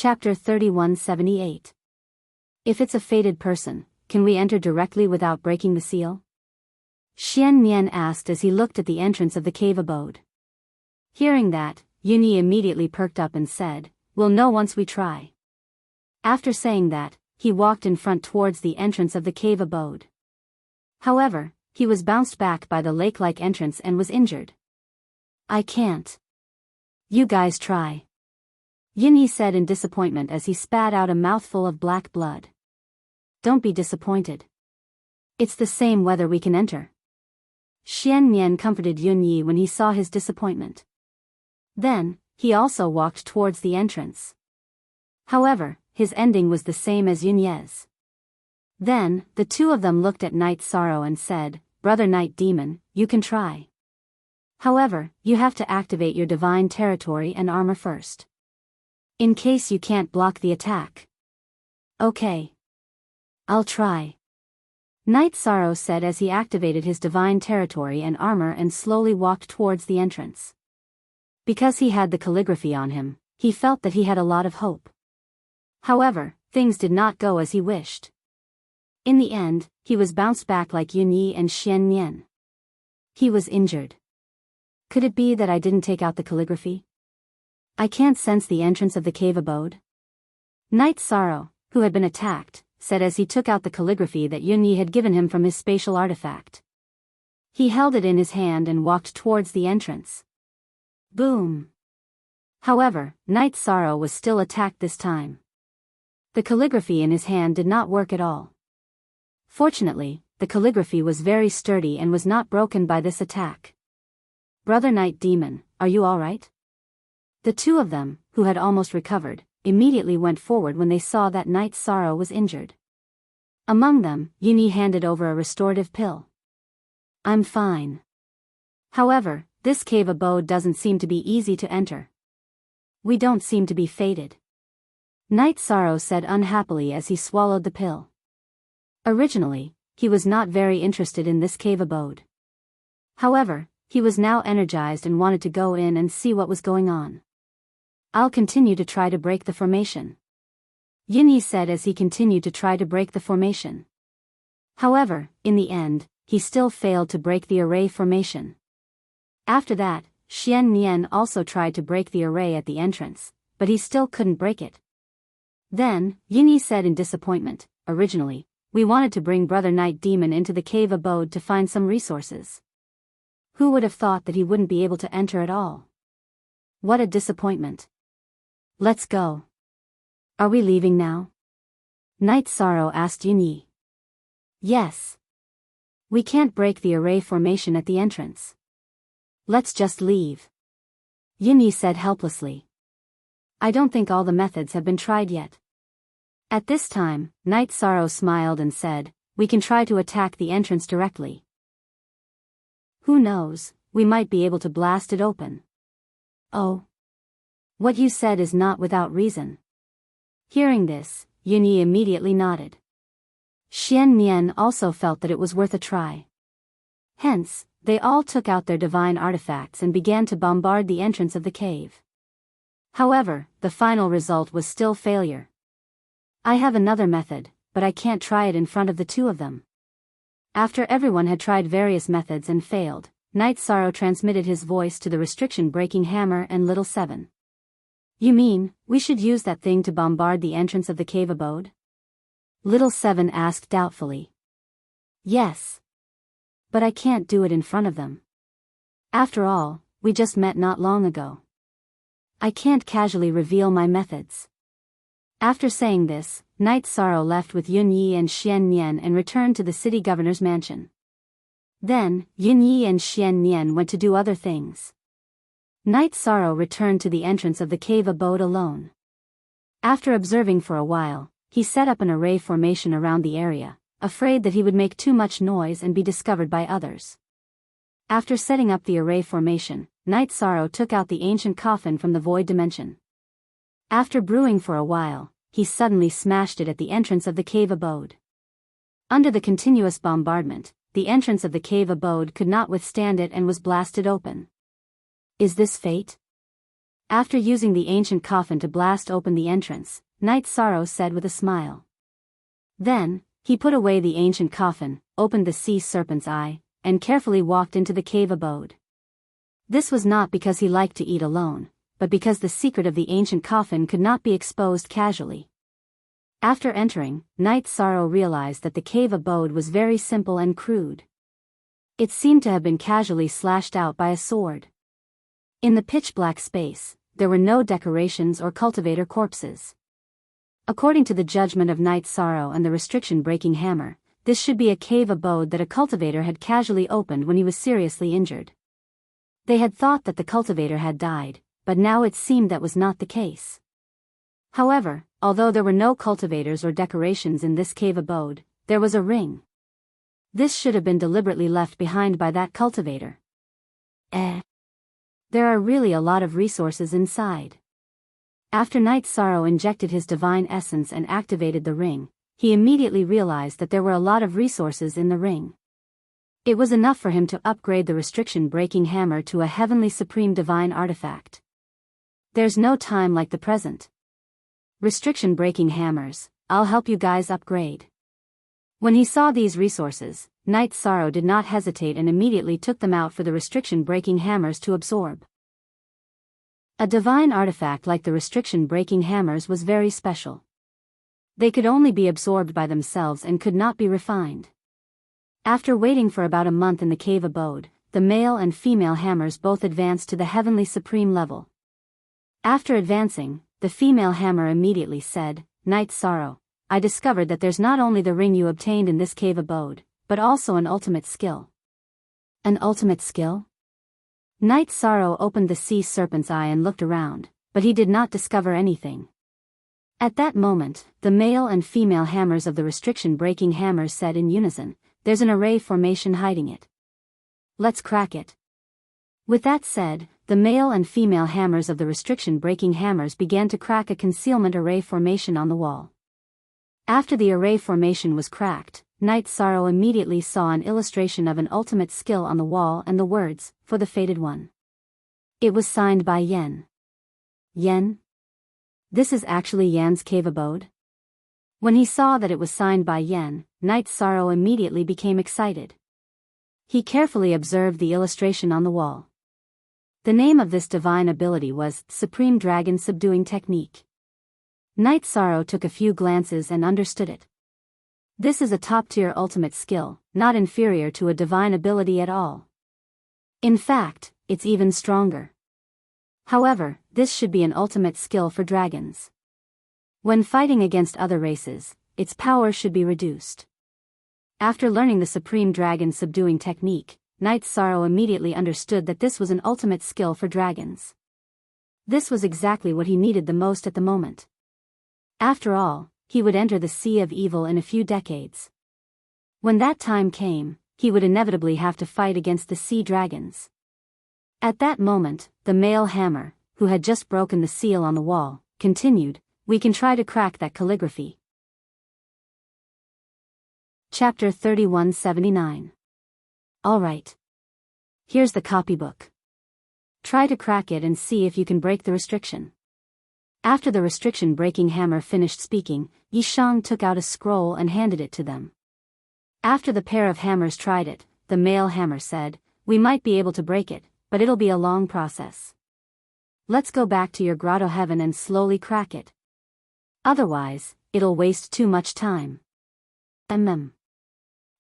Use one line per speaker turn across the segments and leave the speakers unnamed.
Chapter 3178. If it's a fated person, can we enter directly without breaking the seal? Xian Nian asked as he looked at the entrance of the cave abode. Hearing that, Yunyi immediately perked up and said, "We'll know once we try." After saying that, he walked in front towards the entrance of the cave abode. However, he was bounced back by the lake-like entrance and was injured. "I can't. You guys try," Yunyi said in disappointment as he spat out a mouthful of black blood. "Don't be disappointed. It's the same whether we can enter." Xian Nian comforted Yunyi when he saw his disappointment. Then, he also walked towards the entrance. However, his ending was the same as Yunyi's. Then, the two of them looked at Night Sorrow and said, "Brother Night Demon, you can try. However, you have to activate your divine territory and armor first, in case you can't block the attack." "Okay. I'll try," Night Sorrow said as he activated his divine territory and armor and slowly walked towards the entrance. Because he had the calligraphy on him, he felt that he had a lot of hope. However, things did not go as he wished. In the end, he was bounced back like Yunyi and Xian Nian. He was injured. "Could it be that I didn't take out the calligraphy? I can't sense the entrance of the cave abode?" Night Sorrow, who had been attacked, said as he took out the calligraphy that Yunyi had given him from his spatial artifact. He held it in his hand and walked towards the entrance. Boom! However, Night Sorrow was still attacked this time. The calligraphy in his hand did not work at all. Fortunately, the calligraphy was very sturdy and was not broken by this attack. "Brother Night Demon, are you alright?" The two of them, who had almost recovered, immediately went forward when they saw that Night Sorrow was injured. Among them, Yunyi handed over a restorative pill. "I'm fine. However, this cave abode doesn't seem to be easy to enter. We don't seem to be fated," Night Sorrow said unhappily as he swallowed the pill. Originally, he was not very interested in this cave abode. However, he was now energized and wanted to go in and see what was going on. "I'll continue to try to break the formation," Yunyi said as he continued to try to break the formation. However, in the end, he still failed to break the array formation. After that, Xian Nian also tried to break the array at the entrance, but he still couldn't break it. Then, Yunyi said in disappointment, "Originally, we wanted to bring Brother Night Demon into the cave abode to find some resources. Who would have thought that he wouldn't be able to enter at all? What a disappointment. Let's go." "Are we leaving now?" Night Sorrow asked Yunyi. "Yes. We can't break the array formation at the entrance. Let's just leave," Yunyi said helplessly. "I don't think all the methods have been tried yet." At this time, Night Sorrow smiled and said, "We can try to attack the entrance directly. Who knows, we might be able to blast it open." "Oh. What you said is not without reason." Hearing this, Yunyi immediately nodded. Xian Nian also felt that it was worth a try. Hence, they all took out their divine artifacts and began to bombard the entrance of the cave. However, the final result was still failure. "I have another method, but I can't try it in front of the two of them." After everyone had tried various methods and failed, Night Sorrow transmitted his voice to the restriction-breaking hammer and Little Seven. "You mean, we should use that thing to bombard the entrance of the cave abode?" Little Seven asked doubtfully. "Yes. But I can't do it in front of them. After all, we just met not long ago. I can't casually reveal my methods." After saying this, Night Sorrow left with Yunyi and Xian Nian and returned to the city governor's mansion. Then, Yunyi and Xian Nian went to do other things. Night Sorrow returned to the entrance of the cave abode alone. After observing for a while, he set up an array formation around the area, afraid that he would make too much noise and be discovered by others. After setting up the array formation, Night Sorrow took out the ancient coffin from the void dimension. After brewing for a while, he suddenly smashed it at the entrance of the cave abode. Under the continuous bombardment, the entrance of the cave abode could not withstand it and was blasted open. "Is this fate?" After using the ancient coffin to blast open the entrance, Night Sorrow said with a smile. Then, he put away the ancient coffin, opened the sea serpent's eye, and carefully walked into the cave abode. This was not because he liked to eat alone, but because the secret of the ancient coffin could not be exposed casually. After entering, Night Sorrow realized that the cave abode was very simple and crude. It seemed to have been casually slashed out by a sword. In the pitch-black space, there were no decorations or cultivator corpses. According to the judgment of Night Sorrow and the restriction-breaking hammer, this should be a cave abode that a cultivator had casually opened when he was seriously injured. They had thought that the cultivator had died, but now it seemed that was not the case. However, although there were no cultivators or decorations in this cave abode, there was a ring. This should have been deliberately left behind by that cultivator. There are really a lot of resources inside. After Night Sorrow injected his divine essence and activated the ring, he immediately realized that there were a lot of resources in the ring. It was enough for him to upgrade the restriction-breaking hammer to a heavenly supreme divine artifact. There's no time like the present. Restriction-breaking hammers, I'll help you guys upgrade. When he saw these resources, Night Sorrow did not hesitate and immediately took them out for the restriction-breaking hammers to absorb. A divine artifact like the restriction-breaking hammers was very special. They could only be absorbed by themselves and could not be refined. After waiting for about a month in the cave abode, the male and female hammers both advanced to the heavenly supreme level. After advancing, the female hammer immediately said, Night Sorrow, I discovered that there's not only the ring you obtained in this cave abode, but also an ultimate skill. An ultimate skill? Night Sorrow opened the sea serpent's eye and looked around, but he did not discover anything. At that moment, the male and female hammers of the restriction-breaking hammers said in unison, there's an array formation hiding it. Let's crack it. With that said, the male and female hammers of the restriction-breaking hammers began to crack a concealment array formation on the wall. After the array formation was cracked, Night Sorrow immediately saw an illustration of an ultimate skill on the wall and the words, for the fated one. It was signed by Yen. Yen? This is actually Yan's cave abode? When he saw that it was signed by Yen, Night Sorrow immediately became excited. He carefully observed the illustration on the wall. The name of this divine ability was Supreme Dragon Subduing Technique. Night Sorrow took a few glances and understood it. This is a top-tier ultimate skill, not inferior to a divine ability at all. In fact, it's even stronger. However, this should be an ultimate skill for dragons. When fighting against other races, its power should be reduced. After learning the Supreme Dragon Subduing Technique, Night Sorrow immediately understood that this was an ultimate skill for dragons. This was exactly what he needed the most at the moment. After all, he would enter the Sea of Evil in a few decades. When that time came, he would inevitably have to fight against the sea dragons. At that moment, the male hammer, who had just broken the seal on the wall, continued, we can try to crack that calligraphy. Chapter 3179. Alright. Here's the copybook. Try to crack it and see if you can break the restriction. After the restriction-breaking hammer finished speaking, Yishang took out a scroll and handed it to them. After the pair of hammers tried it, the male hammer said, we might be able to break it, but it'll be a long process. Let's go back to your grotto heaven and slowly crack it. Otherwise, it'll waste too much time.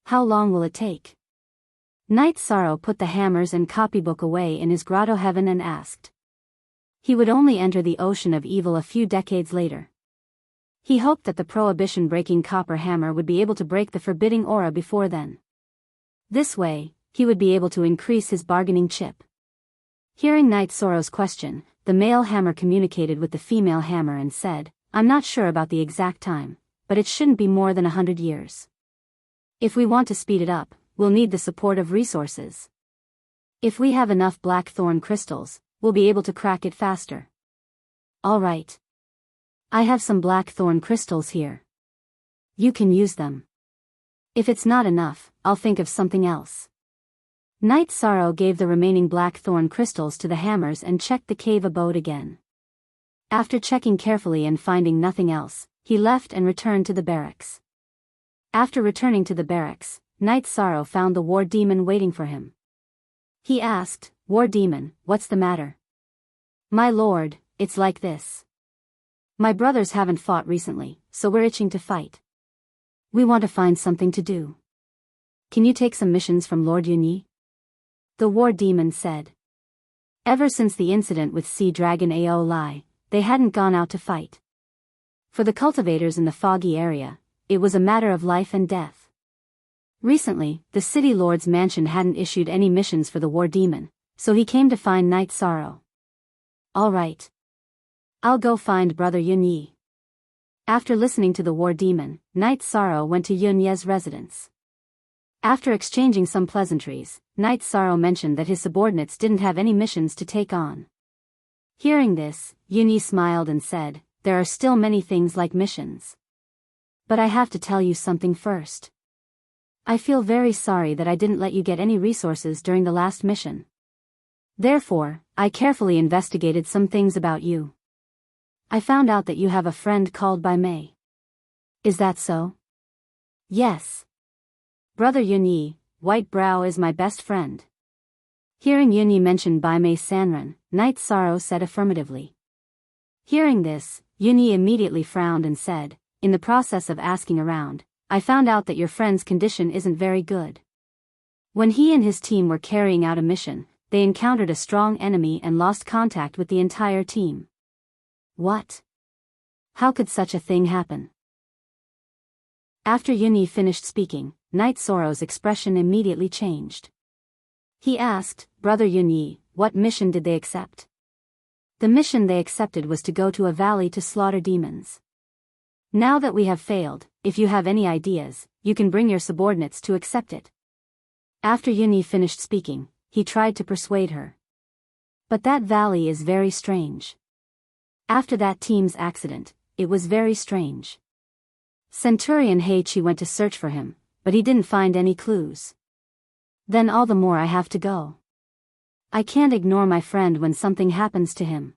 How long will it take? Night Sorrow put the hammers and copybook away in his grotto heaven and asked. He would only enter the ocean of evil a few decades later. He hoped that the prohibition-breaking copper hammer would be able to break the forbidding aura before then. This way, he would be able to increase his bargaining chip. Hearing Night Sorrow's question, the male hammer communicated with the female hammer and said, I'm not sure about the exact time, but it shouldn't be more than 100 years. If we want to speed it up, we'll need the support of resources. If we have enough blackthorn crystals, we'll be able to crack it faster. Alright. I have some blackthorn crystals here. You can use them. If it's not enough, I'll think of something else. Night Sorrow gave the remaining blackthorn crystals to the hammers and checked the cave abode again. After checking carefully and finding nothing else, he left and returned to the barracks. After returning to the barracks, Night Sorrow found the war demon waiting for him. He asked, "War demon, what's the matter?" "My lord, it's like this. My brothers haven't fought recently, so we're itching to fight. We want to find something to do. Can you take some missions from Lord Yunyi?" The war demon said. Ever since the incident with Sea Dragon Ao Lai, they hadn't gone out to fight. For the cultivators in the foggy area, it was a matter of life and death. Recently, the city lord's mansion hadn't issued any missions for the war demon, so he came to find Night Sorrow. "All right. I'll go find Brother Yunyi." After listening to the war demon, Night Sorrow went to Yunye's residence. After exchanging some pleasantries, Night Sorrow mentioned that his subordinates didn't have any missions to take on. Hearing this, Yunyi smiled and said, "There are still many things like missions. But I have to tell you something first. I feel very sorry that I didn't let you get any resources during the last mission. Therefore, I carefully investigated some things about you. I found out that you have a friend called Bai Mei. Is that so?" "Yes. Brother Yunyi, White Brow is my best friend." Hearing Yunyi mention Bai Mei Sanren, Night Sorrow said affirmatively. Hearing this, Yunyi immediately frowned and said, "In the process of asking around, I found out that your friend's condition isn't very good. When he and his team were carrying out a mission, they encountered a strong enemy and lost contact with the entire team." "What? How could such a thing happen?" After Yunyi finished speaking, Night Sorrow's expression immediately changed. He asked, "Brother Yunyi, what mission did they accept?" "The mission they accepted was to go to a valley to slaughter demons. Now that we have failed, if you have any ideas, you can bring your subordinates to accept it." After Yunyi finished speaking, he tried to persuade her. "But that valley is very strange. After that team's accident, it was very strange. Centurion Heichi went to search for him, but he didn't find any clues. Then all the more I have to go. I can't ignore my friend when something happens to him."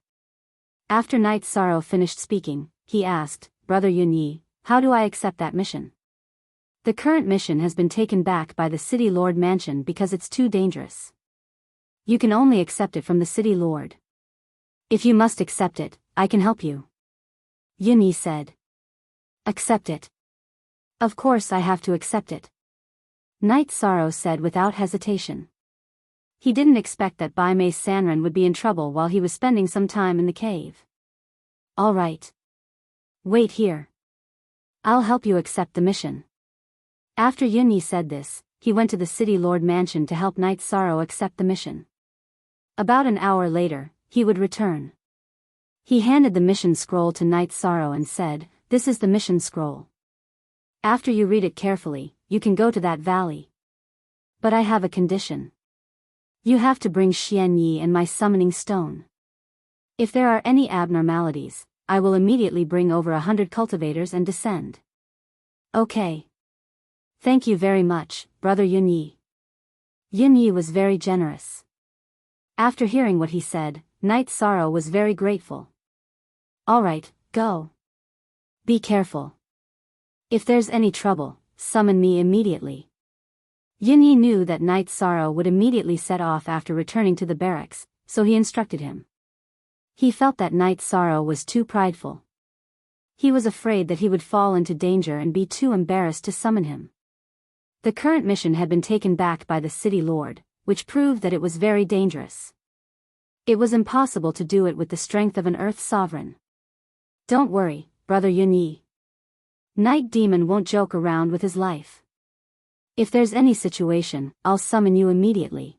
After Night Sorrow finished speaking, he asked, "Brother Yunyi, how do I accept that mission?" "The current mission has been taken back by the City Lord Mansion because it's too dangerous. You can only accept it from the City Lord. If you must accept it, I can help you," Yunyi said. "Accept it? Of course I have to accept it," Night Sorrow said without hesitation. He didn't expect that Bai Mei Sanren would be in trouble while he was spending some time in the cave. "All right. Wait here. I'll help you accept the mission." After Yunyi said this, he went to the City Lord Mansion to help Night Sorrow accept the mission. About an hour later, he would return. He handed the mission scroll to Night Sorrow and said, "This is the mission scroll. After you read it carefully, you can go to that valley. But I have a condition. You have to bring Xian Yi and my summoning stone. If there are any abnormalities, I will immediately bring over 100 cultivators and descend." "Okay. Thank you very much, Brother Yunyi." Yunyi was very generous. After hearing what he said, Night Sorrow was very grateful. "All right, go. Be careful. If there's any trouble, summon me immediately." Yunyi knew that Night Sorrow would immediately set off after returning to the barracks, so he instructed him. He felt that Night Sorrow was too prideful. He was afraid that he would fall into danger and be too embarrassed to summon him. The current mission had been taken back by the City Lord, which proved that it was very dangerous. It was impossible to do it with the strength of an Earth Sovereign. "Don't worry, Brother Yunyi. Night Demon won't joke around with his life. If there's any situation, I'll summon you immediately."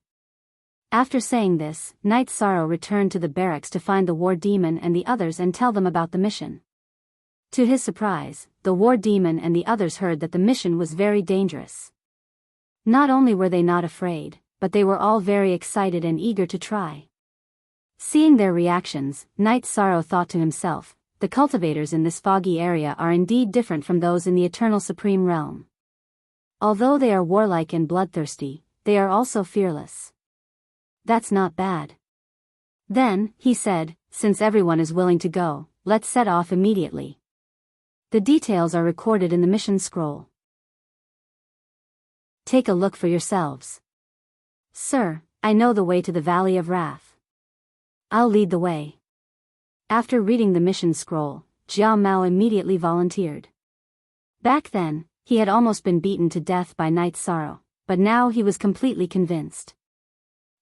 After saying this, Night Sorrow returned to the barracks to find the War Demon and the others and tell them about the mission. To his surprise, the War Demon and the others heard that the mission was very dangerous. Not only were they not afraid, but they were all very excited and eager to try. Seeing their reactions, Night Sorrow thought to himself, the cultivators in this foggy area are indeed different from those in the Eternal Supreme Realm. Although they are warlike and bloodthirsty, they are also fearless. That's not bad. Then, he said, since everyone is willing to go, let's set off immediately. The details are recorded in the mission scroll. Take a look for yourselves. Sir, I know the way to the Valley of Wrath. I'll lead the way. After reading the mission scroll, Jiao Mao immediately volunteered. Back then, he had almost been beaten to death by Night Sorrow, but now he was completely convinced.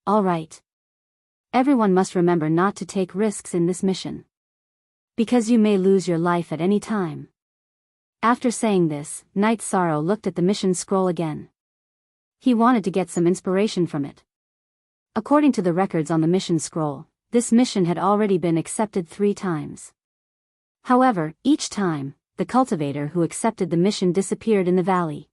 All right. Everyone must remember not to take risks in this mission. Because you may lose your life at any time. After saying this, Night Sorrow looked at the mission scroll again. He wanted to get some inspiration from it. According to the records on the mission scroll, this mission had already been accepted 3 times. However, each time, the cultivator who accepted the mission disappeared in the valley.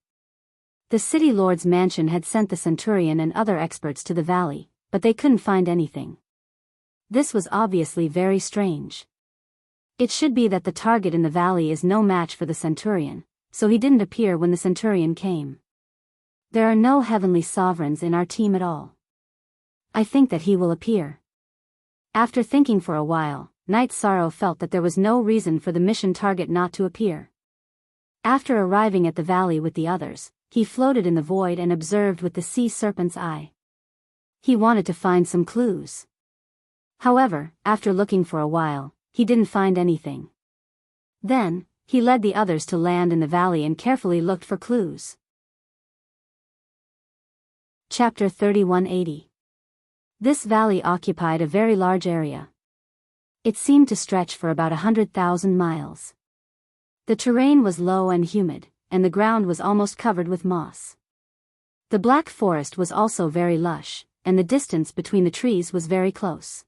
The city lord's mansion had sent the centurion and other experts to the valley, but they couldn't find anything. This was obviously very strange. It should be that the target in the valley is no match for the centurion, so he didn't appear when the centurion came. There are no heavenly sovereigns in our team at all. I think that he will appear. After thinking for a while, Night Sorrow felt that there was no reason for the mission target not to appear. After arriving at the valley with the others, he floated in the void and observed with the sea serpent's eye. He wanted to find some clues. However, after looking for a while, he didn't find anything. Then, he led the others to land in the valley and carefully looked for clues. Chapter 3180. This valley occupied a very large area. It seemed to stretch for about 100,000 miles. The terrain was low and humid, and the ground was almost covered with moss. The black forest was also very lush, and the distance between the trees was very close.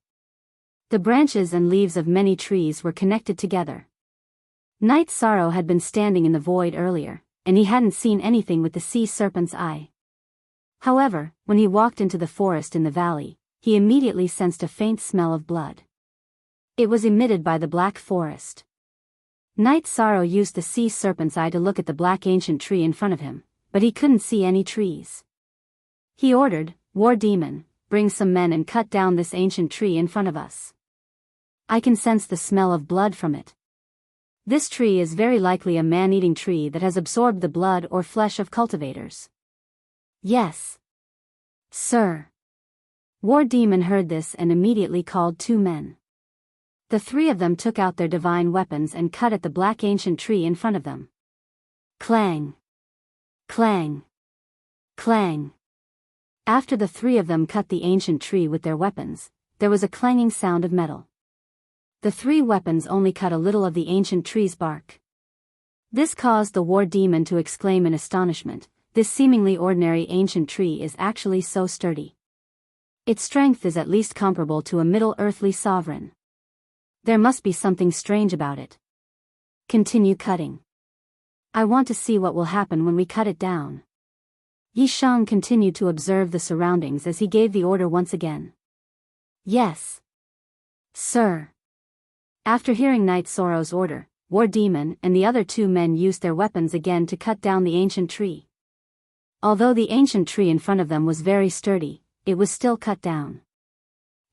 The branches and leaves of many trees were connected together. Night Sorrow had been standing in the void earlier, and he hadn't seen anything with the sea serpent's eye. However, when he walked into the forest in the valley, he immediately sensed a faint smell of blood. It was emitted by the black forest. Night Sorrow used the sea serpent's eye to look at the black ancient tree in front of him, but he couldn't see any trees. He ordered, "War Demon, bring some men and cut down this ancient tree in front of us. I can sense the smell of blood from it. This tree is very likely a man-eating tree that has absorbed the blood or flesh of cultivators." "Yes. Sir." War Demon heard this and immediately called 2 men. The 3 of them took out their divine weapons and cut at the black ancient tree in front of them. Clang! Clang! Clang! After the 3 of them cut the ancient tree with their weapons, there was a clanging sound of metal. The 3 weapons only cut a little of the ancient tree's bark. This caused the War Demon to exclaim in astonishment, "This seemingly ordinary ancient tree is actually so sturdy. Its strength is at least comparable to a middle earthly sovereign. There must be something strange about it. Continue cutting. I want to see what will happen when we cut it down." Yi Shang continued to observe the surroundings as he gave the order once again. "Yes. Sir." After hearing Night Sorrow's order, War Demon and the other 2 men used their weapons again to cut down the ancient tree. Although the ancient tree in front of them was very sturdy, it was still cut down.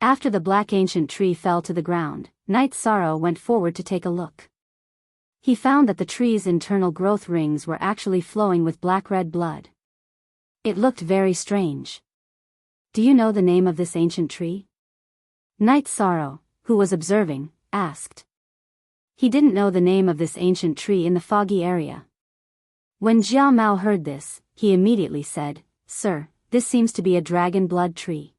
After the black ancient tree fell to the ground, Night Sorrow went forward to take a look. He found that the tree's internal growth rings were actually flowing with black-red blood. It looked very strange. "Do you know the name of this ancient tree?" Night Sorrow, who was observing, asked. He didn't know the name of this ancient tree in the foggy area. When Jiao Mao heard this, he immediately said, "Sir, this seems to be a dragon blood tree.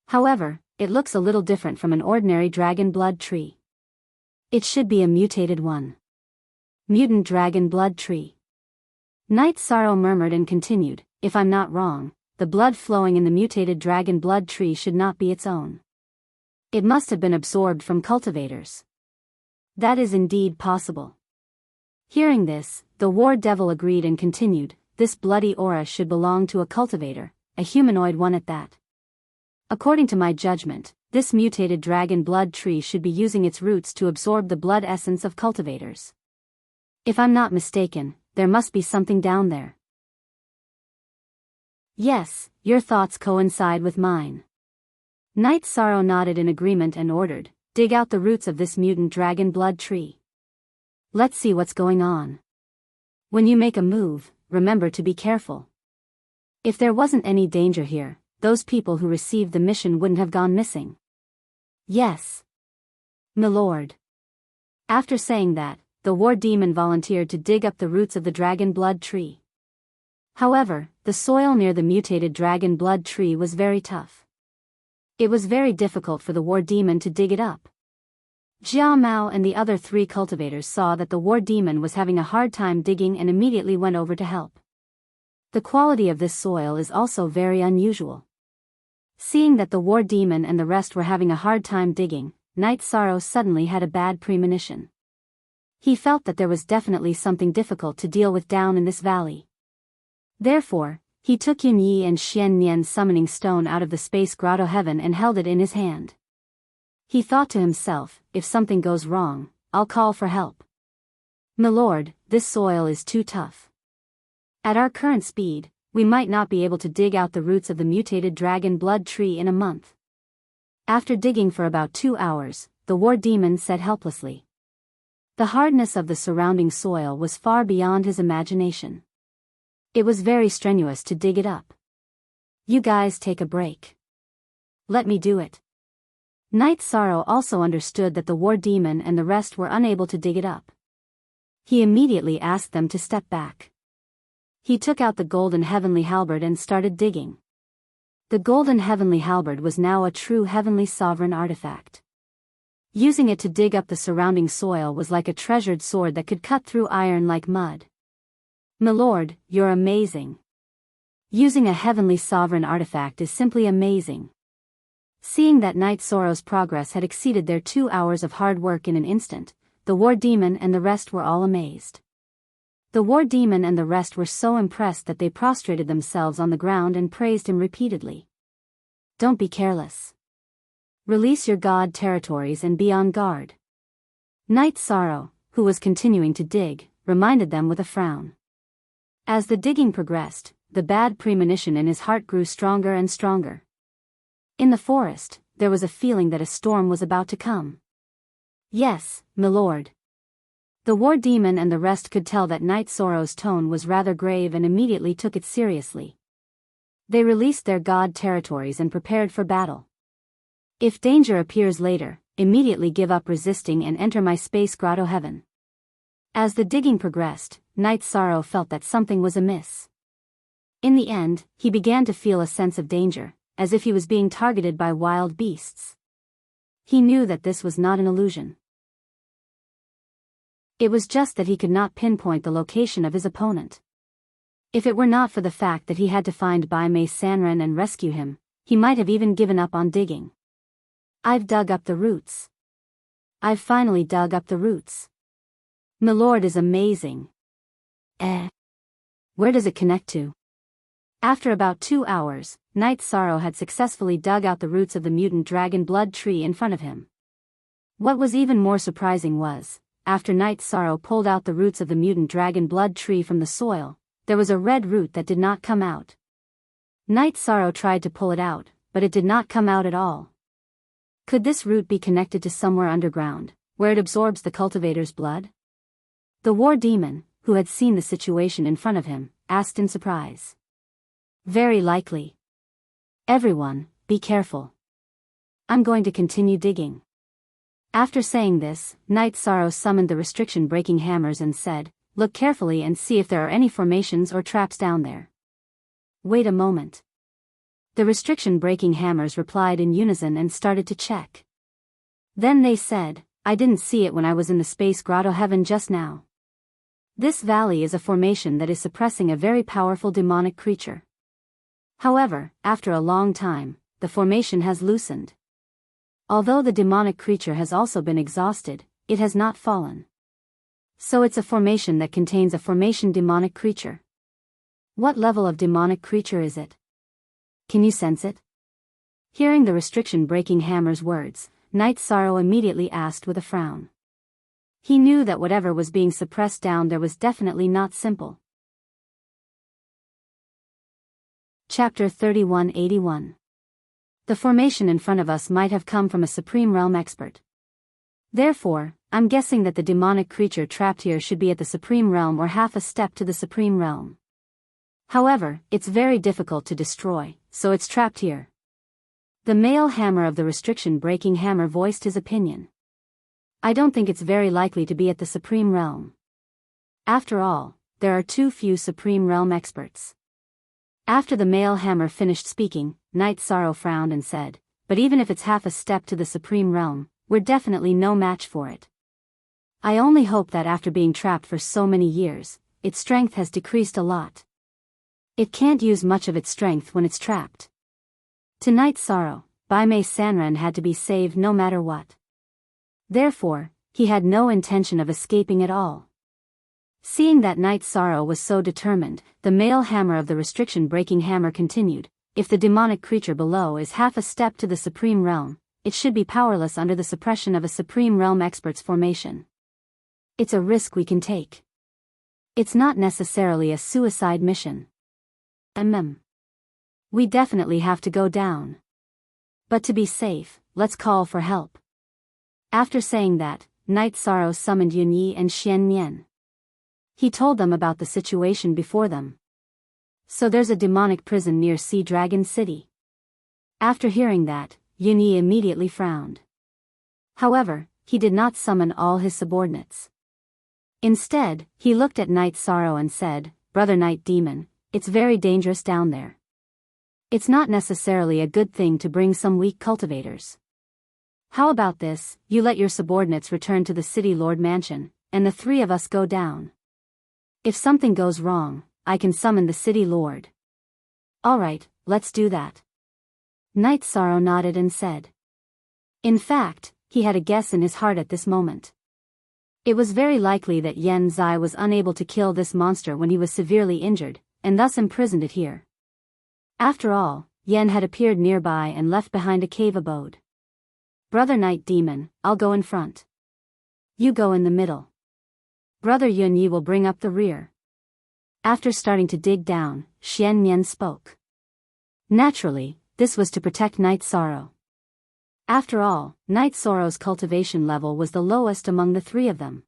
However, it looks a little different from an ordinary dragon blood tree. It should be a mutated one. Mutant dragon blood tree." Night Sorrow murmured and continued, "If I'm not wrong, the blood flowing in the mutated dragon blood tree should not be its own. It must have been absorbed from cultivators." "That is indeed possible." Hearing this, the War Devil agreed and continued, "This bloody aura should belong to a cultivator, a humanoid one at that. According to my judgment, this mutated dragon blood tree should be using its roots to absorb the blood essence of cultivators. If I'm not mistaken, there must be something down there." Yes, your thoughts coincide with mine. Night Sorrow nodded in agreement and ordered, dig out the roots of this mutant dragon blood tree. Let's see what's going on. When you make a move, remember to be careful. If there wasn't any danger here, those people who received the mission wouldn't have gone missing. Yes. Milord. After saying that, the war demon volunteered to dig up the roots of the dragon blood tree. However, the soil near the mutated dragon blood tree was very tough. It was very difficult for the war demon to dig it up. Jia Mao and the other 3 cultivators saw that the war demon was having a hard time digging and immediately went over to help. The quality of this soil is also very unusual. Seeing that the war demon and the rest were having a hard time digging, Night Sorrow suddenly had a bad premonition. He felt that there was definitely something difficult to deal with down in this valley. Therefore, he took Yun Yi and Xian Nian's summoning stone out of the space grotto heaven and held it in his hand. He thought to himself, if something goes wrong, I'll call for help. Milord, this soil is too tough. At our current speed, we might not be able to dig out the roots of the mutated dragon blood tree in a month. After digging for about 2 hours, the war demon said helplessly. The hardness of the surrounding soil was far beyond his imagination. It was very strenuous to dig it up. You guys take a break. Let me do it. Night Sorrow also understood that the war demon and the rest were unable to dig it up. He immediately asked them to step back. He took out the golden heavenly halberd and started digging. The golden heavenly halberd was now a true heavenly sovereign artifact. Using it to dig up the surrounding soil was like a treasured sword that could cut through iron like mud. Milord, you're amazing. Using a heavenly sovereign artifact is simply amazing. Seeing that Night Sorrow's progress had exceeded their 2 hours of hard work in an instant, the war demon and the rest were all amazed. The war demon and the rest were so impressed that they prostrated themselves on the ground and praised him repeatedly. Don't be careless. Release your god territories and be on guard. Night Sorrow, who was continuing to dig, reminded them with a frown. As the digging progressed, the bad premonition in his heart grew stronger and stronger. In the forest, there was a feeling that a storm was about to come. Yes, milord. The war demon and the rest could tell that Night Sorrow's tone was rather grave and immediately took it seriously. They released their god territories and prepared for battle. If danger appears later, immediately give up resisting and enter my space grotto heaven. As the digging progressed, Night Sorrow felt that something was amiss. In the end, he began to feel a sense of danger, as if he was being targeted by wild beasts. He knew that this was not an illusion. It was just that he could not pinpoint the location of his opponent. If it were not for the fact that he had to find Bai Mei Sanren and rescue him, he might have even given up on digging. I've dug up the roots. I've finally dug up the roots. Milord is amazing. Where does it connect to? After about 2 hours, Night Sorrow had successfully dug out the roots of the mutant dragon blood tree in front of him. What was even more surprising was, after Night Sorrow pulled out the roots of the mutant dragon blood tree from the soil, there was a red root that did not come out. Night Sorrow tried to pull it out, but it did not come out at all. Could this root be connected to somewhere underground, where it absorbs the cultivator's blood? The war demon, who had seen the situation in front of him, asked in surprise. Very likely. Everyone, be careful. I'm going to continue digging. After saying this, Night Sorrow summoned the restriction-breaking hammers and said, look carefully and see if there are any formations or traps down there. Wait a moment. The restriction-breaking hammers replied in unison and started to check. Then they said, I didn't see it when I was in the space grotto heaven just now. This valley is a formation that is suppressing a very powerful demonic creature. However, after a long time, the formation has loosened. Although the demonic creature has also been exhausted, it has not fallen. So it's a formation that contains a formation demonic creature. What level of demonic creature is it? Can you sense it? Hearing the restriction-breaking hammer's words, Night Sorrow immediately asked with a frown. He knew that whatever was being suppressed down there was definitely not simple. Chapter 3181. The formation in front of us might have come from a Supreme Realm expert. Therefore, I'm guessing that the demonic creature trapped here should be at the Supreme Realm or half a step to the Supreme Realm. However, it's very difficult to destroy, so it's trapped here. The male hammer of the restriction-breaking hammer voiced his opinion. I don't think it's very likely to be at the Supreme Realm. After all, there are too few Supreme Realm experts. After the male hammer finished speaking, Night Sorrow frowned and said, but even if it's half a step to the Supreme Realm, we're definitely no match for it. I only hope that after being trapped for so many years, its strength has decreased a lot. It can't use much of its strength when it's trapped. To Night Sorrow, Baimei Sanran had to be saved no matter what. Therefore, he had no intention of escaping at all. Seeing that Night Sorrow was so determined, the male hammer of the restriction-breaking hammer continued, if the demonic creature below is half a step to the Supreme Realm, it should be powerless under the suppression of a Supreme Realm expert's formation. It's a risk we can take. It's not necessarily a suicide mission. We definitely have to go down. But to be safe, let's call for help. After saying that, Night Sorrow summoned Yunyi and Xian Nian. He told them about the situation before them. So there's a demonic prison near Sea Dragon City. After hearing that, Yunyi immediately frowned. However, he did not summon all his subordinates. Instead, he looked at Night Sorrow and said, Brother Night Demon, it's very dangerous down there. It's not necessarily a good thing to bring some weak cultivators. How about this, you let your subordinates return to the City Lord Mansion, and the three of us go down. If something goes wrong, I can summon the City Lord. Alright, let's do that. Night Sorrow nodded and said. In fact, he had a guess in his heart at this moment. It was very likely that Yen Zai was unable to kill this monster when he was severely injured, and thus imprisoned it here. After all, Yen had appeared nearby and left behind a cave abode. Brother Night Demon, I'll go in front. You go in the middle. Brother Yunyi will bring up the rear. After starting to dig down, Xian Nian spoke. Naturally, this was to protect Night Sorrow. After all, Night Sorrow's cultivation level was the lowest among the three of them.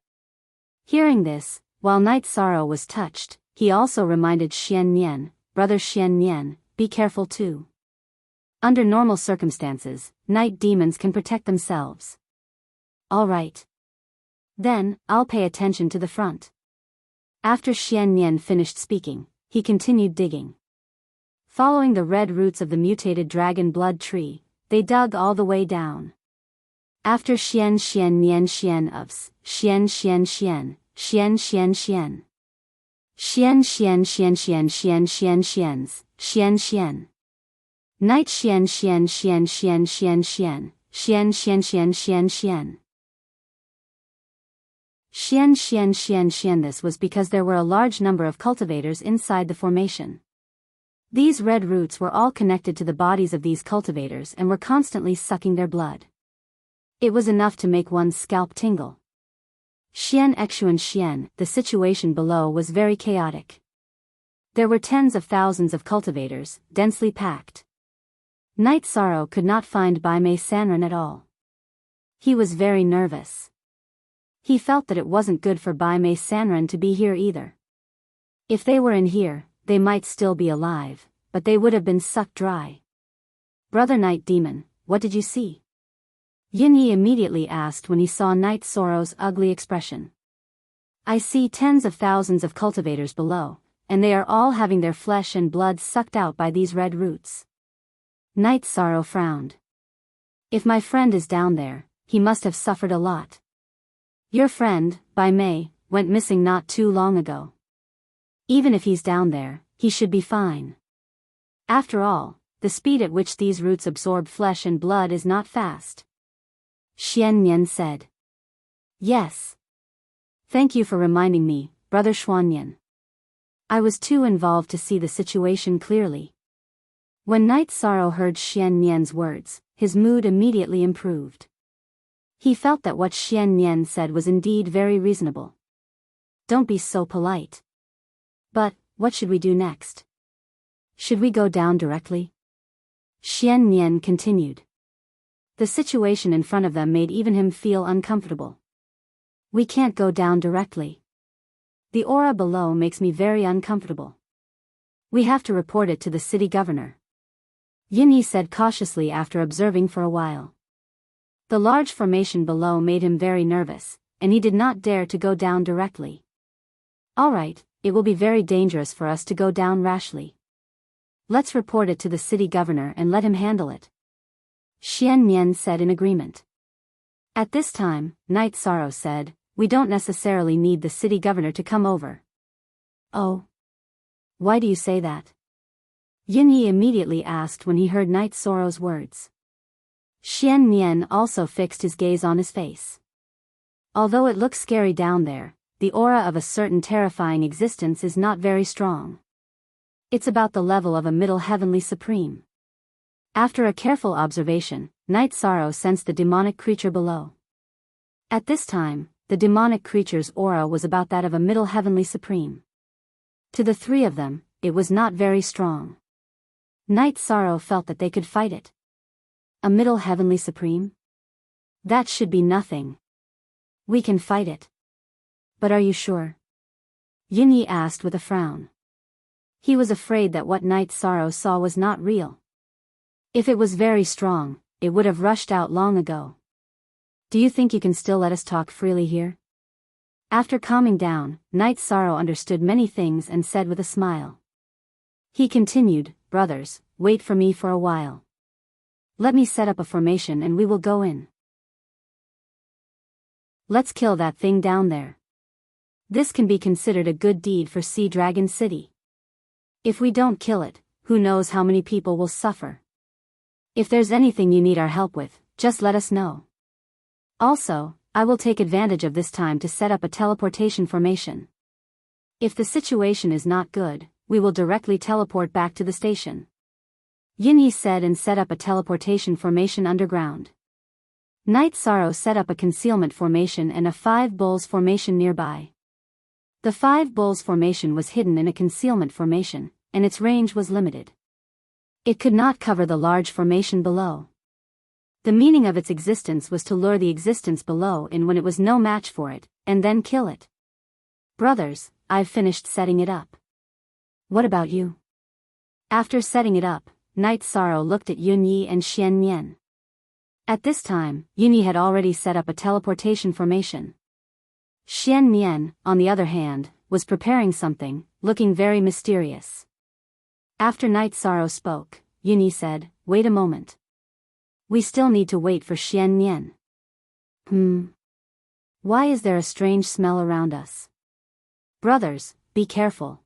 Hearing this, while Night Sorrow was touched, he also reminded Xian Nian, Brother Xian Nian, be careful too. Under normal circumstances, night demons can protect themselves. All right. Then, I'll pay attention to the front. After Xian Nian finished speaking, he continued digging. Following the red roots of the mutated dragon blood tree, they dug all the way down. After Xian Nian Xian ofs, Xian Xian Xian, Xian Xian Xian. Xian Xian Xian Xian Xian Xian Xians, Xian Xian. Night Xian Xian Xian Xian Xian Xian, Xian Xian Xian Xian Xian. Xian Xian Xian Xian. This was because there were a large number of cultivators inside the formation. These red roots were all connected to the bodies of these cultivators and were constantly sucking their blood. It was enough to make one's scalp tingle. Xian Exuan Xian, the situation below was very chaotic. There were tens of thousands of cultivators, densely packed. Night Sorrow could not find Baimei Sanran at all. He was very nervous. He felt that it wasn't good for Baimei Sanran to be here either. If they were in here, they might still be alive, but they would have been sucked dry. Brother Night Demon, what did you see? Yunyi immediately asked when he saw Night Sorrow's ugly expression. I see tens of thousands of cultivators below, and they are all having their flesh and blood sucked out by these red roots. Night Sorrow frowned. If my friend is down there, he must have suffered a lot. Your friend, Baimei, went missing not too long ago. Even if he's down there, he should be fine. After all, the speed at which these roots absorb flesh and blood is not fast. Xian Nian said. Yes. Thank you for reminding me, Brother Xuanyan. I was too involved to see the situation clearly. When Night Sorrow heard Xian Nian's words, his mood immediately improved. He felt that what Xian Nian said was indeed very reasonable. Don't be so polite. But, what should we do next? Should we go down directly? Xian Nian continued. The situation in front of them made even him feel uncomfortable. We can't go down directly. The aura below makes me very uncomfortable. We have to report it to the city governor. Yinyi said cautiously after observing for a while. The large formation below made him very nervous, and he did not dare to go down directly. All right, it will be very dangerous for us to go down rashly. Let's report it to the city governor and let him handle it. Xian Nian said in agreement. At this time, Night Sorrow said, we don't necessarily need the city governor to come over. Oh. Why do you say that? Yinyi immediately asked when he heard Night Sorrow's words. Xian Nian also fixed his gaze on his face. Although it looks scary down there, the aura of a certain terrifying existence is not very strong. It's about the level of a middle heavenly supreme. After a careful observation, Night Sorrow sensed the demonic creature below. At this time, the demonic creature's aura was about that of a middle heavenly supreme. To the three of them, it was not very strong. Night Sorrow felt that they could fight it. A middle heavenly supreme? That should be nothing. We can fight it. But are you sure? Yinyi asked with a frown. He was afraid that what Night Sorrow saw was not real. If it was very strong, it would have rushed out long ago. Do you think you can still let us talk freely here? After calming down, Night Sorrow understood many things and said with a smile. He continued, brothers, wait for me for a while. Let me set up a formation and we will go in. Let's kill that thing down there. This can be considered a good deed for Sea Dragon City. If we don't kill it, who knows how many people will suffer. If there's anything you need our help with, just let us know. Also, I will take advantage of this time to set up a teleportation formation. If the situation is not good, we will directly teleport back to the station. Yinyi said and set up a teleportation formation underground. Night Sorrow set up a concealment formation and a 5 bulls formation nearby. The 5 bulls formation was hidden in a concealment formation, and its range was limited. It could not cover the large formation below. The meaning of its existence was to lure the existence below in when it was no match for it, and then kill it. Brothers, I've finished setting it up. What about you? After setting it up, Night Sorrow looked at Yunyi and Xian Nian. At this time, Yunyi had already set up a teleportation formation. Xian Nian, on the other hand, was preparing something, looking very mysterious. After Night Sorrow spoke, Yunyi said, wait a moment. We still need to wait for Xian Nian. Why is there a strange smell around us? Brothers, be careful.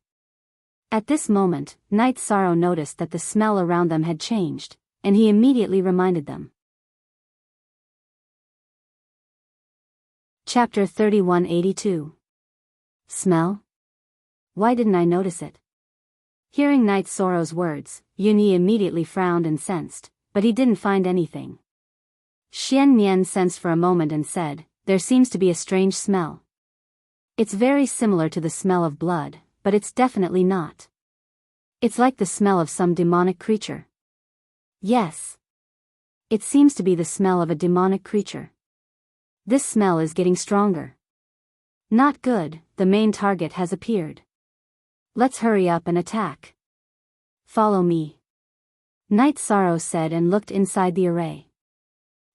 At this moment, Night Sorrow noticed that the smell around them had changed, and he immediately reminded them. Chapter 3182. Smell? Why didn't I notice it? Hearing Night Sorrow's words, Yunyi immediately frowned and sensed, but he didn't find anything. Xian Nian sensed for a moment and said, there seems to be a strange smell. It's very similar to the smell of blood, but it's definitely not. It's like the smell of some demonic creature. Yes. It seems to be the smell of a demonic creature. This smell is getting stronger. Not good, the main target has appeared. Let's hurry up and attack. Follow me. Night Sorrow said and looked inside the array.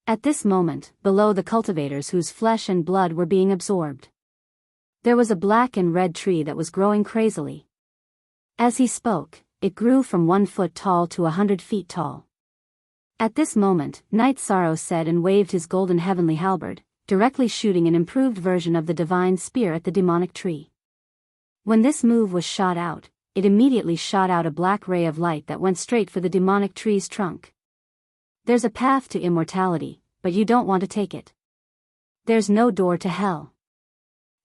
At this moment, below the cultivators whose flesh and blood were being absorbed, there was a black and red tree that was growing crazily. As he spoke, it grew from 1 foot tall to 100 feet tall. At this moment, Night Sorrow said and waved his golden heavenly halberd, directly shooting an improved version of the divine spear at the demonic tree. When this move was shot out, it immediately shot out a black ray of light that went straight for the demonic tree's trunk. There's a path to immortality, but you don't want to take it. There's no door to hell.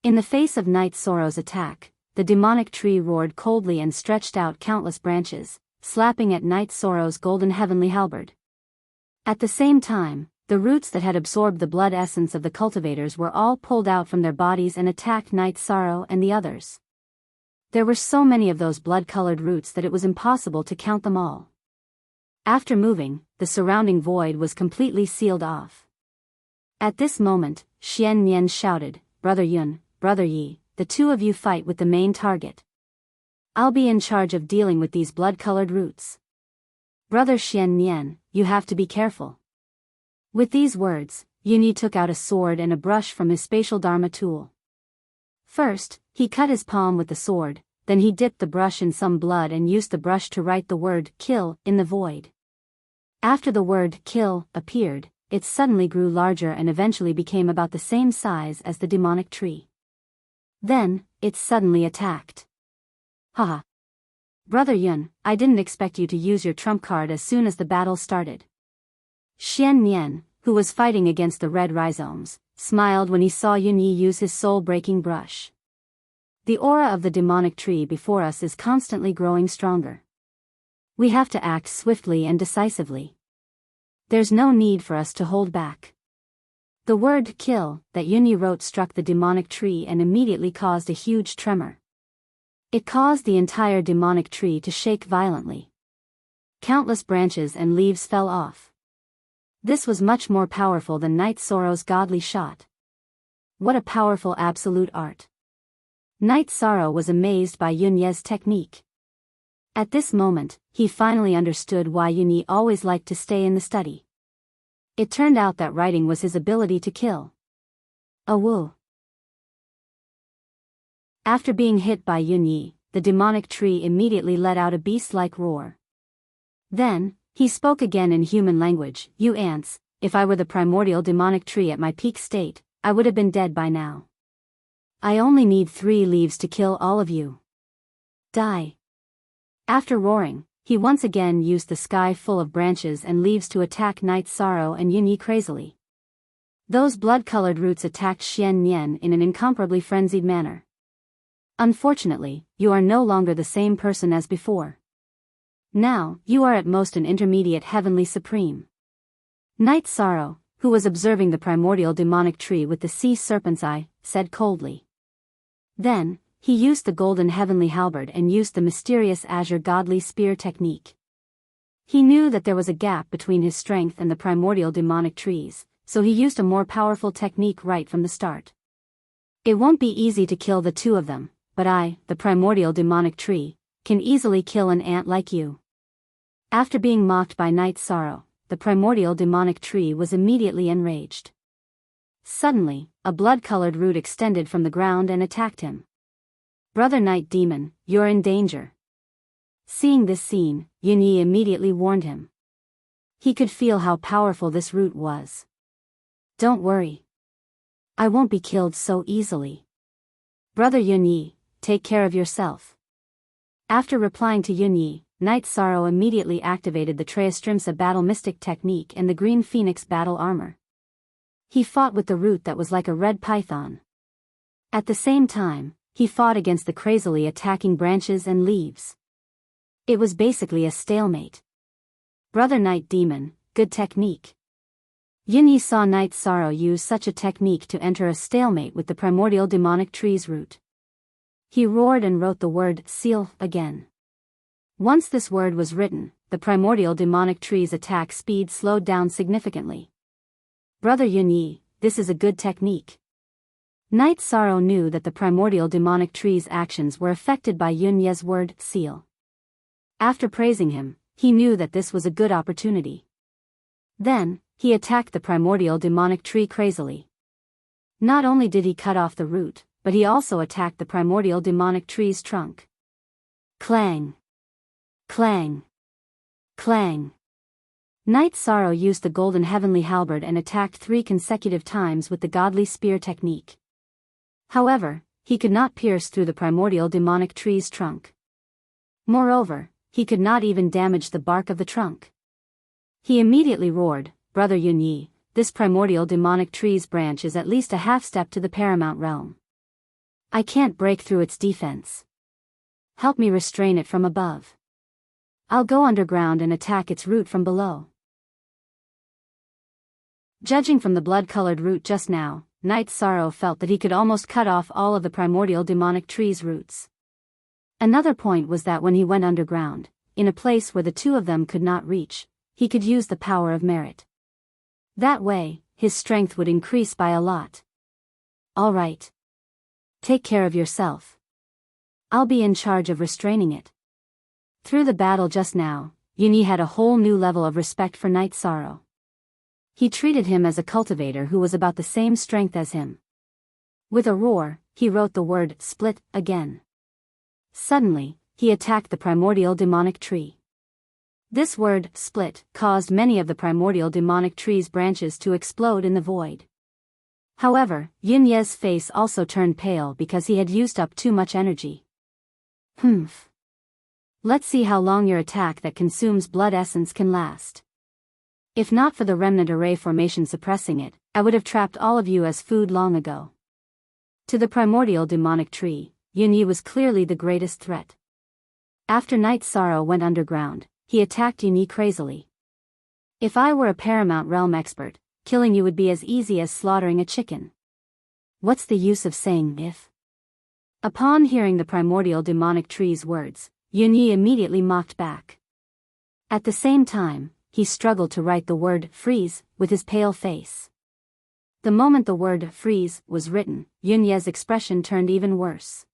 In the face of Night Sorrow's attack, the demonic tree roared coldly and stretched out countless branches, slapping at Night Sorrow's golden heavenly halberd. At the same time, the roots that had absorbed the blood essence of the cultivators were all pulled out from their bodies and attacked Night Sorrow and the others. There were so many of those blood-colored roots that it was impossible to count them all. After moving, the surrounding void was completely sealed off. At this moment, Xian Nian shouted, "Brother Yun, Brother Yi, the two of you fight with the main target. I'll be in charge of dealing with these blood-colored roots. Brother Xian Nian, you have to be careful." With these words, Yun Yi took out a sword and a brush from his spatial dharma tool. First, he cut his palm with the sword, then he dipped the brush in some blood and used the brush to write the word "kill" in the void. After the word "kill" appeared, it suddenly grew larger and eventually became about the same size as the demonic tree. Then, it suddenly attacked. Haha. Brother Yun, I didn't expect you to use your trump card as soon as the battle started. Xian Nian, who was fighting against the red rhizomes, smiled when he saw Yun Yi use his soul-breaking brush. The aura of the demonic tree before us is constantly growing stronger. We have to act swiftly and decisively. There's no need for us to hold back. The word "kill" that Yun Yi wrote struck the demonic tree and immediately caused a huge tremor. It caused the entire demonic tree to shake violently. Countless branches and leaves fell off. This was much more powerful than Night Sorrow's godly shot. What a powerful absolute art. Night Sorrow was amazed by Yun Ye's technique. At this moment, he finally understood why Yun Yi always liked to stay in the study. It turned out that writing was his ability to kill. Woo. After being hit by Yun Yi, the demonic tree immediately let out a beast-like roar. Then, he spoke again in human language. "You ants, if I were the primordial demonic tree at my peak state, I would have been dead by now. I only need 3 leaves to kill all of you. Die." After roaring, he once again used the sky full of branches and leaves to attack Night Sorrow and Yun Yi crazily. Those blood-colored roots attacked Xian Nian in an incomparably frenzied manner. Unfortunately, you are no longer the same person as before. Now, you are at most an intermediate heavenly supreme. Night Sorrow, who was observing the primordial demonic tree with the sea serpent's eye, said coldly. Then, he used the golden heavenly halberd and used the mysterious azure godly spear technique. He knew that there was a gap between his strength and the primordial demonic trees, so he used a more powerful technique right from the start. It won't be easy to kill the two of them, but I, the primordial demonic tree, can easily kill an ant like you. After being mocked by Night Sorrow, the primordial demonic tree was immediately enraged. Suddenly, a blood-colored root extended from the ground and attacked him. "Brother Night Demon, you're in danger." Seeing this scene, Yun Yi immediately warned him. He could feel how powerful this root was. "Don't worry. I won't be killed so easily. Brother Yun Yi, take care of yourself." After replying to Yun Yi, Night Sorrow immediately activated the Treastrimsa Battle Mystic technique and the Green Phoenix battle armor. He fought with the root that was like a red python. At the same time, he fought against the crazily attacking branches and leaves. It was basically a stalemate. "Brother Night Demon, good technique." Yun Yi saw Night Sorrow use such a technique to enter a stalemate with the primordial demonic tree's root. He roared and wrote the word "seal" again. Once this word was written, the primordial demonic tree's attack speed slowed down significantly. "Brother Yun Yi, this is a good technique." Night Sorrow knew that the primordial demonic tree's actions were affected by Yun Ye's word "seal." After praising him, he knew that this was a good opportunity. Then, he attacked the primordial demonic tree crazily. Not only did he cut off the root, but he also attacked the primordial demonic tree's trunk. Clang! Clang! Clang! Night Sorrow used the golden heavenly halberd and attacked 3 consecutive times with the godly spear technique. However, he could not pierce through the primordial demonic tree's trunk. Moreover, he could not even damage the bark of the trunk. He immediately roared, "Brother Yun Yi, this primordial demonic tree's branch is at least a half step to the paramount realm. I can't break through its defense. Help me restrain it from above. I'll go underground and attack its root from below." Judging from the blood-colored root just now, Night Sorrow felt that he could almost cut off all of the primordial demonic tree's roots. Another point was that when he went underground, in a place where the two of them could not reach, he could use the power of merit. That way, his strength would increase by a lot. All right. Take care of yourself. I'll be in charge of restraining it. Through the battle just now, Yunyi had a whole new level of respect for Night Sorrow. He treated him as a cultivator who was about the same strength as him. With a roar, he wrote the word split again. Suddenly, he attacked the primordial demonic tree. This word split caused many of the primordial demonic tree's branches to explode in the void. However, Yunye's face also turned pale because he had used up too much energy. Humph. Let's see how long your attack that consumes blood essence can last. If not for the remnant array formation suppressing it, I would have trapped all of you as food long ago. To the primordial demonic tree, Yunyi was clearly the greatest threat. After Night Sorrow went underground, he attacked Yunyi crazily. If I were a Paramount Realm expert, killing you would be as easy as slaughtering a chicken. What's the use of saying if? Upon hearing the primordial demonic tree's words, Yunyi immediately mocked back. At the same time, he struggled to write the word freeze with his pale face. The moment the word freeze was written, Yunye's expression turned even worse.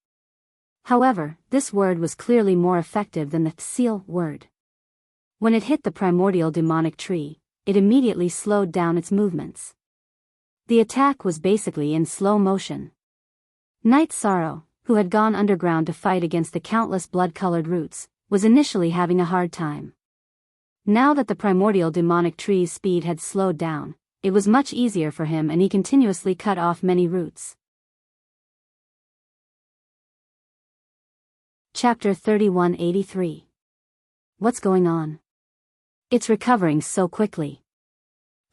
However, this word was clearly more effective than the seal word. When it hit the primordial demonic tree, it immediately slowed down its movements. The attack was basically in slow motion. Night Sorrow, who had gone underground to fight against the countless blood-colored roots, was initially having a hard time. Now that the primordial demonic tree's speed had slowed down, it was much easier for him and he continuously cut off many roots. Chapter 3183. What's going on? It's recovering so quickly.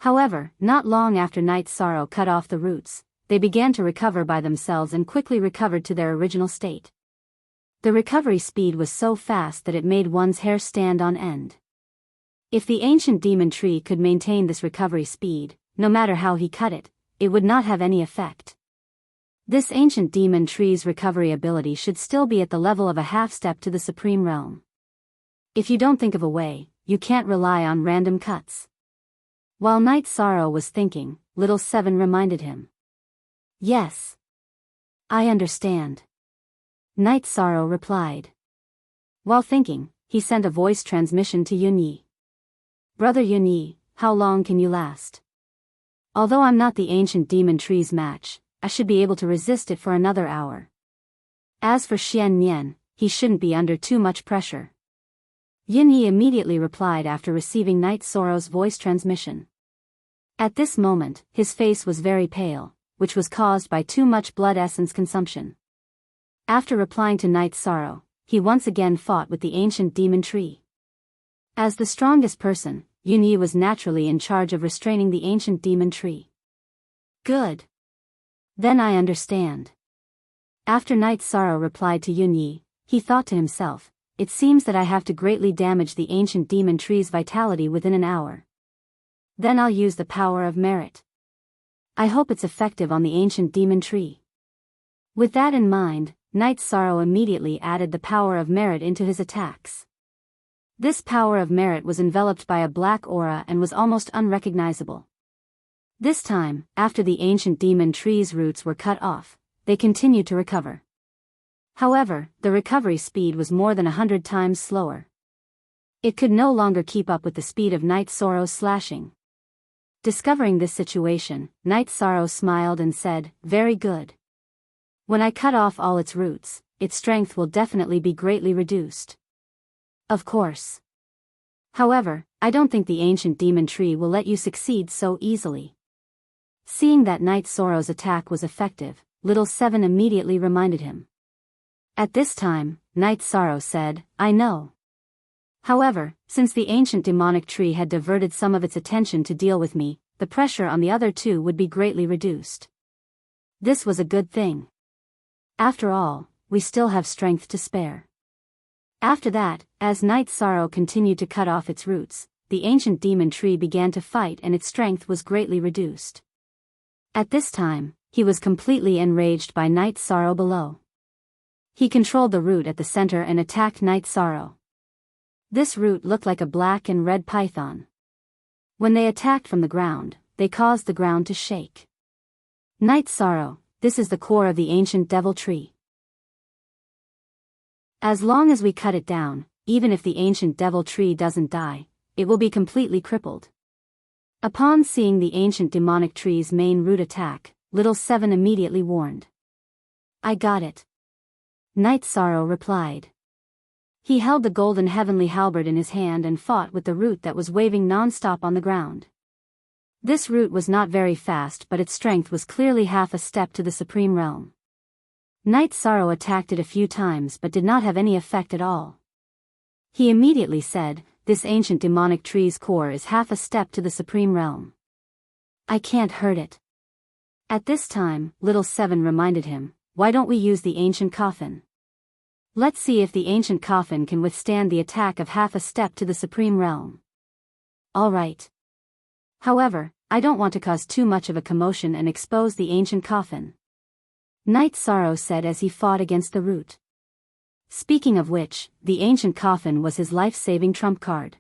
However, not long after Night Sorrow cut off the roots, they began to recover by themselves and quickly recovered to their original state. The recovery speed was so fast that it made one's hair stand on end. If the ancient demon tree could maintain this recovery speed, no matter how he cut it, it would not have any effect. This ancient demon tree's recovery ability should still be at the level of a half-step to the Supreme Realm. If you don't think of a way, you can't rely on random cuts. While Night Sorrow was thinking, Little Seven reminded him. Yes. I understand. Night Sorrow replied. While thinking, he sent a voice transmission to Yunyi. Brother Yunyi, how long can you last? Although I'm not the ancient demon tree's match, I should be able to resist it for another hour. As for Xian Nian, he shouldn't be under too much pressure. Yunyi immediately replied after receiving Night Sorrow's voice transmission. At this moment, his face was very pale, which was caused by too much blood essence consumption. After replying to Night Sorrow, he once again fought with the ancient demon tree. As the strongest person, Yunyi was naturally in charge of restraining the ancient demon tree. Good. Then I understand. After Night Sorrow replied to Yunyi, he thought to himself, it seems that I have to greatly damage the ancient demon tree's vitality within an hour. Then I'll use the power of merit. I hope it's effective on the ancient demon tree. With that in mind, Night Sorrow immediately added the power of merit into his attacks. This power of merit was enveloped by a black aura and was almost unrecognizable. This time, after the ancient demon tree's roots were cut off, they continued to recover. However, the recovery speed was more than 100 times slower. It could no longer keep up with the speed of Night Sorrow's slashing. Discovering this situation, Night Sorrow smiled and said, "Very good. When I cut off all its roots, its strength will definitely be greatly reduced." Of course. However, I don't think the ancient demon tree will let you succeed so easily. Seeing that Night Sorrow's attack was effective, Little Seven immediately reminded him. At this time, Night Sorrow said, "I know." However, since the ancient demonic tree had diverted some of its attention to deal with me, the pressure on the other two would be greatly reduced. This was a good thing. After all, we still have strength to spare. After that, as Night Sorrow continued to cut off its roots, the ancient demon tree began to fight and its strength was greatly reduced. At this time, he was completely enraged by Night Sorrow below. He controlled the root at the center and attacked Night Sorrow. This root looked like a black and red python. When they attacked from the ground, they caused the ground to shake. Night Sorrow, this is the core of the ancient devil tree. As long as we cut it down, even if the ancient devil tree doesn't die, it will be completely crippled. Upon seeing the ancient demonic tree's main root attack, Little Seven immediately warned. I got it. Night Sorrow replied. He held the golden heavenly halberd in his hand and fought with the root that was waving non-stop on the ground. This root was not very fast, but its strength was clearly half a step to the supreme realm. Night Sorrow attacked it a few times but did not have any effect at all. He immediately said, this ancient demonic tree's core is half a step to the supreme realm. I can't hurt it. At this time, Little Seven reminded him, why don't we use the ancient coffin? Let's see if the ancient coffin can withstand the attack of half a step to the supreme realm. All right. However, I don't want to cause too much of a commotion and expose the ancient coffin. Night Sorrow said as he fought against the root. Speaking of which, the ancient coffin was his life-saving trump card.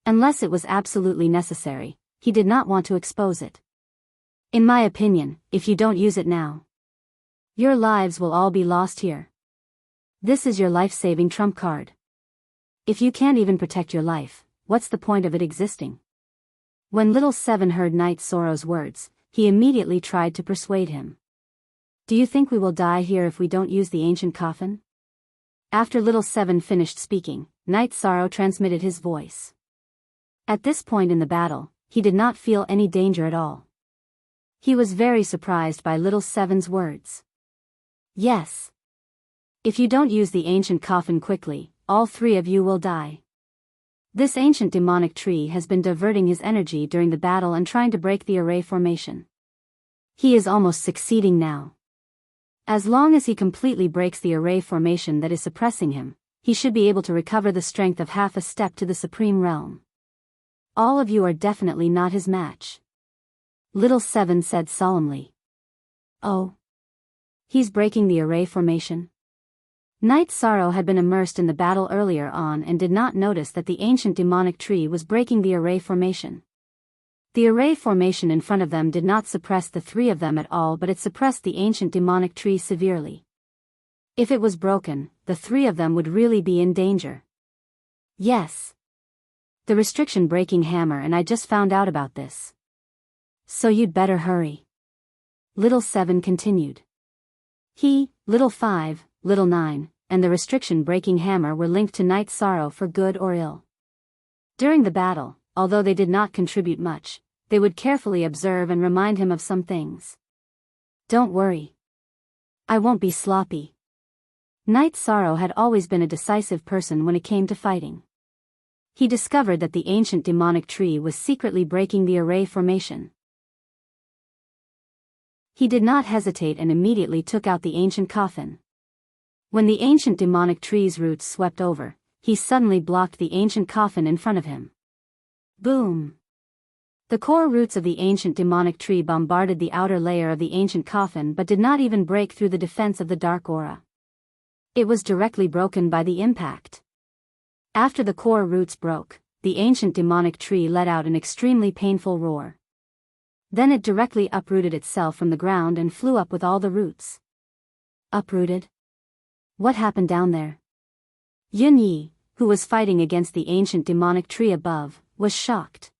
Unless it was absolutely necessary, he did not want to expose it. In my opinion, if you don't use it now, your lives will all be lost here. This is your life-saving trump card. If you can't even protect your life, what's the point of it existing? When Little Seven heard Night Sorrow's words, he immediately tried to persuade him. Do you think we will die here if we don't use the ancient coffin? After Little Seven finished speaking, Night Sorrow transmitted his voice. At this point in the battle, he did not feel any danger at all. He was very surprised by Little Seven's words. Yes. If you don't use the ancient coffin quickly, all three of you will die. This ancient demonic tree has been diverting his energy during the battle and trying to break the array formation. He is almost succeeding now. As long as he completely breaks the array formation that is suppressing him, he should be able to recover the strength of half a step to the supreme realm. All of you are definitely not his match. Little Seven said solemnly. Oh. He's breaking the array formation? Night Sorrow had been immersed in the battle earlier on and did not notice that the ancient demonic tree was breaking the array formation. The array formation in front of them did not suppress the three of them at all, but it suppressed the ancient demonic tree severely. If it was broken, the three of them would really be in danger. Yes. The restriction breaking hammer, and I just found out about this. So you'd better hurry. Little Seven continued. He, Little Five, Little Nine, and the restriction-breaking hammer were linked to Night Sorrow for good or ill. During the battle, although they did not contribute much, they would carefully observe and remind him of some things. Don't worry. I won't be sloppy. Night Sorrow had always been a decisive person when it came to fighting. He discovered that the ancient demonic tree was secretly breaking the array formation. He did not hesitate and immediately took out the ancient coffin. When the ancient demonic tree's roots swept over, he suddenly blocked the ancient coffin in front of him. Boom! The core roots of the ancient demonic tree bombarded the outer layer of the ancient coffin but did not even break through the defense of the dark aura. It was directly broken by the impact. After the core roots broke, the ancient demonic tree let out an extremely painful roar. Then it directly uprooted itself from the ground and flew up with all the roots. Uprooted? What happened down there? Yun Yi, who was fighting against the ancient demonic tree above, was shocked.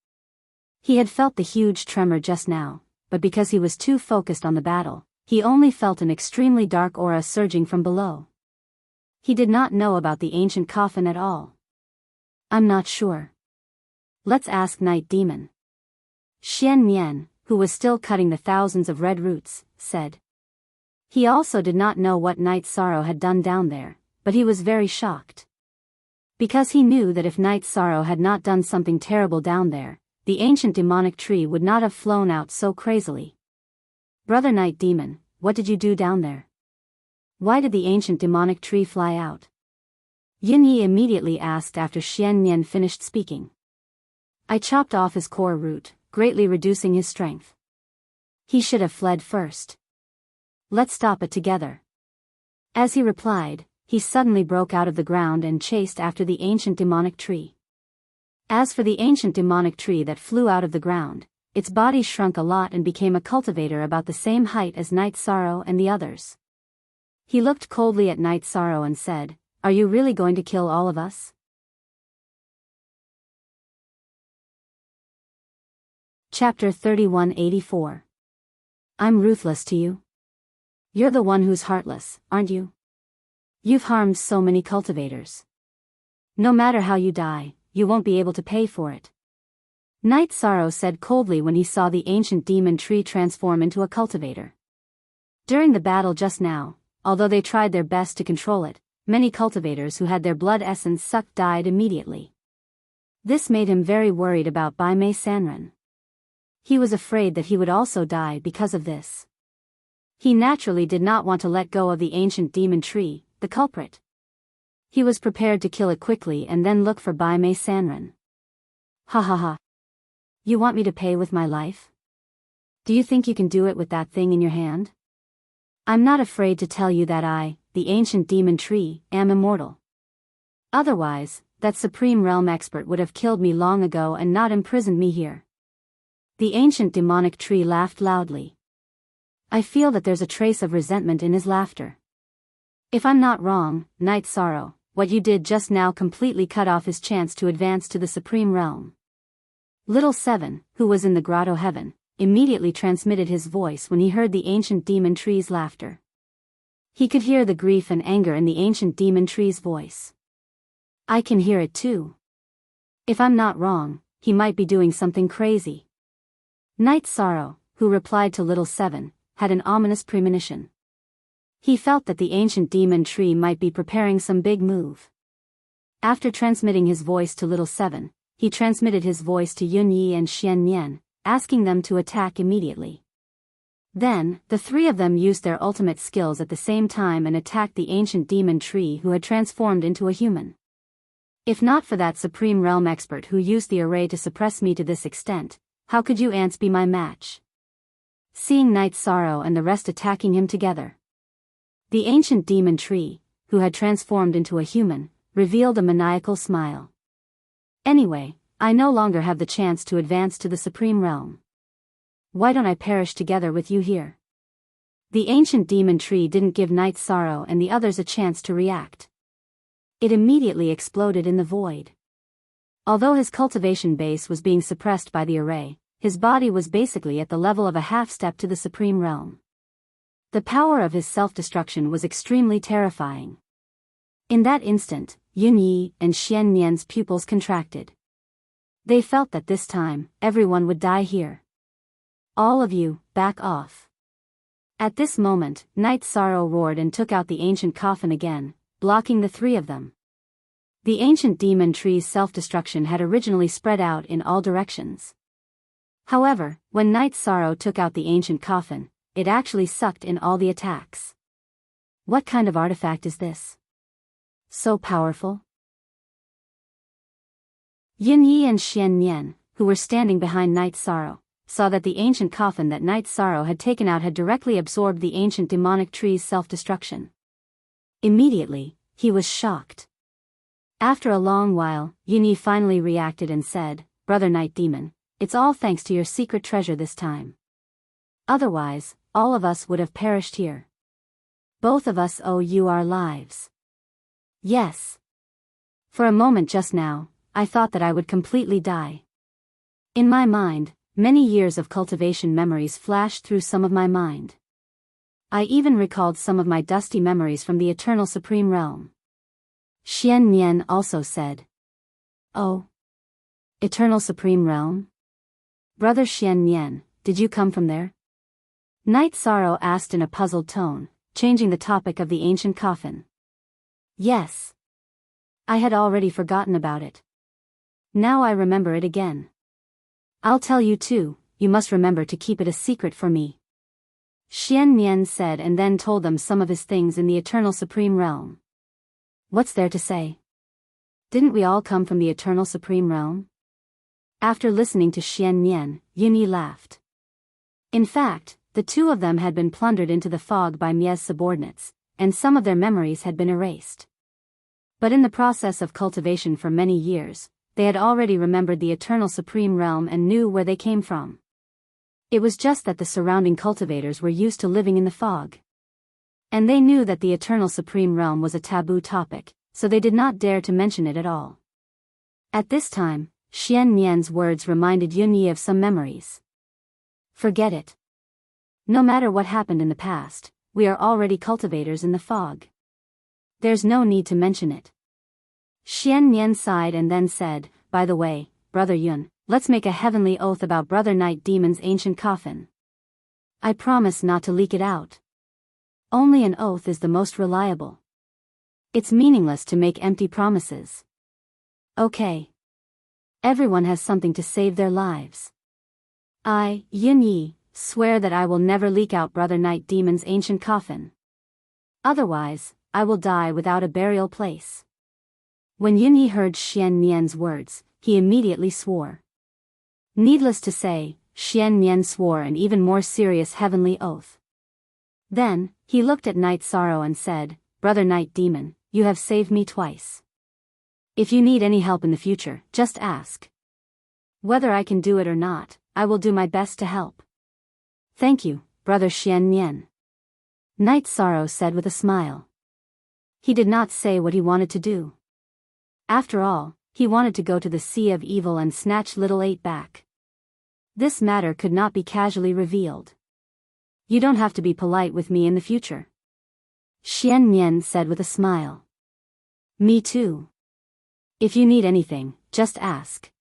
He had felt the huge tremor just now, but because he was too focused on the battle, he only felt an extremely dark aura surging from below. He did not know about the ancient coffin at all. I'm not sure. Let's ask Night Demon. Xian Mian, who was still cutting the thousands of red roots, said. He also did not know what Night Sorrow had done down there, but he was very shocked. Because he knew that if Night Sorrow had not done something terrible down there, the ancient demonic tree would not have flown out so crazily. Brother Night Demon, what did you do down there? Why did the ancient demonic tree fly out? Yin Yi immediately asked after Xian Nian finished speaking. I chopped off his core root, greatly reducing his strength. He should have fled first. Let's stop it together. As he replied, he suddenly broke out of the ground and chased after the ancient demonic tree. As for the ancient demonic tree that flew out of the ground, its body shrunk a lot and became a cultivator about the same height as Night Sorrow and the others. He looked coldly at Night Sorrow and said, "Are you really going to kill all of us?" Chapter 3184. I'm ruthless to you. You're the one who's heartless, aren't you? You've harmed so many cultivators. No matter how you die, you won't be able to pay for it. Night Sorrow said coldly when he saw the ancient demon tree transform into a cultivator. During the battle just now, although they tried their best to control it, many cultivators who had their blood essence sucked died immediately. This made him very worried about Bai Mei Sanren. He was afraid that he would also die because of this. He naturally did not want to let go of the ancient demon tree, the culprit. He was prepared to kill it quickly and then look for Bai Mei Sanren. Ha ha ha. You want me to pay with my life? Do you think you can do it with that thing in your hand? I'm not afraid to tell you that I, the ancient demon tree, am immortal. Otherwise, that supreme realm expert would have killed me long ago and not imprisoned me here. The ancient demonic tree laughed loudly. I feel that there's a trace of resentment in his laughter. If I'm not wrong, Night Sorrow, what you did just now completely cut off his chance to advance to the supreme realm. Little Seven, who was in the grotto heaven, immediately transmitted his voice when he heard the ancient demon tree's laughter. He could hear the grief and anger in the ancient demon tree's voice. I can hear it too. If I'm not wrong, he might be doing something crazy. Night Sorrow, who replied to Little Seven, had an ominous premonition. He felt that the ancient demon tree might be preparing some big move. After transmitting his voice to Little Seven, he transmitted his voice to Yun Yi and Xian Nian, asking them to attack immediately. Then, the three of them used their ultimate skills at the same time and attacked the ancient demon tree who had transformed into a human. If not for that supreme realm expert who used the array to suppress me to this extent, how could you ants be my match? Seeing Night Sorrow and the rest attacking him together, the ancient demon tree, who had transformed into a human, revealed a maniacal smile. Anyway, I no longer have the chance to advance to the supreme realm. Why don't I perish together with you here? The ancient demon tree didn't give Night Sorrow and the others a chance to react. It immediately exploded in the void. Although his cultivation base was being suppressed by the array, his body was basically at the level of a half-step to the supreme realm. The power of his self-destruction was extremely terrifying. In that instant, Yun Yi and Xian Nian's pupils contracted. They felt that this time, everyone would die here. All of you, back off. At this moment, Night Sorrow roared and took out the ancient coffin again, blocking the three of them. The ancient demon tree's self-destruction had originally spread out in all directions. However, when Night Sorrow took out the ancient coffin, it actually sucked in all the attacks. What kind of artifact is this? So powerful? Yun Yi and Xian Nian, who were standing behind Night Sorrow, saw that the ancient coffin that Night Sorrow had taken out had directly absorbed the ancient demonic tree's self-destruction. Immediately, he was shocked. After a long while, Yun Yi finally reacted and said, "Brother Night Demon, it's all thanks to your secret treasure this time. Otherwise, all of us would have perished here. Both of us owe you our lives." Yes. For a moment just now, I thought that I would completely die. In my mind, many years of cultivation memories flashed through some of my mind. I even recalled some of my dusty memories from the Eternal Supreme Realm. Xian Nian also said, "Oh. Eternal Supreme Realm? Brother Xian Nian, did you come from there?" Night Sorrow asked in a puzzled tone, changing the topic of the ancient coffin. Yes. I had already forgotten about it. Now I remember it again. I'll tell you too, you must remember to keep it a secret for me. Xian Nian said and then told them some of his things in the Eternal Supreme Realm. What's there to say? Didn't we all come from the Eternal Supreme Realm? After listening to Xian Nian, Yun Yi laughed. In fact, the two of them had been plundered into the fog by Mia's subordinates, and some of their memories had been erased. But in the process of cultivation for many years, they had already remembered the eternal supreme realm and knew where they came from. It was just that the surrounding cultivators were used to living in the fog. And they knew that the eternal supreme realm was a taboo topic, so they did not dare to mention it at all. At this time, Xian Nian's words reminded Yunyi of some memories. Forget it. No matter what happened in the past, we are already cultivators in the fog. There's no need to mention it. Xian Nian sighed and then said, by the way, Brother Yun, let's make a heavenly oath about Brother Night Demon's ancient coffin. I promise not to leak it out. Only an oath is the most reliable. It's meaningless to make empty promises. Okay. Everyone has something to save their lives. I, Yin Yi, swear that I will never leak out Brother Night Demon's ancient coffin. Otherwise, I will die without a burial place. When Yin Yi heard Xian Nian's words, he immediately swore. Needless to say, Xian Nian swore an even more serious heavenly oath. Then, he looked at Night Sorrow and said, Brother Night Demon, you have saved me twice. If you need any help in the future, just ask. Whether I can do it or not, I will do my best to help. Thank you, Brother Xian Nian. Night Sorrow said with a smile. He did not say what he wanted to do. After all, he wanted to go to the Sea of Evil and snatch Little Eight back. This matter could not be casually revealed. You don't have to be polite with me in the future. Xian Nian said with a smile. Me too. If you need anything, just ask.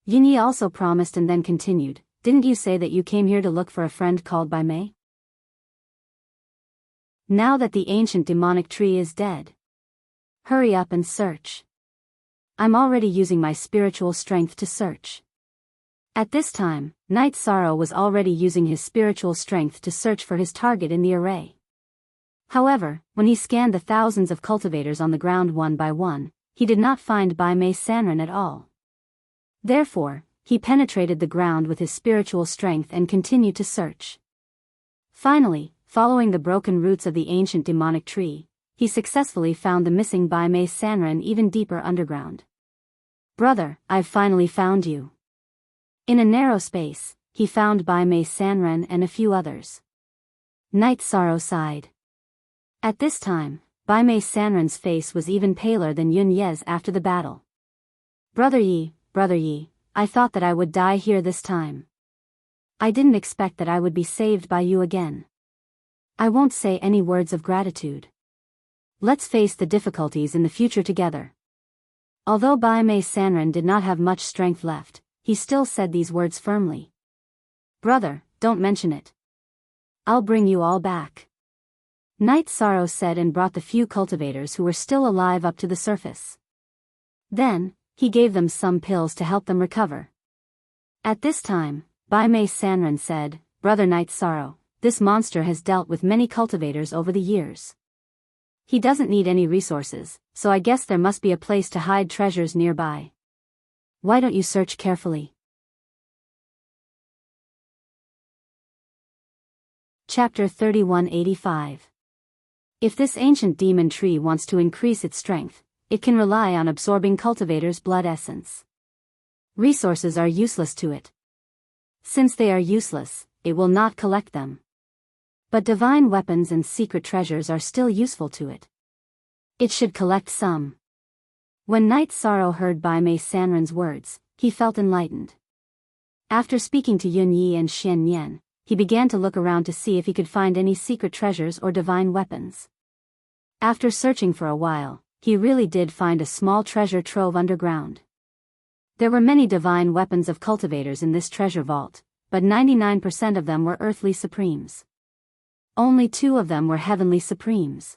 Yinyi also promised and then continued, didn't you say that you came here to look for a friend called Bai Mei? Now that the ancient demonic tree is dead. Hurry up and search. I'm already using my spiritual strength to search. At this time, Night Sorrow was already using his spiritual strength to search for his target in the array. However, when he scanned the thousands of cultivators on the ground one by one, he did not find Bai Mei Sanren at all. Therefore, he penetrated the ground with his spiritual strength and continued to search. Finally, following the broken roots of the ancient demonic tree, he successfully found the missing Bai Mei Sanren even deeper underground. Brother, I've finally found you. In a narrow space, he found Bai Mei Sanren and a few others. Night Sorrow sighed. At this time, Bai Mei Sanren's face was even paler than Yun Ye's after the battle. Brother Yi, I thought that I would die here this time. I didn't expect that I would be saved by you again. I won't say any words of gratitude. Let's face the difficulties in the future together. Although Bai Mei Sanren did not have much strength left, he still said these words firmly. Brother, don't mention it. I'll bring you all back. Night Sorrow said and brought the few cultivators who were still alive up to the surface. Then, he gave them some pills to help them recover. At this time, Bai Mei Sanren said, Brother Night Sorrow, this monster has dealt with many cultivators over the years. He doesn't need any resources, so I guess there must be a place to hide treasures nearby. Why don't you search carefully? Chapter 3185. If this ancient demon tree wants to increase its strength, it can rely on absorbing cultivators' blood essence. Resources are useless to it. Since they are useless, it will not collect them. But divine weapons and secret treasures are still useful to it. It should collect some. When Night Sorrow heard Bai Mei Sanren's words, he felt enlightened. After speaking to Yun Yi and Xian Nian, he began to look around to see if he could find any secret treasures or divine weapons. After searching for a while, he really did find a small treasure trove underground. There were many divine weapons of cultivators in this treasure vault, but 99% of them were earthly supremes. Only 2 of them were heavenly supremes.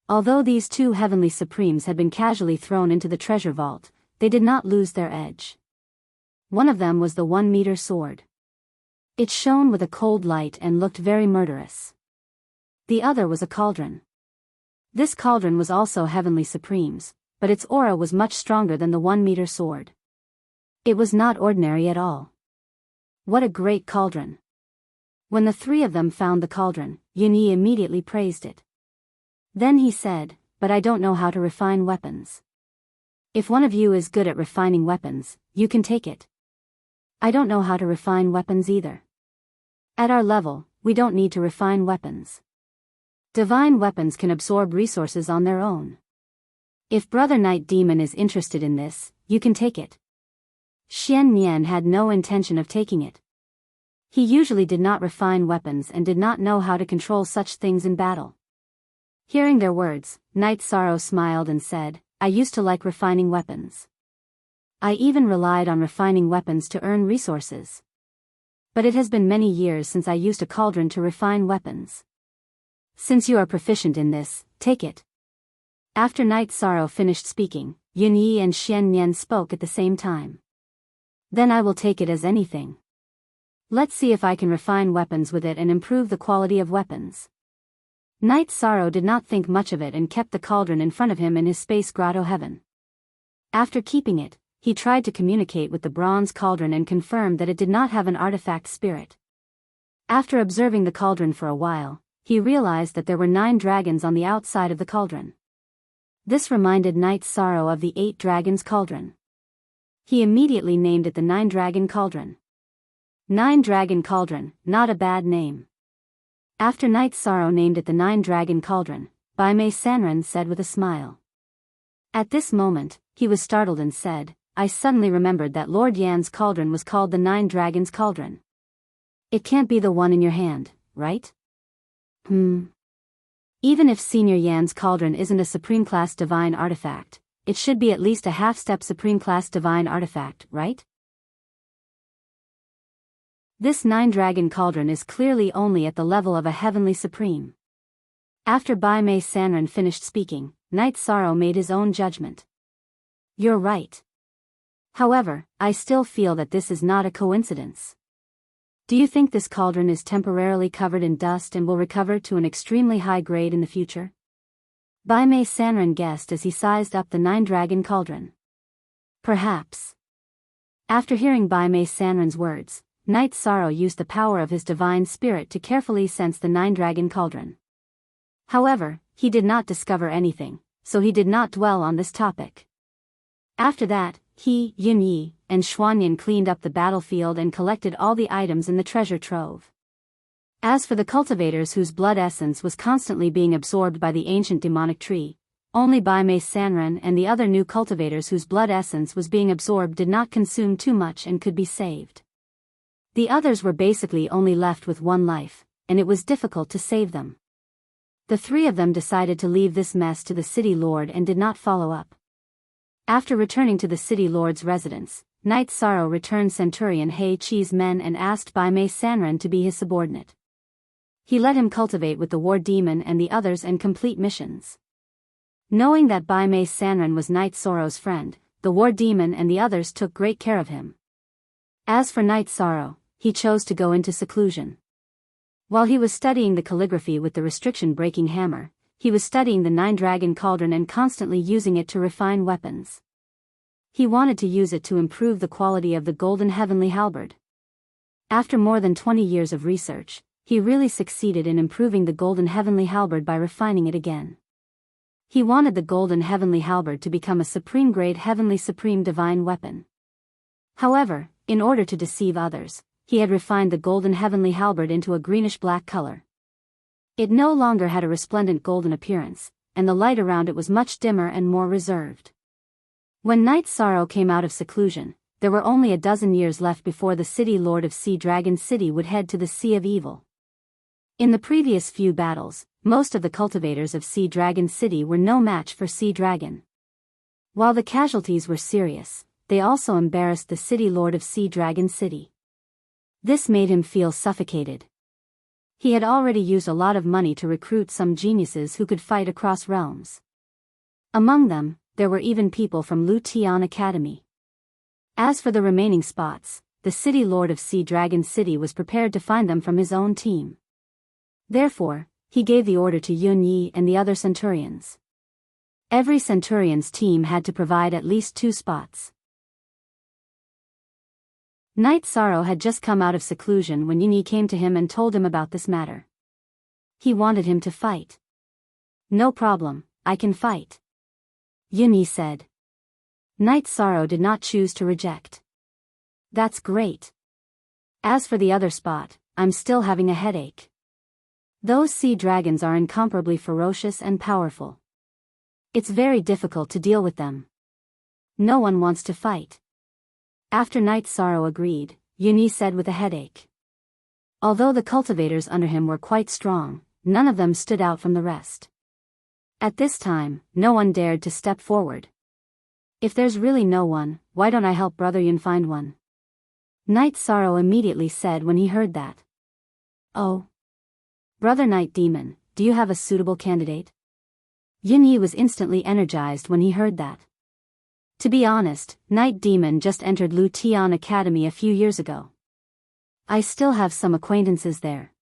Although these 2 heavenly supremes had been casually thrown into the treasure vault, they did not lose their edge. One of them was the 1-meter sword. It shone with a cold light and looked very murderous. The other was a cauldron. This cauldron was also heavenly supremes, but its aura was much stronger than the 1-meter sword. It was not ordinary at all. What a great cauldron! When the 3 of them found the cauldron, Yun Yi immediately praised it. Then he said, "But I don't know how to refine weapons. If one of you is good at refining weapons, you can take it. I don't know how to refine weapons either. At our level, we don't need to refine weapons. Divine weapons can absorb resources on their own. If Brother Night Demon is interested in this, you can take it." Xian Nian had no intention of taking it. He usually did not refine weapons and did not know how to control such things in battle. Hearing their words, Night Sorrow smiled and said, "I used to like refining weapons. I even relied on refining weapons to earn resources. But it has been many years since I used a cauldron to refine weapons. Since you are proficient in this, take it." After Night Sorrow finished speaking, Yun Yi and Xian Nian spoke at the same time. "Then I will take it as anything. Let's see if I can refine weapons with it and improve the quality of weapons." Night Sorrow did not think much of it and kept the cauldron in front of him in his space grotto heaven. After keeping it, he tried to communicate with the bronze cauldron and confirmed that it did not have an artifact spirit. After observing the cauldron for a while, he realized that there were 9 dragons on the outside of the cauldron. This reminded Night Sorrow of the 8 dragons cauldron. He immediately named it the 9-dragon cauldron. 9-dragon cauldron, not a bad name. After Night Sorrow named it the 9-dragon cauldron, Bai Mei Sanren said with a smile. At this moment, he was startled and said, "I suddenly remembered that Lord Yan's cauldron was called the 9 dragons cauldron. It can't be the one in your hand, right?" Even if Senior Yan's cauldron isn't a supreme-class divine artifact, it should be at least a half-step supreme-class divine artifact, right? This 9-dragon cauldron is clearly only at the level of a heavenly supreme. After Bai Mei Sanren finished speaking, Night Sorrow made his own judgment. "You're right. However, I still feel that this is not a coincidence. Do you think this cauldron is temporarily covered in dust and will recover to an extremely high grade in the future?" Bai Mei Sanren guessed as he sized up the 9-dragon cauldron. "Perhaps." After hearing Bai Mei Sanren's words, Night Sorrow used the power of his divine spirit to carefully sense the 9-dragon cauldron. However, he did not discover anything, so he did not dwell on this topic. After that, he, Yun Yi, and Xuanyan cleaned up the battlefield and collected all the items in the treasure trove. As for the cultivators whose blood essence was constantly being absorbed by the ancient demonic tree, only Bai Mei Sanren and the other new cultivators whose blood essence was being absorbed did not consume too much and could be saved. The others were basically only left with 1 life, and it was difficult to save them. The 3 of them decided to leave this mess to the city lord and did not follow up. After returning to the city lord's residence, Night Sorrow returned Centurion Hei Chi's men and asked Bai Mei Sanren to be his subordinate. He let him cultivate with the war demon and the others and complete missions. Knowing that Bai Mei Sanren was Night Sorrow's friend, the war demon and the others took great care of him. As for Night Sorrow, he chose to go into seclusion. While he was studying the calligraphy with the restriction-breaking hammer, he was studying the 9-dragon cauldron and constantly using it to refine weapons. He wanted to use it to improve the quality of the golden heavenly halberd. After more than 20 years of research, he really succeeded in improving the golden heavenly halberd by refining it again. He wanted the golden heavenly halberd to become a supreme-grade heavenly supreme divine weapon. However, in order to deceive others, he had refined the golden heavenly halberd into a greenish-black color. It no longer had a resplendent golden appearance, and the light around it was much dimmer and more reserved. When Night Sorrow came out of seclusion, there were only a dozen years left before the city lord of Sea Dragon City would head to the Sea of Evil. In the previous few battles, most of the cultivators of Sea Dragon City were no match for Sea Dragon. While the casualties were serious, they also embarrassed the city lord of Sea Dragon City. This made him feel suffocated. He had already used a lot of money to recruit some geniuses who could fight across realms. Among them, there were even people from Lu Tian Academy. As for the remaining spots, the city lord of Sea Dragon City was prepared to find them from his own team. Therefore, he gave the order to Yun Yi and the other centurions. Every centurion's team had to provide at least 2 spots. Night Sorrow had just come out of seclusion when Yun Yi came to him and told him about this matter. He wanted him to fight. No problem, I can fight. Yunyi said. Night Sorrow did not choose to reject. That's great. As for the other spot, I'm still having a headache. Those sea dragons are incomparably ferocious and powerful. It's very difficult to deal with them. No one wants to fight. After Night Sorrow agreed, Yunyi said with a headache. Although the cultivators under him were quite strong, none of them stood out from the rest. At this time, no one dared to step forward. If there's really no one, why don't I help Brother Yun find one? Night Sorrow immediately said when he heard that. Oh. Brother Night Demon, do you have a suitable candidate? Yunyi was instantly energized when he heard that. To be honest, Night Demon just entered Lu Tian Academy a few years ago. I still have some acquaintances there.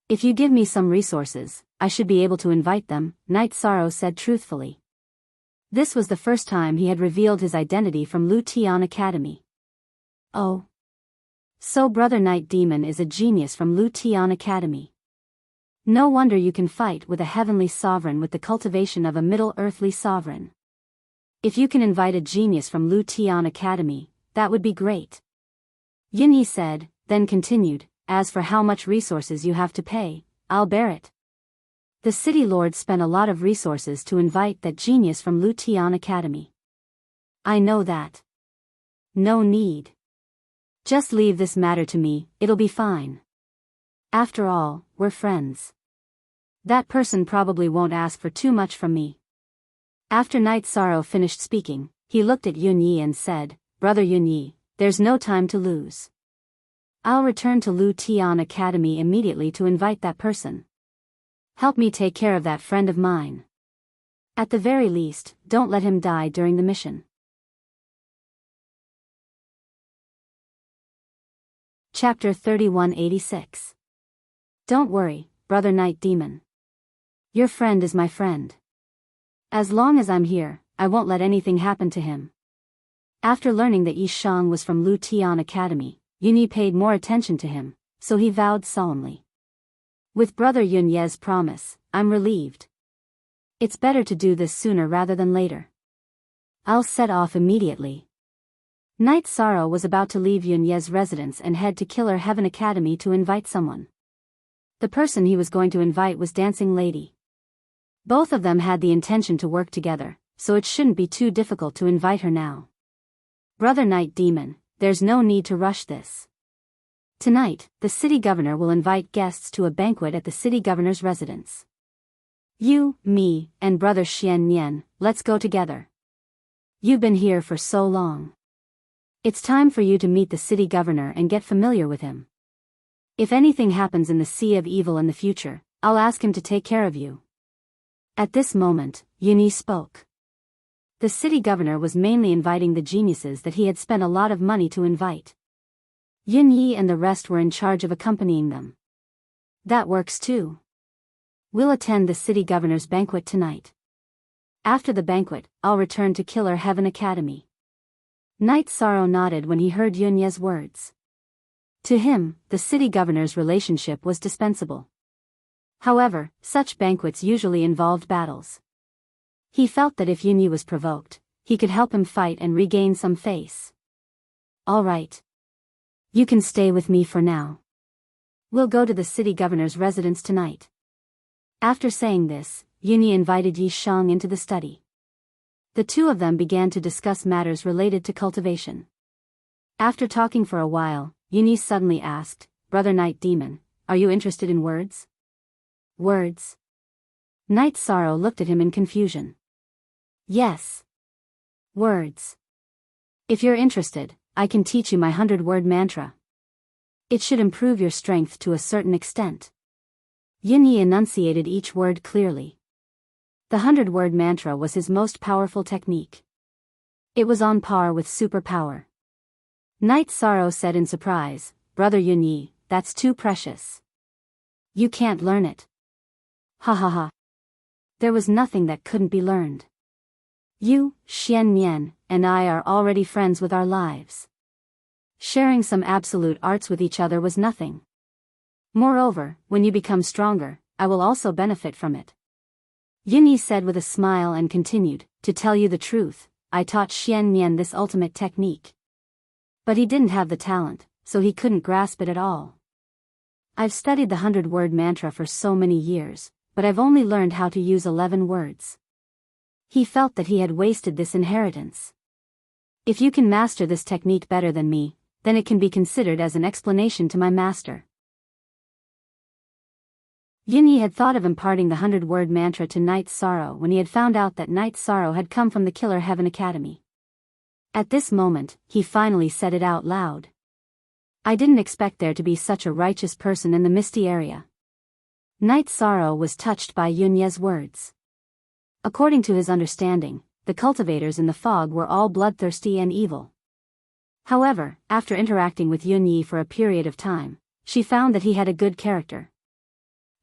If you give me some resources, I should be able to invite them, Night Sorrow said truthfully. This was the first time he had revealed his identity from Lu Tian Academy. Oh. So Brother Night Demon is a genius from Lu Tian Academy. No wonder you can fight with a heavenly sovereign with the cultivation of a middle earthly sovereign. If you can invite a genius from Lu Tian Academy, that would be great. Yunyi said, then continued, as for how much resources you have to pay, I'll bear it. The city lord spent a lot of resources to invite that genius from Lu Tian Academy. I know that. No need. Just leave this matter to me, it'll be fine. After all, we're friends. That person probably won't ask for too much from me. After Night Sorrow finished speaking, he looked at Yunyi and said, Brother Yunyi, there's no time to lose. I'll return to Lu Tian Academy immediately to invite that person. Help me take care of that friend of mine. At the very least, don't let him die during the mission. Chapter 3186. Don't worry, Brother Night Demon. Your friend is my friend. As long as I'm here, I won't let anything happen to him. After learning that Yi Shang was from Lu Tian Academy, Yunyi paid more attention to him, so he vowed solemnly. With Brother Yun Ye's promise, I'm relieved. It's better to do this sooner rather than later. I'll set off immediately. Night Sorrow was about to leave Yun Ye's residence and head to Killer Heaven Academy to invite someone. The person he was going to invite was Dancing Lady. Both of them had the intention to work together, so it shouldn't be too difficult to invite her now. Brother Night Demon, there's no need to rush this. Tonight, the city governor will invite guests to a banquet at the city governor's residence. You, me, and Brother Xian Nian, let's go together. You've been here for so long. It's time for you to meet the city governor and get familiar with him. If anything happens in the Sea of Evil in the future, I'll ask him to take care of you. At this moment, Yunyi spoke. The city governor was mainly inviting the geniuses that he had spent a lot of money to invite. Yunyi and the rest were in charge of accompanying them. That works too. We'll attend the city governor's banquet tonight. After the banquet, I'll return to Killer Heaven Academy. Night Sorrow nodded when he heard Yunye's words. To him, the city governor's relationship was dispensable. However, such banquets usually involved battles. He felt that if Yunyi was provoked, he could help him fight and regain some face. All right. You can stay with me for now. We'll go to the city governor's residence tonight. After saying this, Yunyi invited Yi Shang into the study. The two of them began to discuss matters related to cultivation. After talking for a while, Yunyi suddenly asked, Brother Night Demon, are you interested in words? Words? Night Sorrow looked at him in confusion. Yes. Words. If you're interested, I can teach you my 100-word mantra. It should improve your strength to a certain extent. Yunyi enunciated each word clearly. The 100-word mantra was his most powerful technique. It was on par with superpower. Night Sorrow said in surprise, Brother Yunyi, that's too precious. You can't learn it. Ha ha ha. There was nothing that couldn't be learned. You, Xian Nian, and I are already friends with our lives. Sharing some absolute arts with each other was nothing. Moreover, when you become stronger, I will also benefit from it. Yunyi said with a smile and continued, to tell you the truth, I taught Xian Nian this ultimate technique. But he didn't have the talent, so he couldn't grasp it at all. I've studied the 100-word mantra for so many years, but I've only learned how to use 11 words. He felt that he had wasted this inheritance. If you can master this technique better than me, then it can be considered as an explanation to my master. Yunyi had thought of imparting the 100-word mantra to Night Sorrow when he had found out that Night Sorrow had come from the Killer Heaven Academy. At this moment, he finally said it out loud. I didn't expect there to be such a righteous person in the misty area. Night Sorrow was touched by Yunyi's words. According to his understanding, the cultivators in the fog were all bloodthirsty and evil. However, after interacting with Yunyi for a period of time, she found that he had a good character.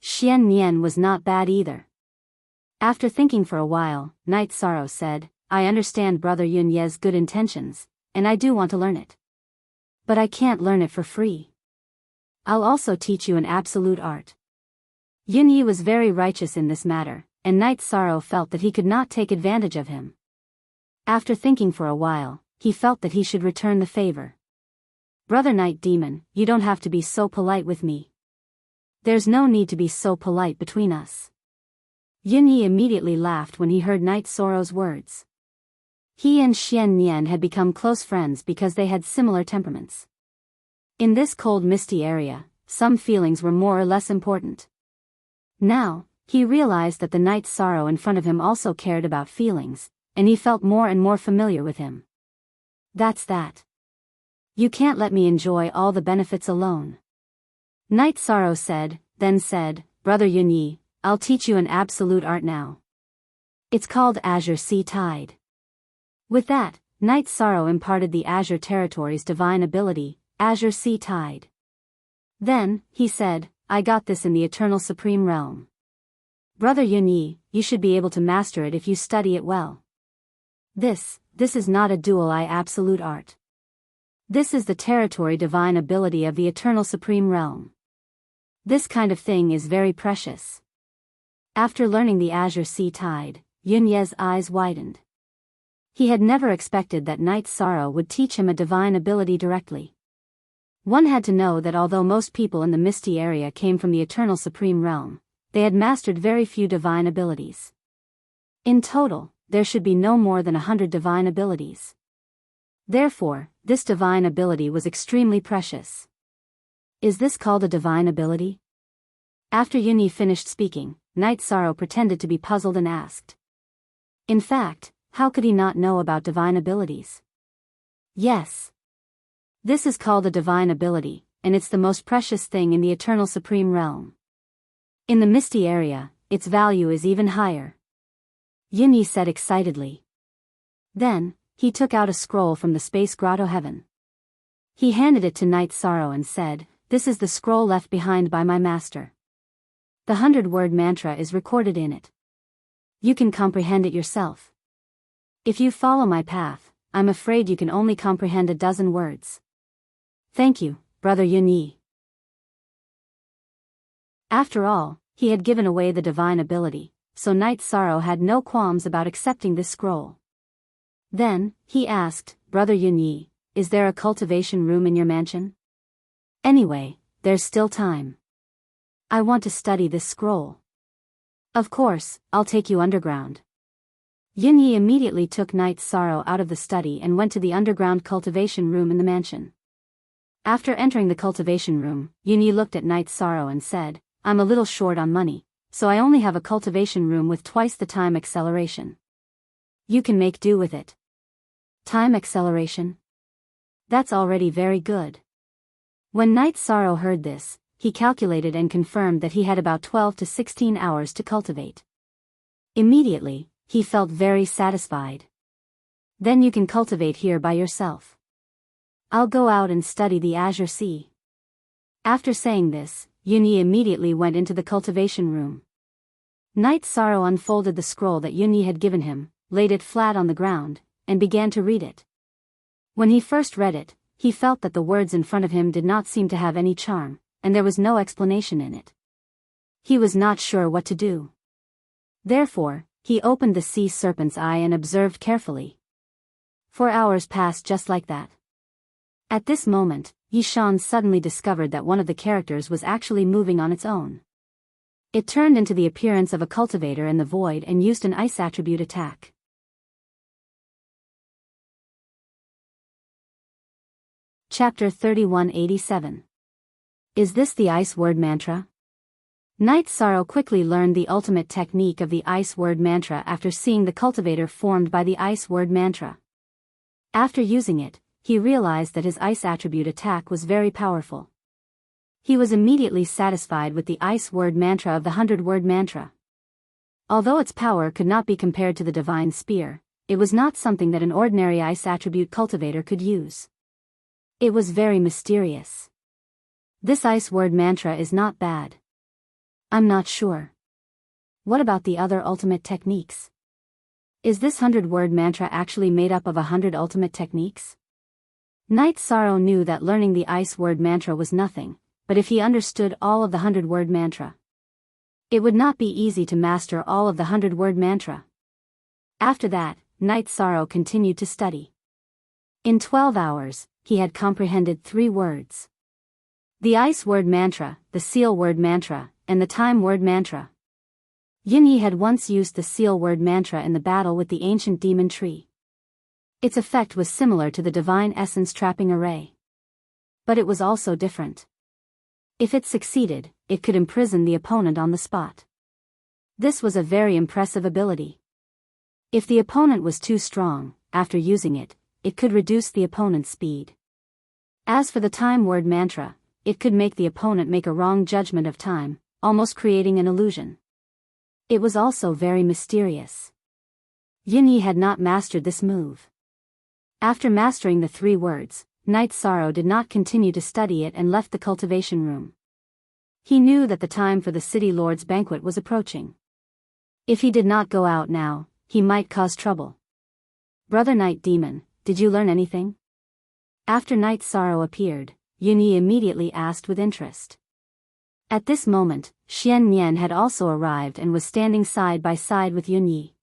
Xian Nian was not bad either. After thinking for a while, Night Sorrow said, I understand Brother Yunyi's good intentions, and I do want to learn it. But I can't learn it for free. I'll also teach you an absolute art. Yunyi was very righteous in this matter, and Night Sorrow felt that he could not take advantage of him. After thinking for a while, he felt that he should return the favor. Brother Night Demon, you don't have to be so polite with me. There's no need to be so polite between us. Yunyi immediately laughed when he heard Night Sorrow's words. He and Xian Nian had become close friends because they had similar temperaments. In this cold misty area, some feelings were more or less important. Now, he realized that the Night Sorrow in front of him also cared about feelings, and he felt more and more familiar with him. That's that. You can't let me enjoy all the benefits alone. Night Sorrow said, then said, Brother Yunyi, I'll teach you an absolute art now. It's called Azure Sea Tide. With that, Night Sorrow imparted the Azure Territory's divine ability, Azure Sea Tide. Then, he said, I got this in the Eternal Supreme Realm. Brother Yunyi, you should be able to master it if you study it well. This is not a dual-eye absolute art. This is the territory divine ability of the Eternal Supreme Realm. This kind of thing is very precious. After learning the Azure Sea Tide, Yunyi's eyes widened. He had never expected that Night Sorrow would teach him a divine ability directly. One had to know that although most people in the misty area came from the Eternal Supreme Realm, they had mastered very few divine abilities. In total, there should be no more than 100 divine abilities. Therefore, this divine ability was extremely precious. Is this called a divine ability? After Yunyi finished speaking, Night Sorrow pretended to be puzzled and asked. In fact, how could he not know about divine abilities? Yes. This is called a divine ability, and it's the most precious thing in the Eternal Supreme Realm. In the misty area, its value is even higher. Yunyi said excitedly. Then, he took out a scroll from the space grotto heaven. He handed it to Night Sorrow and said, This is the scroll left behind by my master. The 100-word mantra is recorded in it. You can comprehend it yourself. If you follow my path, I'm afraid you can only comprehend a dozen words. Thank you, Brother Yunyi. After all, he had given away the divine ability, so Night Sorrow had no qualms about accepting this scroll. Then, he asked, Brother Yunyi, is there a cultivation room in your mansion? Anyway, there's still time. I want to study this scroll. Of course, I'll take you underground. Yunyi immediately took Night Sorrow out of the study and went to the underground cultivation room in the mansion. After entering the cultivation room, Yunyi looked at Night Sorrow and said, I'm a little short on money, so I only have a cultivation room with twice the time acceleration. You can make do with it. Time acceleration? That's already very good. When Night Sorrow heard this, he calculated and confirmed that he had about 12 to 16 hours to cultivate. Immediately, he felt very satisfied. Then you can cultivate here by yourself. I'll go out and study the Azure Sea. After saying this, Yunyi immediately went into the cultivation room. Night Sorrow unfolded the scroll that Yunyi had given him, laid it flat on the ground, and began to read it. When he first read it, he felt that the words in front of him did not seem to have any charm, and there was no explanation in it. He was not sure what to do. Therefore, he opened the sea serpent's eye and observed carefully. 4 hours passed just like that. At this moment, Yishan suddenly discovered that one of the characters was actually moving on its own. It turned into the appearance of a cultivator in the void and used an ice attribute attack. Chapter 3187. Is this the ice word mantra? Night Sorrow quickly learned the ultimate technique of the ice word mantra after seeing the cultivator formed by the ice word mantra. After using it, he realized that his ice attribute attack was very powerful. He was immediately satisfied with the ice word mantra of the 100-word mantra. Although its power could not be compared to the divine spear, it was not something that an ordinary ice attribute cultivator could use. It was very mysterious. This ice word mantra is not bad. I'm not sure. What about the other ultimate techniques? Is this 100-word mantra actually made up of 100 ultimate techniques? Night Sorrow knew that learning the ice word mantra was nothing, but if he understood all of the 100-word mantra, it would not be easy to master all of the 100-word mantra. After that, Night Sorrow continued to study. In 12 hours, he had comprehended 3 words. The ice word mantra, the seal word mantra, and the time word mantra. Yunyi had once used the seal word mantra in the battle with the ancient demon tree. Its effect was similar to the divine essence trapping array. But it was also different. If it succeeded, it could imprison the opponent on the spot. This was a very impressive ability. If the opponent was too strong, after using it, it could reduce the opponent's speed. As for the time word mantra, it could make the opponent make a wrong judgment of time, almost creating an illusion. It was also very mysterious. Yunyi had not mastered this move. After mastering the 3 words, Night Sorrow did not continue to study it and left the cultivation room. He knew that the time for the city lord's banquet was approaching. If he did not go out now, he might cause trouble. Brother Night Demon, did you learn anything? After Night Sorrow appeared, Yunyi immediately asked with interest. At this moment, Xian Nian had also arrived and was standing side by side with Yunyi.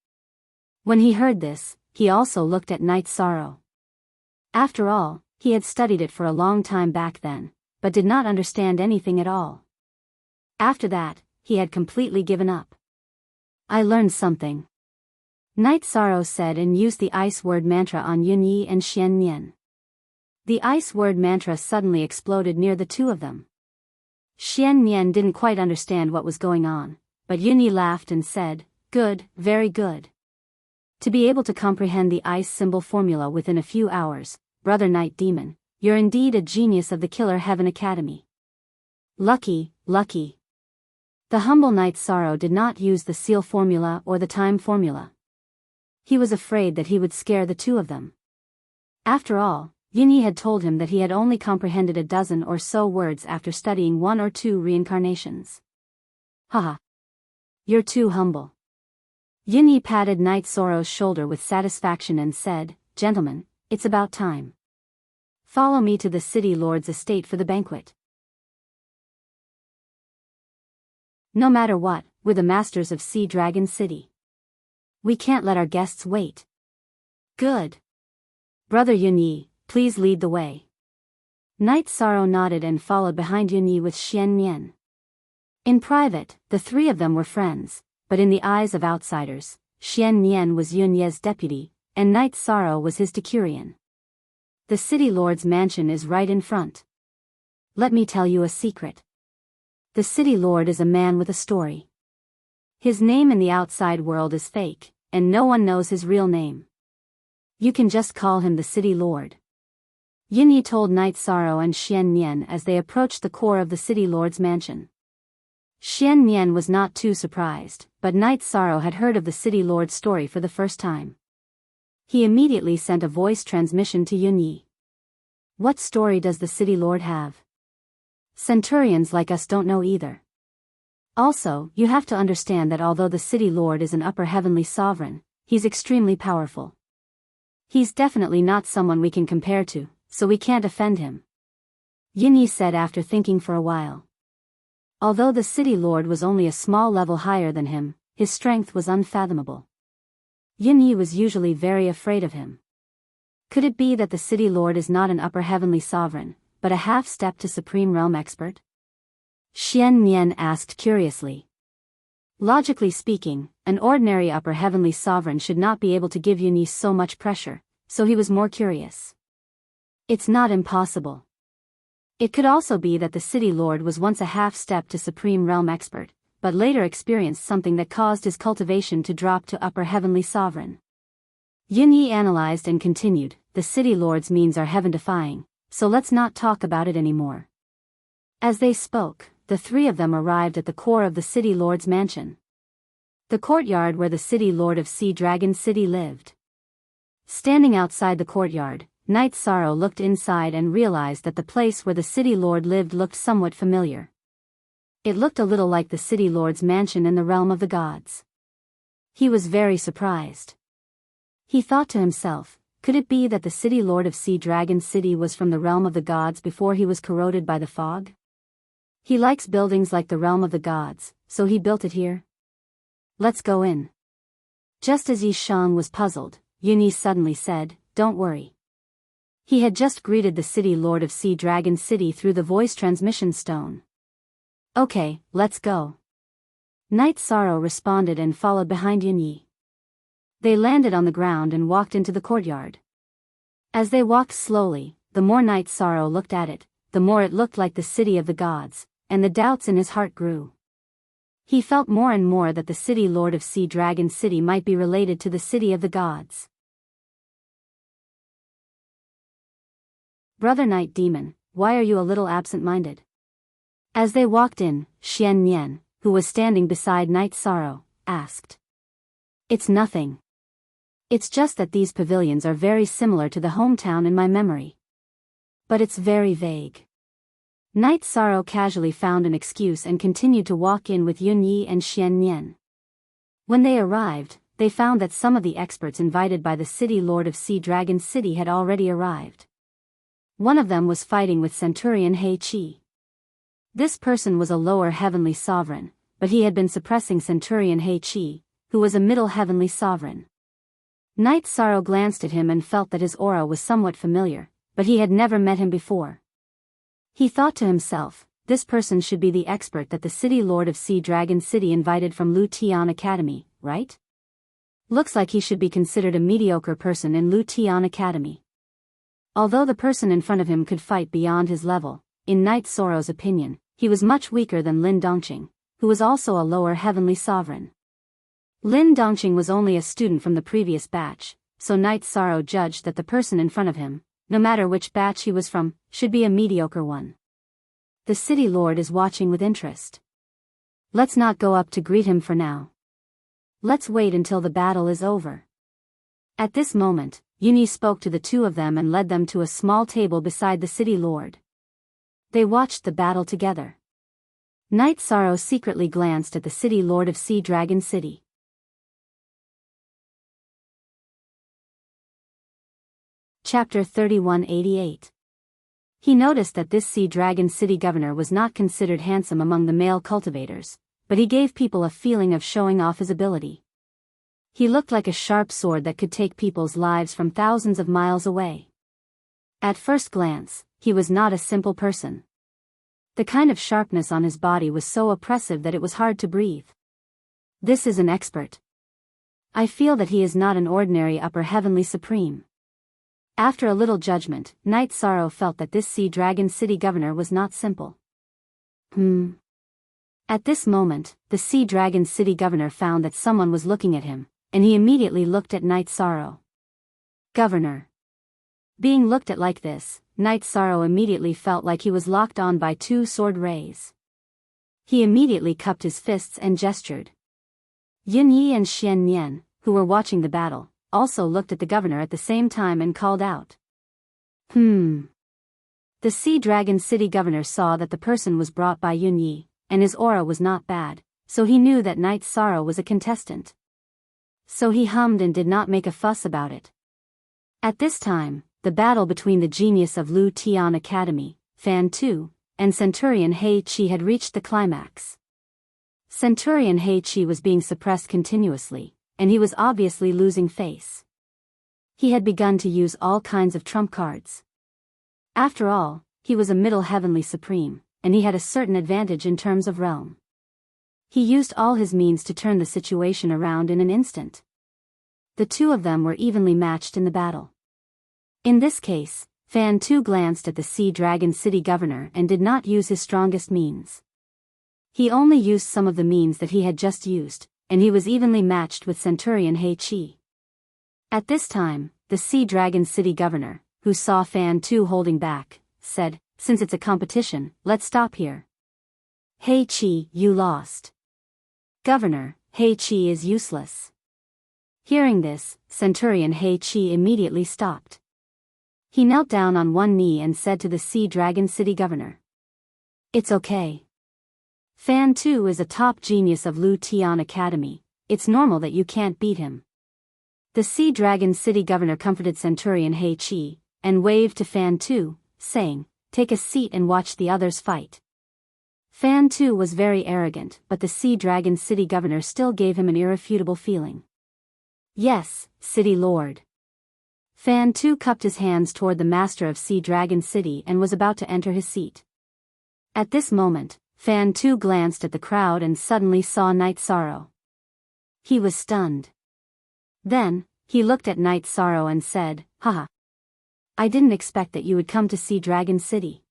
When he heard this, he also looked at Night Sorrow. After all, he had studied it for a long time back then, but did not understand anything at all. After that, he had completely given up. I learned something. Night Sorrow said and used the ice word mantra on Yunyi and Xian Nian. The ice word mantra suddenly exploded near the 2 of them. Xian Nian didn't quite understand what was going on, but Yunyi laughed and said, "Good, very good. To be able to comprehend the ice symbol formula within a few hours, Brother Night Demon, you're indeed a genius of the Killer Heaven Academy. Lucky, lucky." The humble Night Sorrow did not use the seal formula or the time formula. He was afraid that he would scare the 2 of them. After all, Yunyi had told him that he had only comprehended a dozen or so words after studying 1 or 2 reincarnations. Haha. You're too humble. Yunyi patted Night Sorrow's shoulder with satisfaction and said, "Gentlemen, it's about time. Follow me to the city lord's estate for the banquet." No matter what, we're the masters of Sea Dragon City. We can't let our guests wait. Good. Brother Yunyi, please lead the way. Night Sorrow nodded and followed behind Yunyi with Xian Nian. In private, the 3 of them were friends, but in the eyes of outsiders, Xian Nian was Yunyi's deputy, and Night Sorrow was his decurion. The city lord's mansion is right in front. Let me tell you a secret. The city lord is a man with a story. His name in the outside world is fake, and no one knows his real name. You can just call him the city lord. Yunyi told Night Sorrow and Xian Nian as they approached the core of the city lord's mansion. Xian Nian was not too surprised, but Night Sorrow had heard of the city lord's story for the first time. He immediately sent a voice transmission to Yunyi. What story does the city lord have? Centurions like us don't know either. Also, you have to understand that although the city lord is an upper heavenly sovereign, he's extremely powerful. He's definitely not someone we can compare to, so we can't offend him. Yunyi said after thinking for a while. Although the city lord was only a small level higher than him, his strength was unfathomable. Yunyi was usually very afraid of him. Could it be that the city lord is not an upper heavenly sovereign, but a half-step to supreme realm expert? Xian Nian asked curiously. Logically speaking, an ordinary upper heavenly sovereign should not be able to give Yunyi so much pressure, so he was more curious. It's not impossible. It could also be that the city lord was once a half-step to supreme realm expert, but later experienced something that caused his cultivation to drop to upper heavenly sovereign. Yunyi analyzed and continued, the city lord's means are heaven-defying, so let's not talk about it anymore. As they spoke, the three of them arrived at the core of the city lord's mansion. The courtyard where the city lord of Sea Dragon City lived. Standing outside the courtyard, Night Sorrow looked inside and realized that the place where the city lord lived looked somewhat familiar. It looked a little like the city lord's mansion in the realm of the gods. He was very surprised. He thought to himself, could it be that the city lord of Sea Dragon City was from the realm of the gods before he was corroded by the fog? He likes buildings like the realm of the gods, so he built it here. Let's go in. Just as Yi Shang was puzzled, Yunyi suddenly said, don't worry. He had just greeted the city lord of Sea Dragon City through the voice transmission stone. Okay, let's go. Night Sorrow responded and followed behind Yunyi. They landed on the ground and walked into the courtyard. As they walked slowly, the more Night Sorrow looked at it, the more it looked like the city of the gods, and the doubts in his heart grew. He felt more and more that the city lord of Sea Dragon City might be related to the city of the gods. Brother Night Demon, why are you a little absent-minded? As they walked in, Xian Nian, who was standing beside Night Sorrow, asked. It's nothing. It's just that these pavilions are very similar to the hometown in my memory. But it's very vague. Night Sorrow casually found an excuse and continued to walk in with Yunyi and Xian Nian. When they arrived, they found that some of the experts invited by the city lord of Sea Dragon City had already arrived. One of them was fighting with Centurion He Qi. This person was a lower heavenly sovereign, but he had been suppressing Centurion He Qi, who was a middle heavenly sovereign. Night Sorrow glanced at him and felt that his aura was somewhat familiar, but he had never met him before. He thought to himself, this person should be the expert that the city lord of Sea Dragon City invited from Lu Tian Academy, right? Looks like he should be considered a mediocre person in Lu Tian Academy. Although the person in front of him could fight beyond his level, in Night Sorrow's opinion, he was much weaker than Lin Dongqing, who was also a lower heavenly sovereign. Lin Dongqing was only a student from the previous batch, so Night Sorrow judged that the person in front of him, no matter which batch he was from, should be a mediocre one. The city lord is watching with interest. Let's not go up to greet him for now. Let's wait until the battle is over. At this moment, Yunyi spoke to the two of them and led them to a small table beside the city lord. They watched the battle together. Night Sorrow secretly glanced at the city lord of Sea Dragon City. Chapter 3188. He noticed that this Sea Dragon City governor was not considered handsome among the male cultivators, but he gave people a feeling of showing off his ability. He looked like a sharp sword that could take people's lives from thousands of miles away. At first glance, he was not a simple person. The kind of sharpness on his body was so oppressive that it was hard to breathe. This is an expert. I feel that he is not an ordinary upper heavenly supreme. After a little judgment, Night Sorrow felt that this Sea Dragon City governor was not simple. At this moment, the Sea Dragon City governor found that someone was looking at him, and he immediately looked at Night Sorrow. Governor. Being looked at like this, Night Sorrow immediately felt like he was locked on by two sword rays. He immediately cupped his fists and gestured. Yunyi and Xian Nian, who were watching the battle, also looked at the governor at the same time and called out. The Sea Dragon City governor saw that the person was brought by Yunyi, and his aura was not bad, so he knew that Night Sorrow was a contestant. So he hummed and did not make a fuss about it. At this time, the battle between the genius of Lu Tian Academy, Fan Tu, and Centurion He Qi had reached the climax. Centurion Heichi was being suppressed continuously, and he was obviously losing face. He had begun to use all kinds of trump cards. After all, he was a middle heavenly supreme, and he had a certain advantage in terms of realm. He used all his means to turn the situation around in an instant. The two of them were evenly matched in the battle. In this case, Fan Tu glanced at the Sea Dragon City governor and did not use his strongest means. He only used some of the means that he had just used, and he was evenly matched with Centurion Heichi. At this time, the Sea Dragon City governor, who saw Fan Tu holding back, said, "Since it's a competition, let's stop here. Heichi, you lost. Governor, Heichi is useless." Hearing this, Centurion Heichi immediately stopped. He knelt down on one knee and said to the Sea Dragon City governor, "It's okay. Fan Tu is a top genius of Lu Tian Academy, it's normal that you can't beat him." The Sea Dragon City governor comforted Centurion Heichi, and waved to Fan Tu, saying, "Take a seat and watch the others fight." Fan Tu was very arrogant, but the Sea Dragon City governor still gave him an irrefutable feeling. "Yes, City Lord." Fan Tu cupped his hands toward the master of Sea Dragon City and was about to enter his seat. At this moment, Fan Tu glanced at the crowd and suddenly saw Night Sorrow. He was stunned. Then, he looked at Night Sorrow and said, "Haha. I didn't expect that you would come to Sea Dragon City.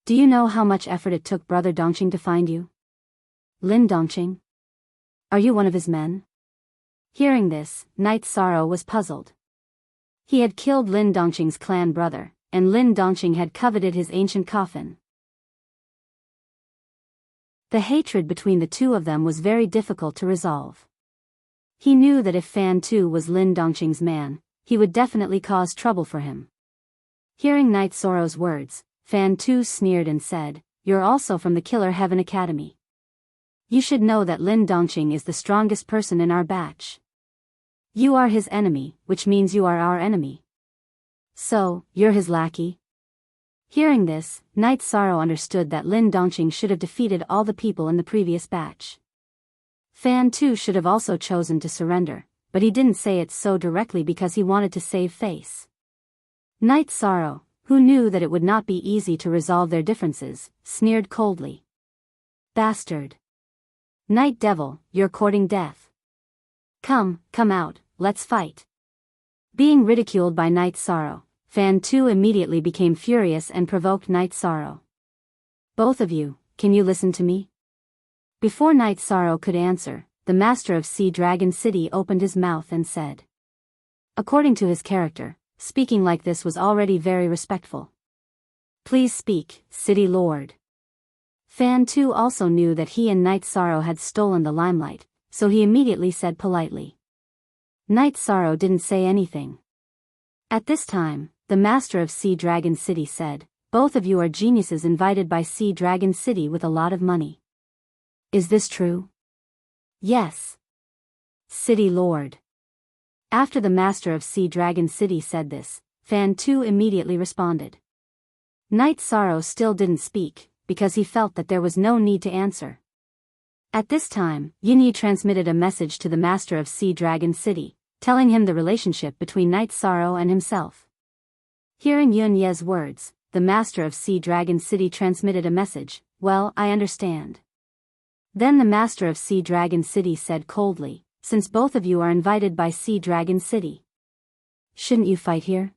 Do you know how much effort it took Brother Dongqing to find you? Lin Dongqing? Are you one of his men?" Hearing this, Night Sorrow was puzzled. He had killed Lin Dongqing's clan brother, and Lin Dongqing had coveted his ancient coffin. The hatred between the two of them was very difficult to resolve. He knew that if Fan Tu was Lin Dongqing's man, he would definitely cause trouble for him. Hearing Night Sorrow's words, Fan Tu sneered and said, "You're also from the Killer Heaven Academy. You should know that Lin Dongqing is the strongest person in our batch. You are his enemy, which means you are our enemy. So, you're his lackey?" Hearing this, Night Sorrow understood that Lin Dongqing should have defeated all the people in the previous batch. Fan Tu should have also chosen to surrender, but he didn't say it so directly because he wanted to save face. Night Sorrow, who knew that it would not be easy to resolve their differences, sneered coldly. "Bastard. Night Devil, you're courting death. Come out, let's fight." Being ridiculed by Night Sorrow, Fan Tu immediately became furious and provoked Night Sorrow. "Both of you, can you listen to me?" Before Night Sorrow could answer, the master of Sea Dragon City opened his mouth and said. According to his character, speaking like this was already very respectful. "Please speak, City Lord." Fan Tu also knew that he and Night Sorrow had stolen the limelight, so he immediately said politely. Night Sorrow didn't say anything. At this time, the master of Sea Dragon City said, "Both of you are geniuses invited by Sea Dragon City with a lot of money. Is this true?" "Yes, City Lord." After the master of Sea Dragon City said this, Fan Tu immediately responded. Night Sorrow still didn't speak, because he felt that there was no need to answer. At this time, Yin Yi transmitted a message to the master of Sea Dragon City, telling him the relationship between Night Sorrow and himself. Hearing Yun Ye's words, the master of Sea Dragon City transmitted a message, "Well, I understand." Then the master of Sea Dragon City said coldly, "Since both of you are invited by Sea Dragon City, shouldn't you fight here?"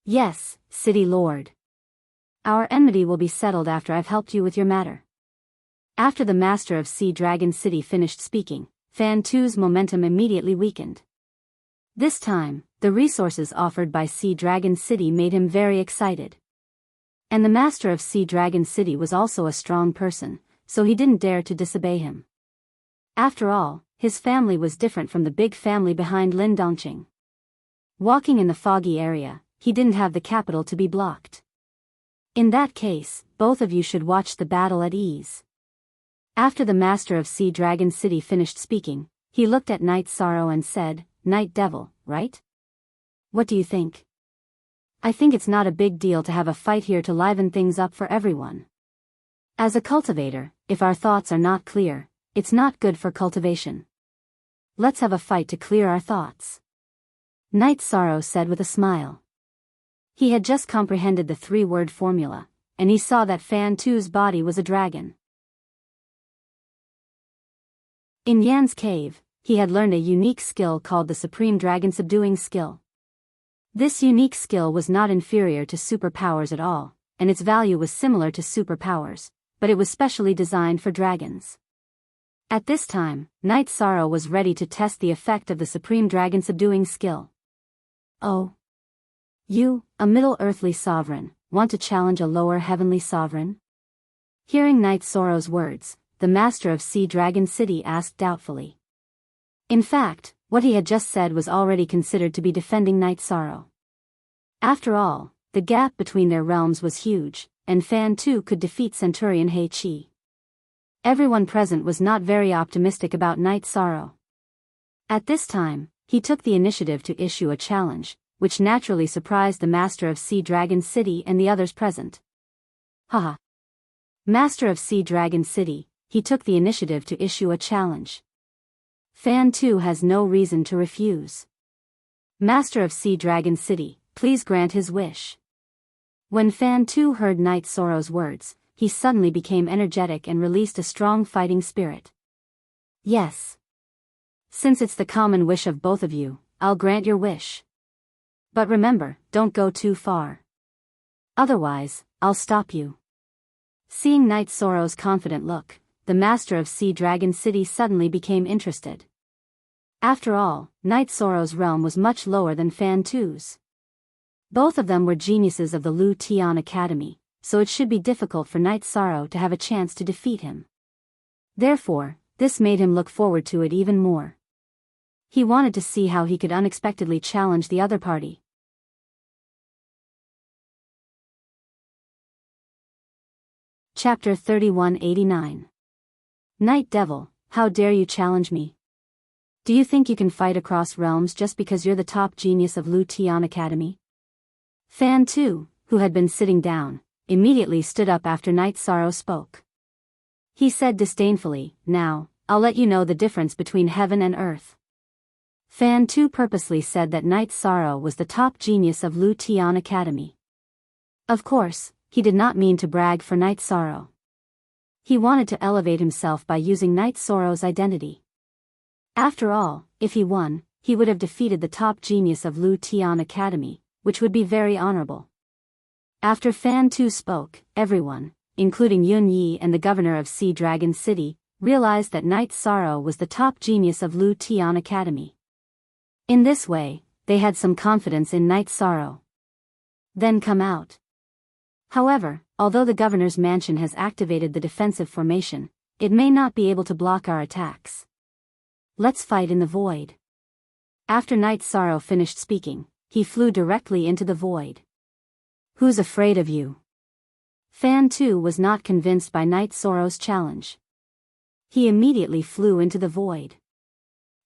"Yes, City Lord. Our enmity will be settled after I've helped you with your matter." After the master of Sea Dragon City finished speaking, Fan Tu's momentum immediately weakened. This time, the resources offered by Sea Dragon City made him very excited. And the master of Sea Dragon City was also a strong person, so he didn't dare to disobey him. After all, his family was different from the big family behind Lin Dongqing. Walking in the foggy area, he didn't have the capital to be blocked. In that case, both of you should watch the battle at ease. After the master of Sea Dragon City finished speaking, he looked at Night Sorrow and said, "Night Devil, right? What do you think?" "I think it's not a big deal to have a fight here to liven things up for everyone. As a cultivator, if our thoughts are not clear, it's not good for cultivation. Let's have a fight to clear our thoughts. Night Sorrow said with a smile. He had just comprehended the three-word formula, and he saw that Fan Tu's body was a dragon. In Yan's cave, he had learned a unique skill called the Supreme Dragon Subduing Skill. This unique skill was not inferior to superpowers at all, and its value was similar to superpowers, but it was specially designed for dragons. At this time, Night Sorrow was ready to test the effect of the Supreme Dragon Subduing Skill. Oh. You, a middle earthly sovereign, want to challenge a lower heavenly sovereign? Hearing Night Sorrow's words, the master of Sea Dragon City asked doubtfully. In fact, what he had just said was already considered to be defending Night Sorrow. After all, the gap between their realms was huge, and Fan Tu could defeat Centurion He Chi. Everyone present was not very optimistic about Night Sorrow. At this time, he took the initiative to issue a challenge, which naturally surprised the Master of Sea Dragon City and the others present. Haha. Master of Sea Dragon City, he took the initiative to issue a challenge. Fan Tu has no reason to refuse. Master of Sea Dragon City, please grant his wish. When Fan Tu heard Night Sorrow's words, he suddenly became energetic and released a strong fighting spirit. Yes. Since it's the common wish of both of you, I'll grant your wish. But remember, don't go too far. Otherwise, I'll stop you. Seeing Night Sorrow's confident look, the Master of Sea Dragon City suddenly became interested. After all, Night Sorrow's realm was much lower than Fan Tu's. Both of them were geniuses of the Lu Tian Academy, so it should be difficult for Night Sorrow to have a chance to defeat him. Therefore, this made him look forward to it even more. He wanted to see how he could unexpectedly challenge the other party. Chapter 3189. Night Devil, how dare you challenge me? Do you think you can fight across realms just because you're the top genius of Lu Tian Academy? Fan Tu, who had been sitting down, immediately stood up after Night Sorrow spoke. He said disdainfully, now, I'll let you know the difference between heaven and earth. Fan Tu purposely said that Night Sorrow was the top genius of Lu Tian Academy. Of course, he did not mean to brag for Night Sorrow. He wanted to elevate himself by using Night Sorrow's identity. After all, if he won, he would have defeated the top genius of Lu Tian Academy, which would be very honorable. After Fan Tu spoke, everyone, including Yun Yi and the governor of Sea Dragon City, realized that Night Sorrow was the top genius of Lu Tian Academy. In this way, they had some confidence in Night Sorrow. Then come out. However, although the governor's mansion has activated the defensive formation, it may not be able to block our attacks. Let's fight in the void. After Night Sorrow finished speaking, he flew directly into the void. Who's afraid of you? Fan Tu was not convinced by Night Sorrow's challenge. He immediately flew into the void.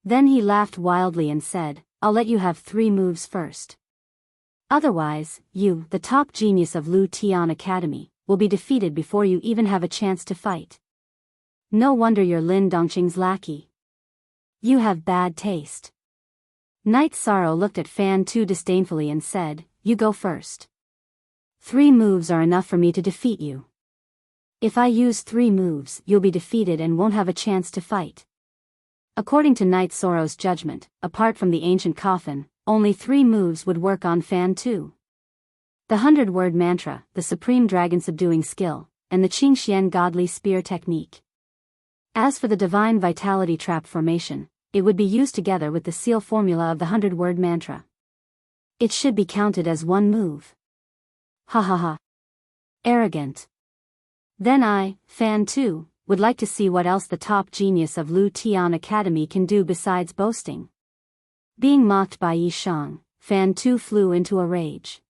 Then he laughed wildly and said, I'll let you have 3 moves first. Otherwise, you, the top genius of Lu Tian Academy, will be defeated before you even have a chance to fight. No wonder you're Lin Dongqing's lackey. You have bad taste. Night Sorrow looked at Fan Tu disdainfully and said, you go first. 3 moves are enough for me to defeat you. If I use 3 moves, you'll be defeated and won't have a chance to fight. According to Night Sorrow's judgment, apart from the ancient coffin, only 3 moves would work on Fan Tu. The 100-word mantra, the Supreme Dragon Subduing Skill, and the Qingxian Godly Spear Technique. As for the Divine Vitality Trap Formation, it would be used together with the seal formula of the 100-word mantra. It should be counted as 1 move. Ha ha ha. Arrogant. Then I, Fan Tu, would like to see what else the top genius of Lu Tian Academy can do besides boasting. Being mocked by Yi Shang, Fan Tu flew into a rage.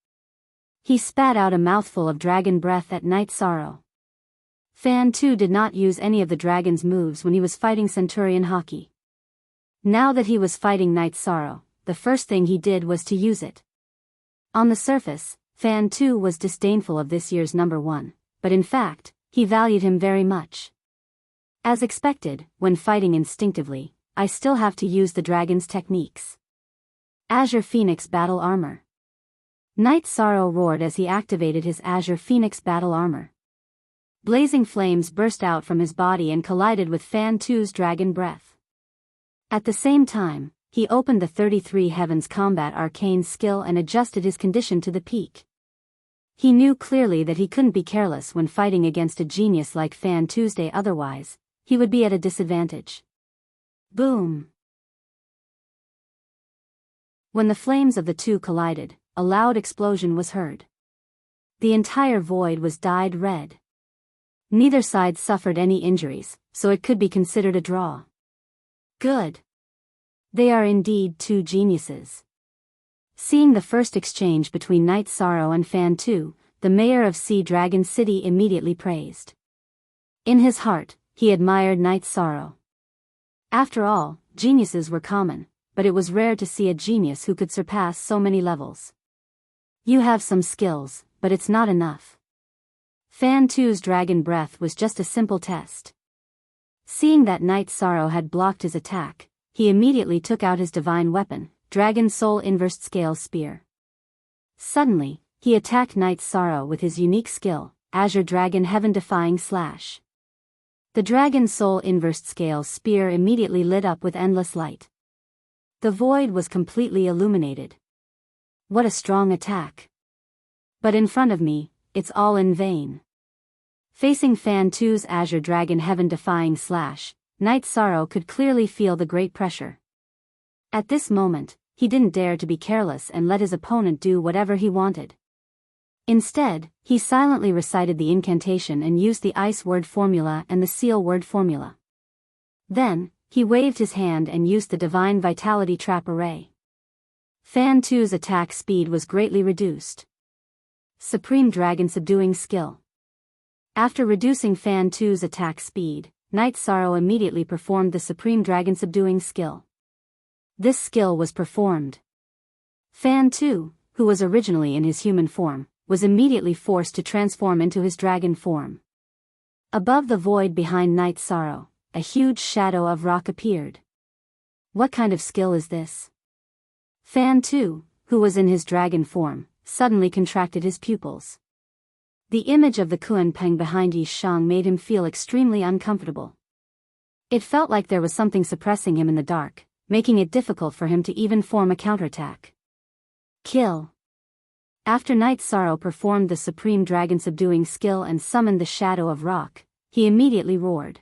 He spat out a mouthful of dragon breath at Night Sorrow. Fan Tu did not use any of the dragon's moves when he was fighting Centurion Haki. Now that he was fighting Night Sorrow, the first thing he did was to use it. On the surface, Fan Tu was disdainful of this year's number 1, but in fact, he valued him very much. As expected, when fighting instinctively, I still have to use the dragon's techniques. Azure Phoenix Battle Armor. Knight Sorrow roared as he activated his Azure Phoenix Battle Armor. Blazing flames burst out from his body and collided with Fan Tu's dragon breath. At the same time, he opened the 33 Heavens Combat Arcane skill and adjusted his condition to the peak. He knew clearly that he couldn't be careless when fighting against a genius like Fan Tuesday, otherwise, he would be at a disadvantage. Boom! When the flames of the two collided, a loud explosion was heard. The entire void was dyed red. Neither side suffered any injuries, so it could be considered a draw. Good. They are indeed two geniuses. Seeing the first exchange between Knight Sorrow and Fan Tu, the mayor of Sea Dragon City immediately praised. In his heart, he admired Knight Sorrow. After all, geniuses were common, but it was rare to see a genius who could surpass so many levels. You have some skills, but it's not enough. Fan Tu's dragon breath was just a simple test. Seeing that Knight Sorrow had blocked his attack, he immediately took out his divine weapon, Dragon Soul Inverse Scale Spear. Suddenly, he attacked Knight Sorrow with his unique skill, Azure Dragon Heaven Defying Slash. The Dragon Soul Inverse Scale Spear immediately lit up with endless light. The void was completely illuminated. What a strong attack. But in front of me, it's all in vain. Facing Fan Tu's Azure Dragon Heaven Defying Slash, Knight Sorrow could clearly feel the great pressure. At this moment, he didn't dare to be careless and let his opponent do whatever he wanted. Instead, he silently recited the incantation and used the Ice Word Formula and the Seal Word Formula. Then, he waved his hand and used the Divine Vitality Trap Array. Fan Tu's attack speed was greatly reduced. Supreme Dragon Subduing Skill. After reducing Fan Tu's attack speed, Knight Sorrow immediately performed the Supreme Dragon Subduing Skill. This skill was performed. Fan Tu, who was originally in his human form, was immediately forced to transform into his dragon form. Above the void behind Knight Sorrow, a huge shadow of rock appeared. What kind of skill is this? Fan Tu, who was in his dragon form, suddenly contracted his pupils. The image of the Kuan Peng behind Yi Shang made him feel extremely uncomfortable. It felt like there was something suppressing him in the dark, making it difficult for him to even form a counterattack. Kill. After Knight Sorrow performed the Supreme Dragon Subduing Skill and summoned the Shadow of Rock, he immediately roared.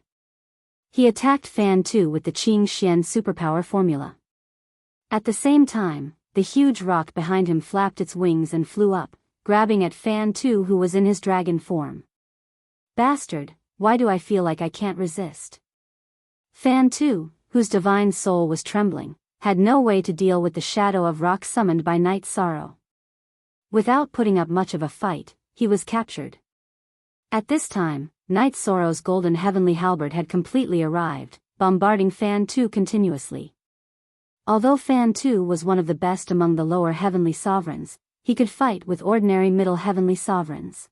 He attacked Fan Tu with the Qing Xian Superpower Formula. At the same time, the huge rock behind him flapped its wings and flew up, grabbing at Fan Tu, who was in his dragon form. Bastard, why do I feel like I can't resist? Fan Tu, whose divine soul was trembling, had no way to deal with the Shadow of Rock summoned by Knight Sorrow. Without putting up much of a fight, he was captured. At this time, Knight Sorrow's golden heavenly halberd had completely arrived, bombarding Fan Tu continuously. Although Fan Tu was one of the best among the lower heavenly sovereigns, he could fight with ordinary middle heavenly sovereigns.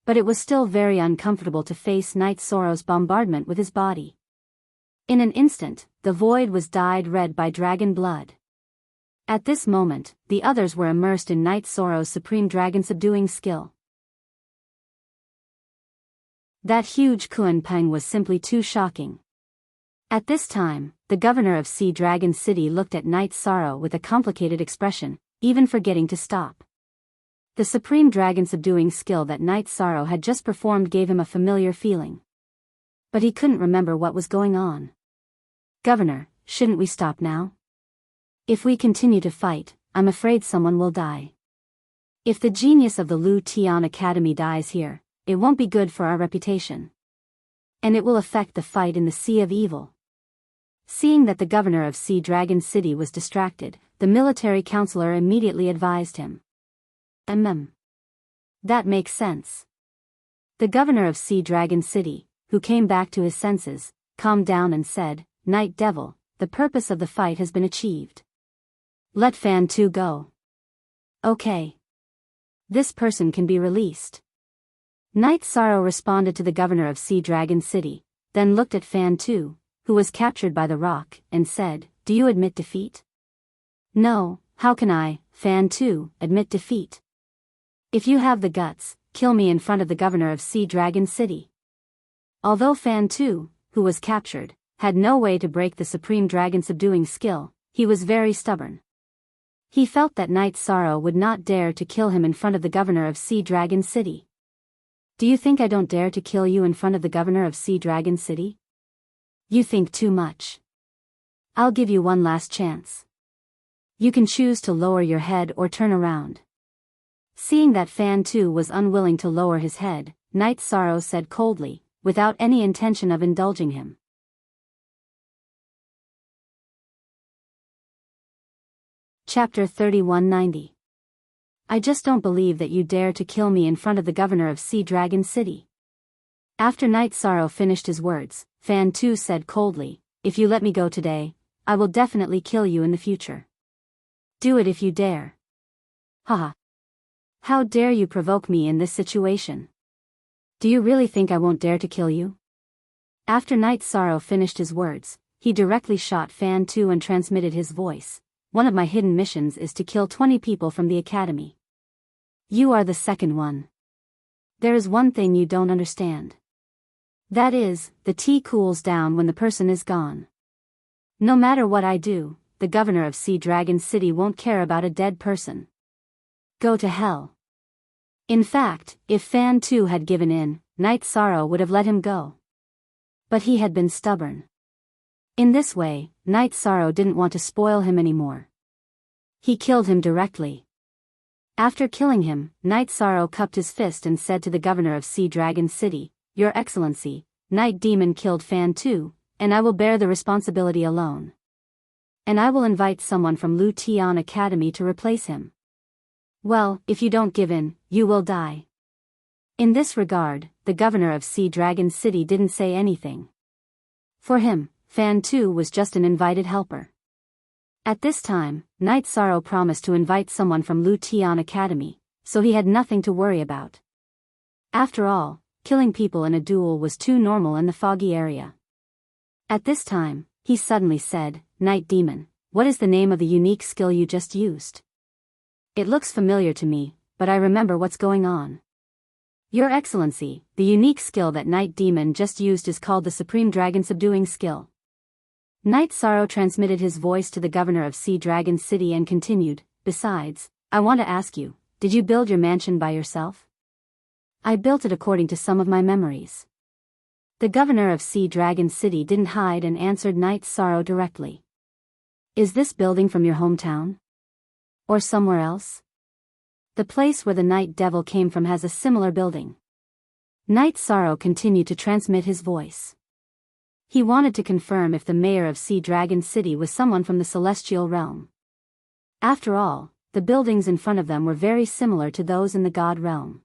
But it was still very uncomfortable to face Knight Sorrow's bombardment with his body. In an instant, the void was dyed red by dragon blood. At this moment, the others were immersed in Knight Sorrow's Supreme Dragon Subduing Skill. That huge Kuan Peng was simply too shocking. At this time, the governor of Sea Dragon City looked at Knight Sorrow with a complicated expression, even forgetting to stop. The Supreme Dragon Subduing Skill that Knight Sorrow had just performed gave him a familiar feeling. But he couldn't remember what was going on. Governor, shouldn't we stop now? If we continue to fight, I'm afraid someone will die. If the genius of the Lu Tian Academy dies here, it won't be good for our reputation. And it will affect the fight in the Sea of Evil. Seeing that the governor of Sea Dragon City was distracted, the military counselor immediately advised him. That makes sense. The governor of Sea Dragon City, who came back to his senses, calmed down and said, Night Devil, the purpose of the fight has been achieved. Let Fan Tu go. Okay. This person can be released. Knight Sorrow responded to the governor of Sea Dragon City, then looked at Fan Tu, who was captured by the rock, and said, "Do you admit defeat?" "No, how can I, Fan Tu, admit defeat? If you have the guts, kill me in front of the governor of Sea Dragon City." Although Fan Tu, who was captured, had no way to break the supreme dragon subduing skill, he was very stubborn. He felt that Night Sorrow would not dare to kill him in front of the governor of Sea Dragon City. "Do you think I don't dare to kill you in front of the governor of Sea Dragon City? You think too much. I'll give you one last chance. You can choose to lower your head or turn around." Seeing that Fan Tu was unwilling to lower his head, Night Sorrow said coldly, without any intention of indulging him. Chapter 3190. I just don't believe that you dare to kill me in front of the governor of Sea Dragon City. After Night Sorrow finished his words, Fan Tu said coldly, "If you let me go today, I will definitely kill you in the future. Do it if you dare." "Haha. How dare you provoke me in this situation? Do you really think I won't dare to kill you?" After Night Sorrow finished his words, he directly shot Fan Tu and transmitted his voice. "One of my hidden missions is to kill 20 people from the academy. You are the second one. There is one thing you don't understand. That is, the tea cools down when the person is gone. No matter what I do, the governor of Sea Dragon City won't care about a dead person. Go to hell." In fact, if Fan Tu had given in, Night Sorrow would have let him go. But he had been stubborn. In this way, Night Sorrow didn't want to spoil him anymore. He killed him directly. After killing him, Night Sorrow cupped his fist and said to the governor of Sea Dragon City, "Your Excellency, Night Demon killed Fan Tu, and I will bear the responsibility alone. And I will invite someone from Lu Tian Academy to replace him. Well, if you don't give in, you will die." In this regard, the governor of Sea Dragon City didn't say anything. For him, Fan Tu was just an invited helper. At this time, Night Sorrow promised to invite someone from Lu Tian Academy, so he had nothing to worry about. After all, killing people in a duel was too normal in the foggy area. At this time, he suddenly said, "Night Demon, what is the name of the unique skill you just used? It looks familiar to me, but I remember what's going on." "Your Excellency, the unique skill that Night Demon just used is called the Supreme Dragon Subduing Skill." Night Sorrow transmitted his voice to the governor of Sea Dragon City and continued, "Besides, I want to ask you, did you build your mansion by yourself?" "I built it according to some of my memories." The governor of Sea Dragon City didn't hide and answered Night Sorrow directly. "Is this building from your hometown? Or somewhere else?" "The place where the Night Devil came from has a similar building." Night Sorrow continued to transmit his voice. He wanted to confirm if the mayor of Sea Dragon City was someone from the celestial realm. After all, the buildings in front of them were very similar to those in the god realm.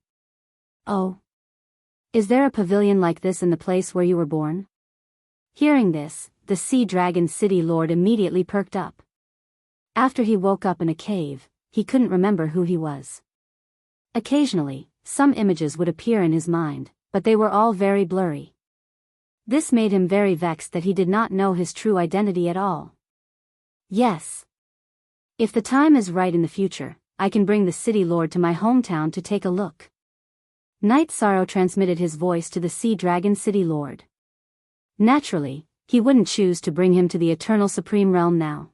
"Oh. Is there a pavilion like this in the place where you were born?" Hearing this, the Sea Dragon City Lord immediately perked up. After he woke up in a cave, he couldn't remember who he was. Occasionally, some images would appear in his mind, but they were all very blurry. This made him very vexed that he did not know his true identity at all. "Yes. If the time is right in the future, I can bring the City Lord to my hometown to take a look." Night Sorrow transmitted his voice to the Sea Dragon City Lord. Naturally, he wouldn't choose to bring him to the Eternal Supreme Realm now.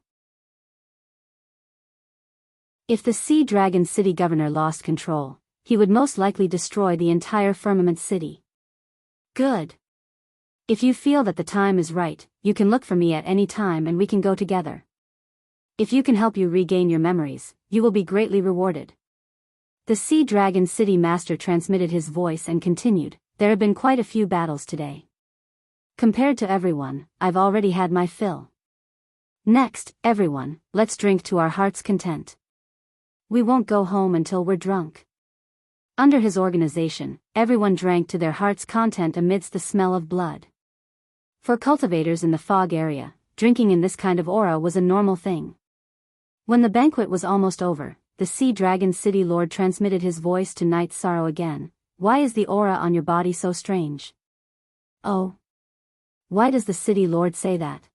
If the Sea Dragon City governor lost control, he would most likely destroy the entire Firmament City. "Good. If you feel that the time is right, you can look for me at any time and we can go together. If you can help you regain your memories, you will be greatly rewarded." The Sea Dragon City Master transmitted his voice and continued, "There have been quite a few battles today. Compared to everyone, I've already had my fill. Next, everyone, let's drink to our heart's content. We won't go home until we're drunk." Under his organization, everyone drank to their heart's content amidst the smell of blood. For cultivators in the fog area, drinking in this kind of aura was a normal thing. When the banquet was almost over, the Sea Dragon City Lord transmitted his voice to Night Sorrow again. "Why is the aura on your body so strange?" "Oh. Why does the city lord say that?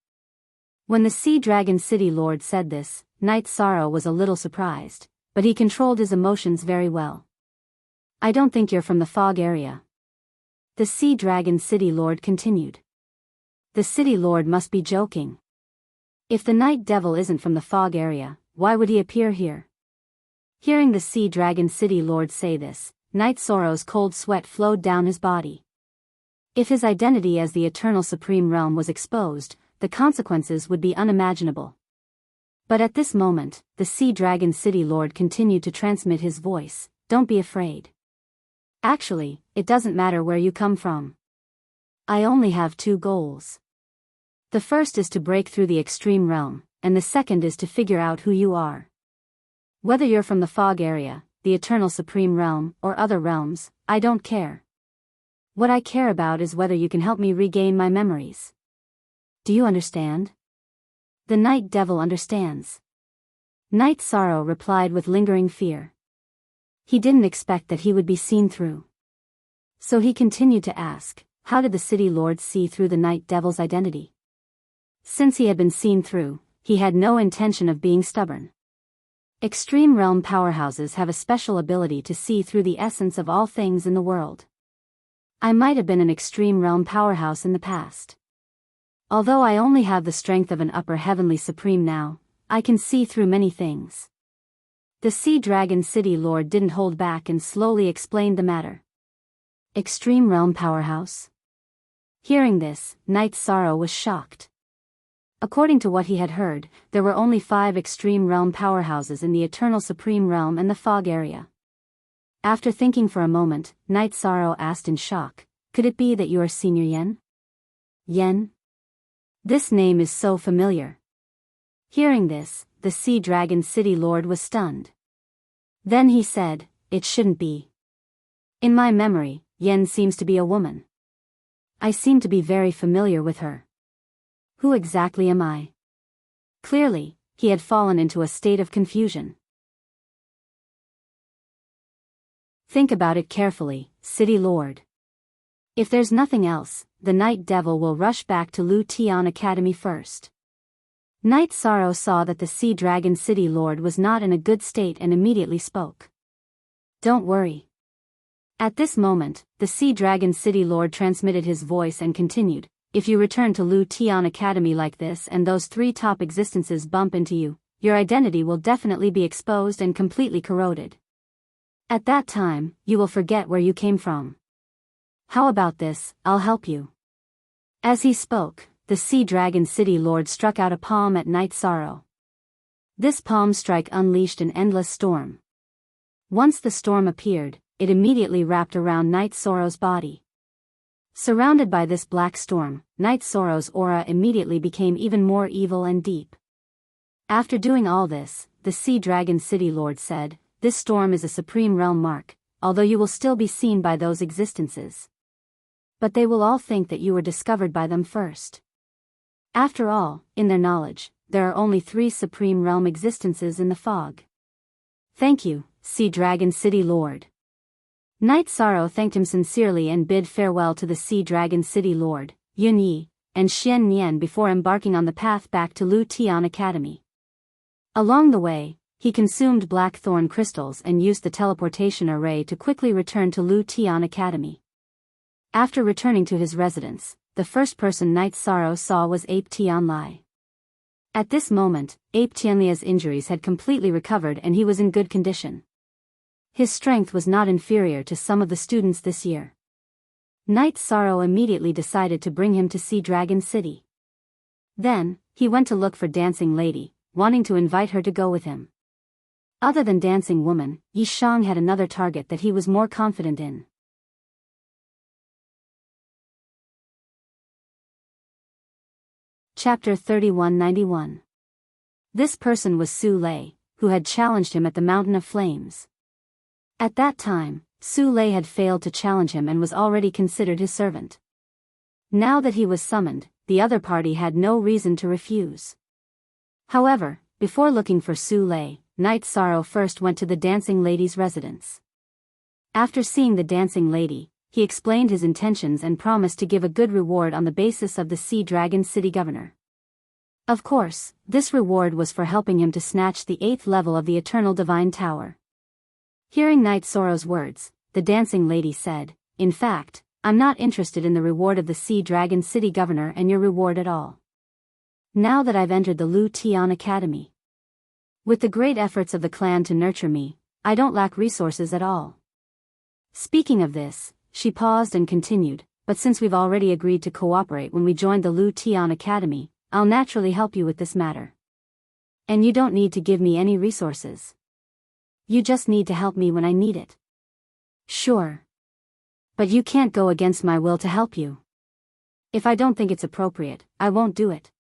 When the sea dragon city lord said this, Night Sorrow was a little surprised, but he controlled his emotions very well. I don't think you're from the fog area. The sea dragon city lord continued. The city lord must be joking. If the night devil isn't from the fog area, why would he appear here? Hearing the sea dragon city lord say this, Night Sorrow's cold sweat flowed down his body. If his identity as the eternal supreme realm was exposed, the consequences would be unimaginable. But at this moment, the sea dragon city lord continued to transmit his voice, don't be afraid. Actually, it doesn't matter where you come from. I only have two goals. The first is to break through the extreme realm, and the second is to figure out who you are. Whether you're from the fog area, the eternal supreme realm, or other realms, I don't care. What I care about is whether you can help me regain my memories. Do you understand? The night devil understands. Night Sorrow replied with lingering fear. He didn't expect that he would be seen through. So he continued to ask, how did the city lord see through the night devil's identity? Since he had been seen through, he had no intention of being stubborn. Extreme realm powerhouses have a special ability to see through the essence of all things in the world. I might have been an extreme realm powerhouse in the past. Although I only have the strength of an upper heavenly supreme now, I can see through many things. The sea dragon city lord didn't hold back and slowly explained the matter. Extreme realm powerhouse? Hearing this, Night Sorrow was shocked. According to what he had heard, there were only 5 extreme realm powerhouses in the eternal supreme realm and the fog area. After thinking for a moment, Night Sorrow asked in shock, could it be that you are Senior Yen? Yen? This name is so familiar. Hearing this, the sea dragon city lord was stunned. Then he said, it shouldn't be. In my memory, Yen seems to be a woman. I seem to be very familiar with her. Who exactly am I? Clearly, he had fallen into a state of confusion. Think about it carefully, City Lord. If there's nothing else, the Night Devil will rush back to Lu Tian Academy first. Night Sorrow saw that the Sea Dragon City Lord was not in a good state and immediately spoke. Don't worry. At this moment, the Sea Dragon City Lord transmitted his voice and continued, if you return to Lu Tian Academy like this and those 3 top existences bump into you, your identity will definitely be exposed and completely corroded. At that time, you will forget where you came from. How about this, I'll help you. As he spoke, the Sea Dragon City Lord struck out a palm at Night Sorrow. This palm strike unleashed an endless storm. Once the storm appeared, it immediately wrapped around Night Sorrow's body. Surrounded by this black storm, Night Sorrow's aura immediately became even more evil and deep. After doing all this, the Sea Dragon City Lord said, this storm is a supreme realm mark, although you will still be seen by those existences. But they will all think that you were discovered by them first. After all, in their knowledge, there are only 3 supreme realm existences in the fog. Thank you, Sea Dragon City Lord. Night Sorrow thanked him sincerely and bid farewell to the Sea Dragon City Lord, Yun Yi, and Xian Nian before embarking on the path back to Lu Tian Academy. Along the way, he consumed blackthorn crystals and used the teleportation array to quickly return to Lu Tian Academy. After returning to his residence, the first person Night Sorrow saw was Ape Tianlai. At this moment, Ape Tianlia's injuries had completely recovered and he was in good condition. His strength was not inferior to some of the students this year. Night Sorrow immediately decided to bring him to Sea Dragon City. Then, he went to look for Dancing Lady, wanting to invite her to go with him. Other than Dancing Woman, Yi Shang had another target that he was more confident in. Chapter 3191. This person was Su Lei, who had challenged him at the Mountain of Flames. At that time, Su Lei had failed to challenge him and was already considered his servant. Now that he was summoned, the other party had no reason to refuse. However, before looking for Su Lei, Night Sorrow first went to the Dancing Lady's residence. After seeing the Dancing Lady, he explained his intentions and promised to give a good reward on the basis of the Sea Dragon City Governor. Of course, this reward was for helping him to snatch the 8th level of the Eternal Divine Tower. Hearing Night Sorrow's words, the dancing lady said, "In fact, I'm not interested in the reward of the Sea Dragon City Governor and your reward at all. Now that I've entered the Lu Tian Academy, with the great efforts of the clan to nurture me, I don't lack resources at all." Speaking of this, she paused and continued, "But since we've already agreed to cooperate when we joined the Lu Tian Academy, I'll naturally help you with this matter. And you don't need to give me any resources. You just need to help me when I need it." "Sure. But you can't go against my will to help you. If I don't think it's appropriate, I won't do it."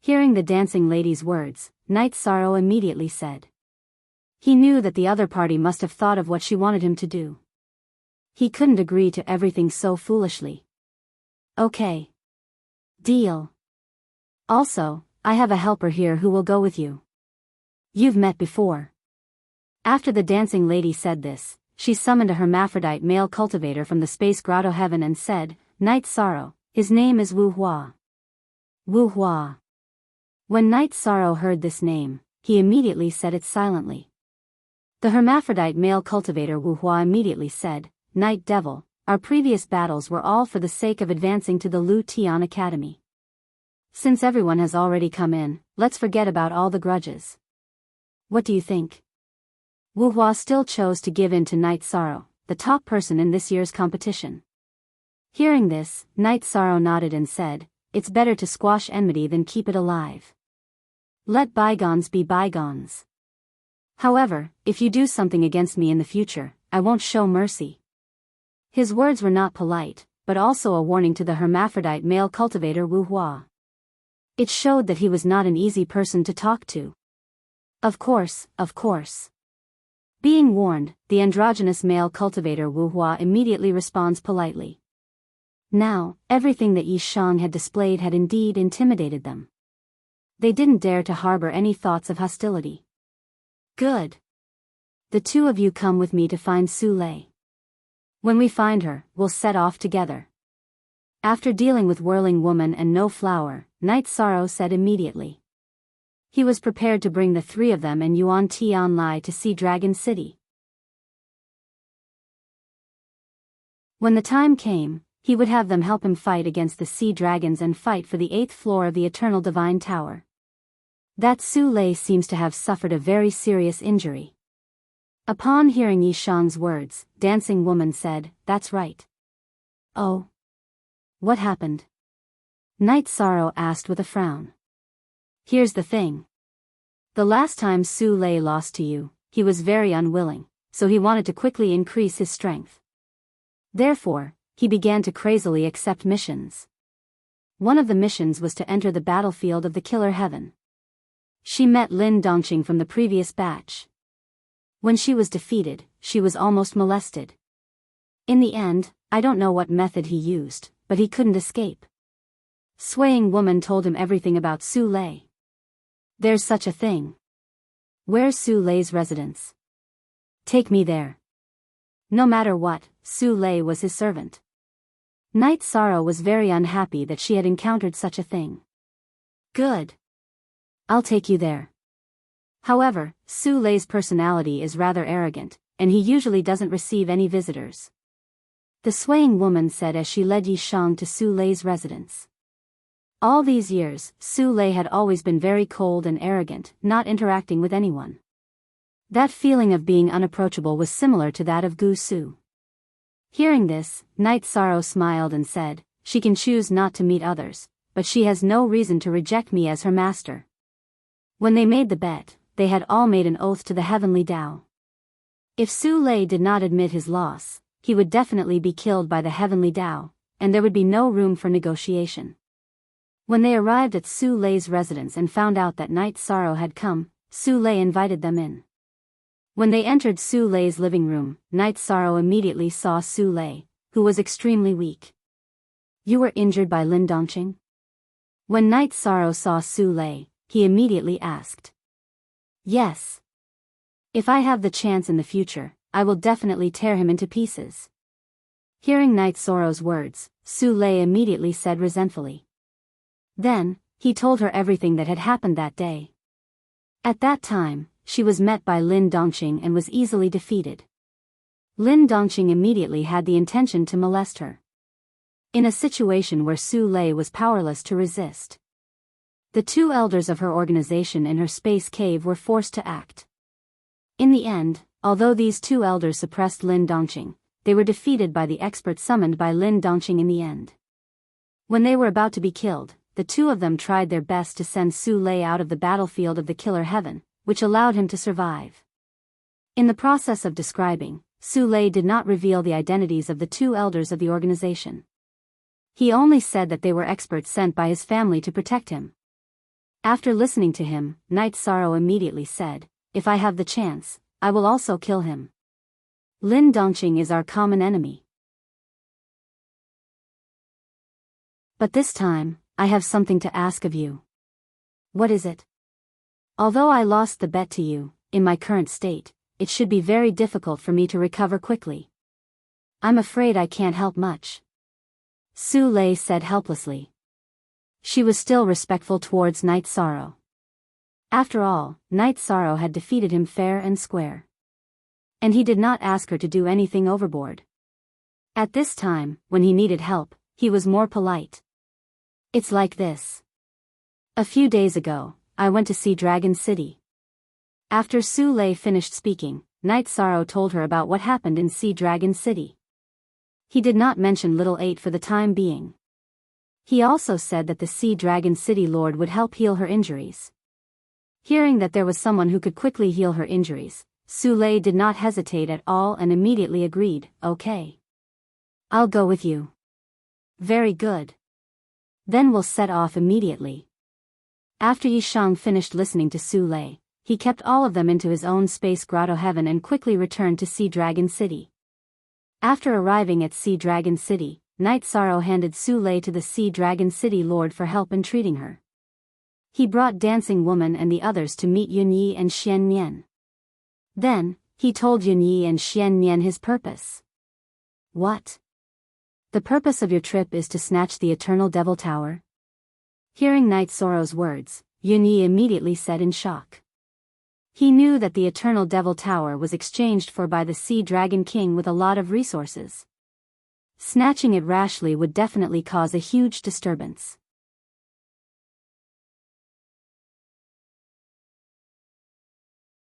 Hearing the dancing lady's words, Night Sorrow immediately said. He knew that the other party must have thought of what she wanted him to do. He couldn't agree to everything so foolishly. "Okay. Deal. Also, I have a helper here who will go with you. You've met before." After the dancing lady said this, she summoned a hermaphrodite male cultivator from the space grotto heaven and said, "Night Sorrow, his name is Wu Hua." Wu Hua. When Night Sorrow heard this name, he immediately said it silently. The hermaphrodite male cultivator Wu Hua immediately said, "Night Devil, our previous battles were all for the sake of advancing to the Lu Tian Academy. Since everyone has already come in, let's forget about all the grudges. What do you think?" Wu Hua still chose to give in to Night Sorrow, the top person in this year's competition. Hearing this, Night Sorrow nodded and said, "It's better to squash enmity than keep it alive. Let bygones be bygones. However, if you do something against me in the future, I won't show mercy." His words were not polite, but also a warning to the hermaphrodite male cultivator Wu Hua. It showed that he was not an easy person to talk to. Of course. Being warned, the androgynous male cultivator Wu Hua immediately responds politely. Now, everything that Yi Shang had displayed had indeed intimidated them. They didn't dare to harbor any thoughts of hostility. "Good. The two of you come with me to find Su Lei. When we find her, we'll set off together." After dealing with Whirling Woman and No Flower, Night Sorrow said immediately. He was prepared to bring the three of them and Yuan Tian Lai to Sea Dragon City. When the time came, he would have them help him fight against the sea dragons and fight for the 8th floor of the Eternal Divine Tower. That Su Lei seems to have suffered a very serious injury. Upon hearing Yi Shang's words, Dancing Woman said, "That's right." "Oh? What happened?" Night Sorrow asked with a frown. "Here's the thing. The last time Su Lei lost to you, he was very unwilling, so he wanted to quickly increase his strength. Therefore, he began to crazily accept missions. One of the missions was to enter the battlefield of the Killer Heaven. She met Lin Dongqing from the previous batch. When she was defeated, she was almost molested. In the end, I don't know what method he used, but he couldn't escape. Swaying Woman told him everything about Su Lei. There's such a thing. Where's Su Lei's residence? Take me there. No matter what, Su Lei was his servant. Night Sorrow was very unhappy that she had encountered such a thing. Good. I'll take you there. However, Su Lei's personality is rather arrogant, and he usually doesn't receive any visitors. The Swaying Woman said as she led Yi Shang to Su Lei's residence. All these years, Su Lei had always been very cold and arrogant, not interacting with anyone. That feeling of being unapproachable was similar to that of Gu Su. Hearing this, Night Sorrow smiled and said, "She can choose not to meet others, but she has no reason to reject me as her master." When they made the bet, they had all made an oath to the heavenly Tao. If Su Lei did not admit his loss, he would definitely be killed by the heavenly Tao, and there would be no room for negotiation. When they arrived at Su Lei's residence and found out that Night Sorrow had come, Su Lei invited them in. When they entered Su Lei's living room, Night Sorrow immediately saw Su Lei, who was extremely weak. "You were injured by Lin Dongqing?" When Night Sorrow saw Su Lei, he immediately asked. "Yes. If I have the chance in the future, I will definitely tear him into pieces." Hearing Night Sorrow's words, Su Lei immediately said resentfully. Then, he told her everything that had happened that day. At that time, she was met by Lin Dongqing and was easily defeated. Lin Dongqing immediately had the intention to molest her. In a situation where Su Lei was powerless to resist. The two elders of her organization in her space cave were forced to act. In the end, although these two elders suppressed Lin Dongqing, they were defeated by the experts summoned by Lin Dongqing in the end. When they were about to be killed, the two of them tried their best to send Su Lei out of the battlefield of the Killer Heaven, which allowed him to survive. In the process of describing, Su Lei did not reveal the identities of the two elders of the organization. He only said that they were experts sent by his family to protect him. After listening to him, Night Sorrow immediately said, "If I have the chance, I will also kill him. Lin Dongqing is our common enemy. But this time, I have something to ask of you." "What is it?" "Although I lost the bet to you, in my current state, it should be very difficult for me to recover quickly. I'm afraid I can't help much," Su Lei said helplessly. She was still respectful towards Night Sorrow. After all, Night Sorrow had defeated him fair and square. And he did not ask her to do anything overboard. At this time, when he needed help, he was more polite. "It's like this. A few days ago, I went to see Dragon City." After Su Lei finished speaking, Night Sorrow told her about what happened in Sea Dragon City. He did not mention Little 8 for the time being. He also said that the Sea Dragon City Lord would help heal her injuries. Hearing that there was someone who could quickly heal her injuries, Su Lei did not hesitate at all and immediately agreed, "Okay. I'll go with you." "Very good. Then we'll set off immediately." After Yishang finished listening to Su Lei, he kept all of them into his own space grotto heaven and quickly returned to Sea Dragon City. After arriving at Sea Dragon City, Night Sorrow handed Su Lei to the Sea Dragon City Lord for help in treating her. He brought Dancing Woman and the others to meet Yunyi and Xian Nian. Then, he told Yunyi and Xian Nian his purpose. "What? The purpose of your trip is to snatch the Eternal Devil Tower?" Hearing Night Sorrow's words, Yunyi immediately said in shock. He knew that the Eternal Devil Tower was exchanged for by the Sea Dragon King with a lot of resources. Snatching it rashly would definitely cause a huge disturbance.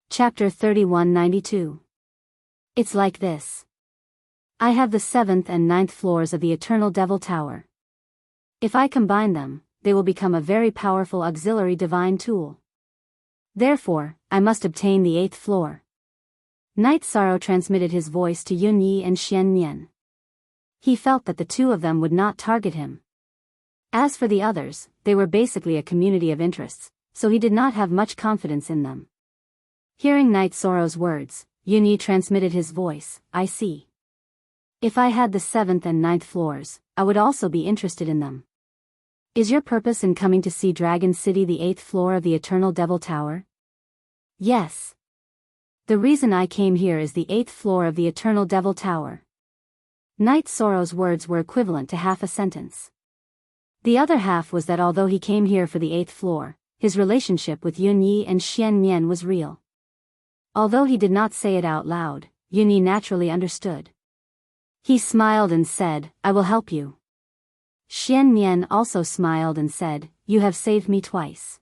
Chapter 3192. It's like this. I have the 7th and 9th floors of the Eternal Devil Tower. If I combine them, they will become a very powerful auxiliary divine tool. Therefore, I must obtain the 8th floor. Night Sorrow transmitted his voice to Yunyi and Xian Nian. He felt that the two of them would not target him. As for the others, they were basically a community of interests, so he did not have much confidence in them. Hearing Night Sorrow's words, Yunyi transmitted his voice, "I see. If I had the 7th and 9th floors, I would also be interested in them. Is your purpose in coming to see Dragon City the 8th floor of the Eternal Devil Tower?" "Yes. The reason I came here is the 8th floor of the Eternal Devil Tower." Night Sorrow's words were equivalent to half a sentence. The other half was that although he came here for the 8th floor, his relationship with Yunyi and Xian Nian was real. Although he did not say it out loud, Yunyi naturally understood. He smiled and said, "I will help you." Xian Nian also smiled and said, "You have saved me twice.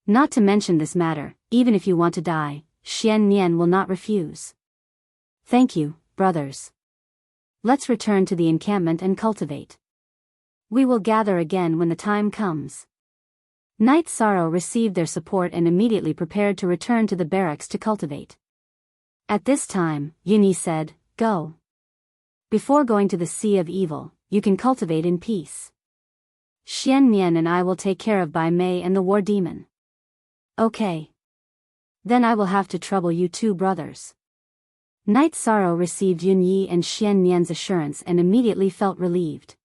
Not to mention this matter, even if you want to die, Xian Nian will not refuse." "Thank you, brothers. Let's return to the encampment and cultivate. We will gather again when the time comes." Night Sorrow received their support and immediately prepared to return to the barracks to cultivate. At this time, Yunyi said, "Go. Before going to the Sea of Evil, you can cultivate in peace. Xian Nian and I will take care of Bai Mei and the War Demon." "Okay. Then I will have to trouble you two brothers." Night Sorrow received Yunyi and Xian Nian's assurance and immediately felt relieved.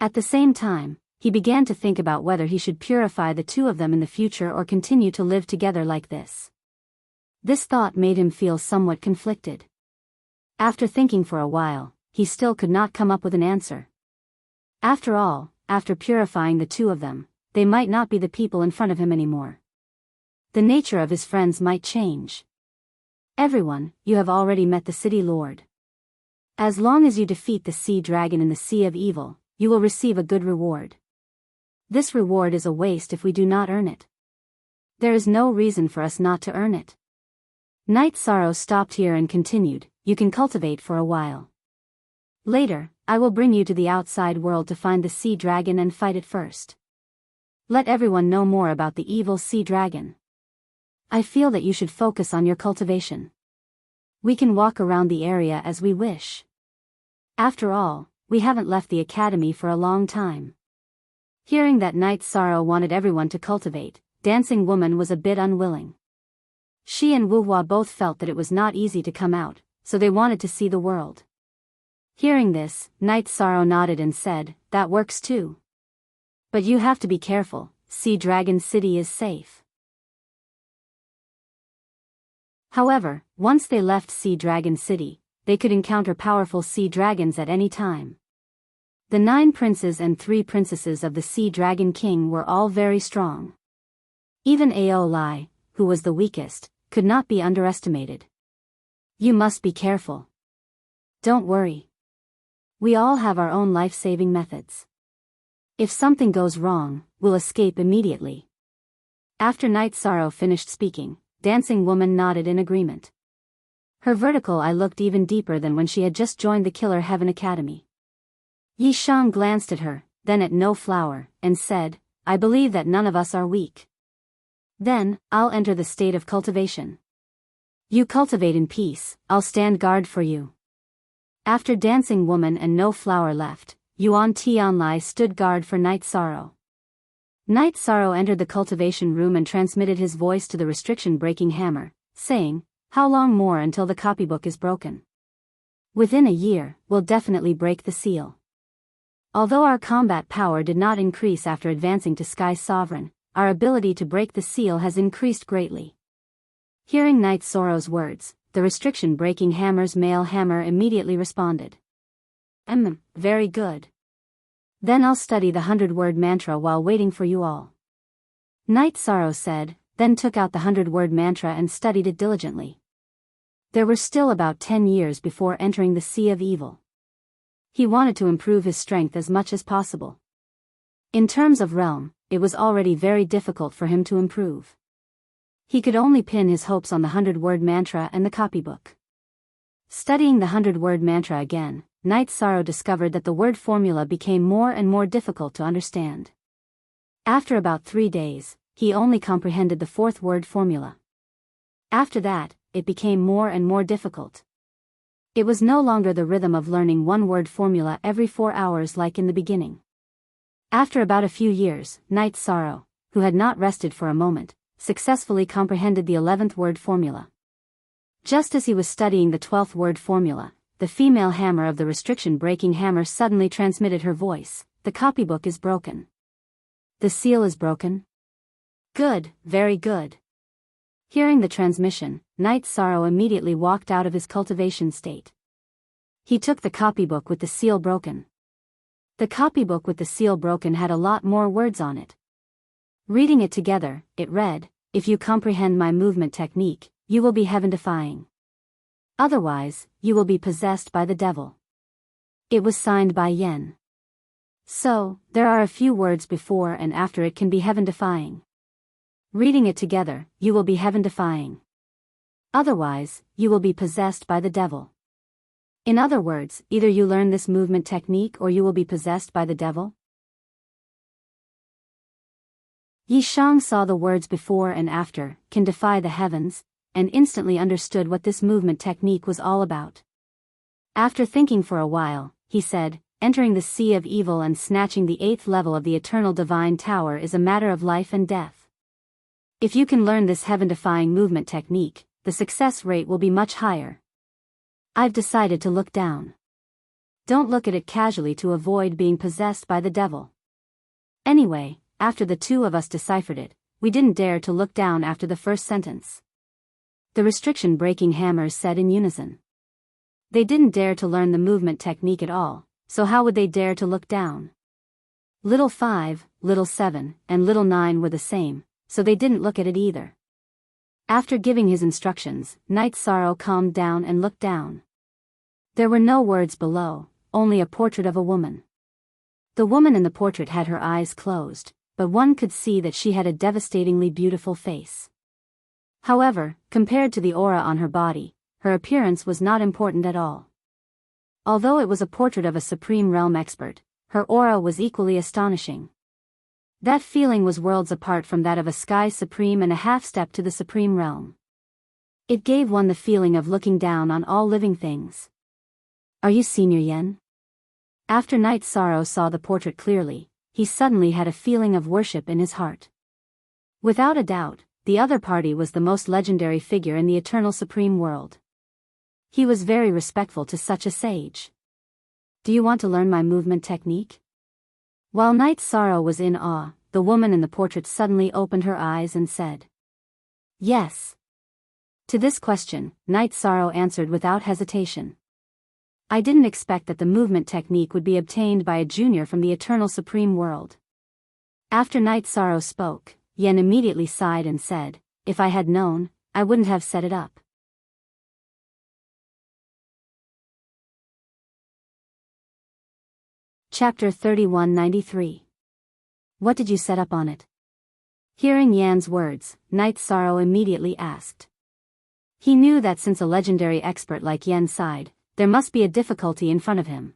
At the same time, he began to think about whether he should purify the two of them in the future or continue to live together like this. This thought made him feel somewhat conflicted. After thinking for a while, he still could not come up with an answer. After all, after purifying the two of them, they might not be the people in front of him anymore. The nature of his friends might change. Everyone, you have already met the city lord. As long as you defeat the sea dragon in the Sea of Evil, you will receive a good reward. This reward is a waste if we do not earn it. There is no reason for us not to earn it. Night Sorrow stopped here and continued, you can cultivate for a while. Later, I will bring you to the outside world to find the sea dragon and fight it first. Let everyone know more about the evil sea dragon. I feel that you should focus on your cultivation. We can walk around the area as we wish. After all, we haven't left the academy for a long time. Hearing that Night Sorrow wanted everyone to cultivate, Dancing Woman was a bit unwilling. She and Wuhua both felt that it was not easy to come out, so they wanted to see the world. Hearing this, Night Sorrow nodded and said, that works too. But you have to be careful, Sea Dragon City is safe. However, once they left Sea Dragon City, they could encounter powerful sea dragons at any time. The 9 princes and 3 princesses of the Sea Dragon King were all very strong. Even Aolai, who was the weakest, could not be underestimated. You must be careful. Don't worry. We all have our own life-saving methods. If something goes wrong, we'll escape immediately. After Night Sorrow finished speaking, Dancing Woman nodded in agreement. Her vertical eye looked even deeper than when she had just joined the Killer Heaven Academy. Yi Shang glanced at her, then at No Flower, and said, I believe that none of us are weak. Then, I'll enter the state of cultivation. You cultivate in peace, I'll stand guard for you. After Dancing Woman and No Flower left, Yuan Tianlai stood guard for Night Sorrow. Night Sorrow entered the cultivation room and transmitted his voice to the restriction-breaking hammer, saying, how long more until the copybook is broken? Within a year, we'll definitely break the seal. Although our combat power did not increase after advancing to Sky Sovereign, our ability to break the seal has increased greatly. Hearing Night Sorrow's words, the restriction-breaking hammer's male hammer immediately responded. Very good. Then I'll study the 100-word mantra while waiting for you all. Night Sorrow said, then took out the 100-word mantra and studied it diligently. There were still about 10 years before entering the Sea of Evil. He wanted to improve his strength as much as possible. In terms of realm, it was already very difficult for him to improve. He could only pin his hopes on the 100-word mantra and the copybook. Studying the 100-word mantra again, Night Sorrow discovered that the word formula became more and more difficult to understand. After about 3 days, he only comprehended the 4th word formula. After that, it became more and more difficult. It was no longer the rhythm of learning one word formula every 4 hours like in the beginning. After about a few years, Night Sorrow, who had not rested for a moment, successfully comprehended the 11th word formula. Just as he was studying the 12th word formula, the female hammer of the restriction-breaking hammer suddenly transmitted her voice, the copybook is broken. The seal is broken? Good, very good. Hearing the transmission, Night Sorrow immediately walked out of his cultivation state. He took the copybook with the seal broken. The copybook with the seal broken had a lot more words on it. Reading it together, it read, if you comprehend my movement technique, you will be heaven-defying. Otherwise, you will be possessed by the devil. It was signed by Yen. So, there are a few words before and after it can be heaven-defying. Reading it together, you will be heaven-defying. Otherwise, you will be possessed by the devil. In other words, either you learn this movement technique or you will be possessed by the devil. Yi Shang saw the words before and after, can defy the heavens, and instantly understood what this movement technique was all about. After thinking for a while, he said, entering the Sea of Evil and snatching the 8th level of the Eternal Divine Tower is a matter of life and death. If you can learn this heaven-defying movement technique, the success rate will be much higher. I've decided to look down. Don't look at it casually to avoid being possessed by the devil. Anyway, after the two of us deciphered it, we didn't dare to look down after the first sentence. The restriction-breaking hammers said in unison. They didn't dare to learn the movement technique at all, so how would they dare to look down? Little 5, little 7, and little 9 were the same, so they didn't look at it either. After giving his instructions, Night Sorrow calmed down and looked down. There were no words below, only a portrait of a woman. The woman in the portrait had her eyes closed, but one could see that she had a devastatingly beautiful face. However, compared to the aura on her body, her appearance was not important at all. Although it was a portrait of a Supreme Realm expert, her aura was equally astonishing. That feeling was worlds apart from that of a Sky Supreme and a half-step to the Supreme Realm. It gave one the feeling of looking down on all living things. Are you Senior Yen? After Night Sorrow saw the portrait clearly, he suddenly had a feeling of worship in his heart. Without a doubt, the other party was the most legendary figure in the Eternal Supreme World. He was very respectful to such a sage. Do you want to learn my movement technique? While Night Sorrow was in awe, the woman in the portrait suddenly opened her eyes and said, "Yes." To this question, Night Sorrow answered without hesitation. I didn't expect that the movement technique would be obtained by a junior from the Eternal Supreme World. After Night Sorrow spoke, Yen immediately sighed and said, if I had known, I wouldn't have set it up. Chapter 3193. What did you set up on it? Hearing Yan's words, Night Sorrow immediately asked. He knew that since a legendary expert like Yen sighed, there must be a difficulty in front of him.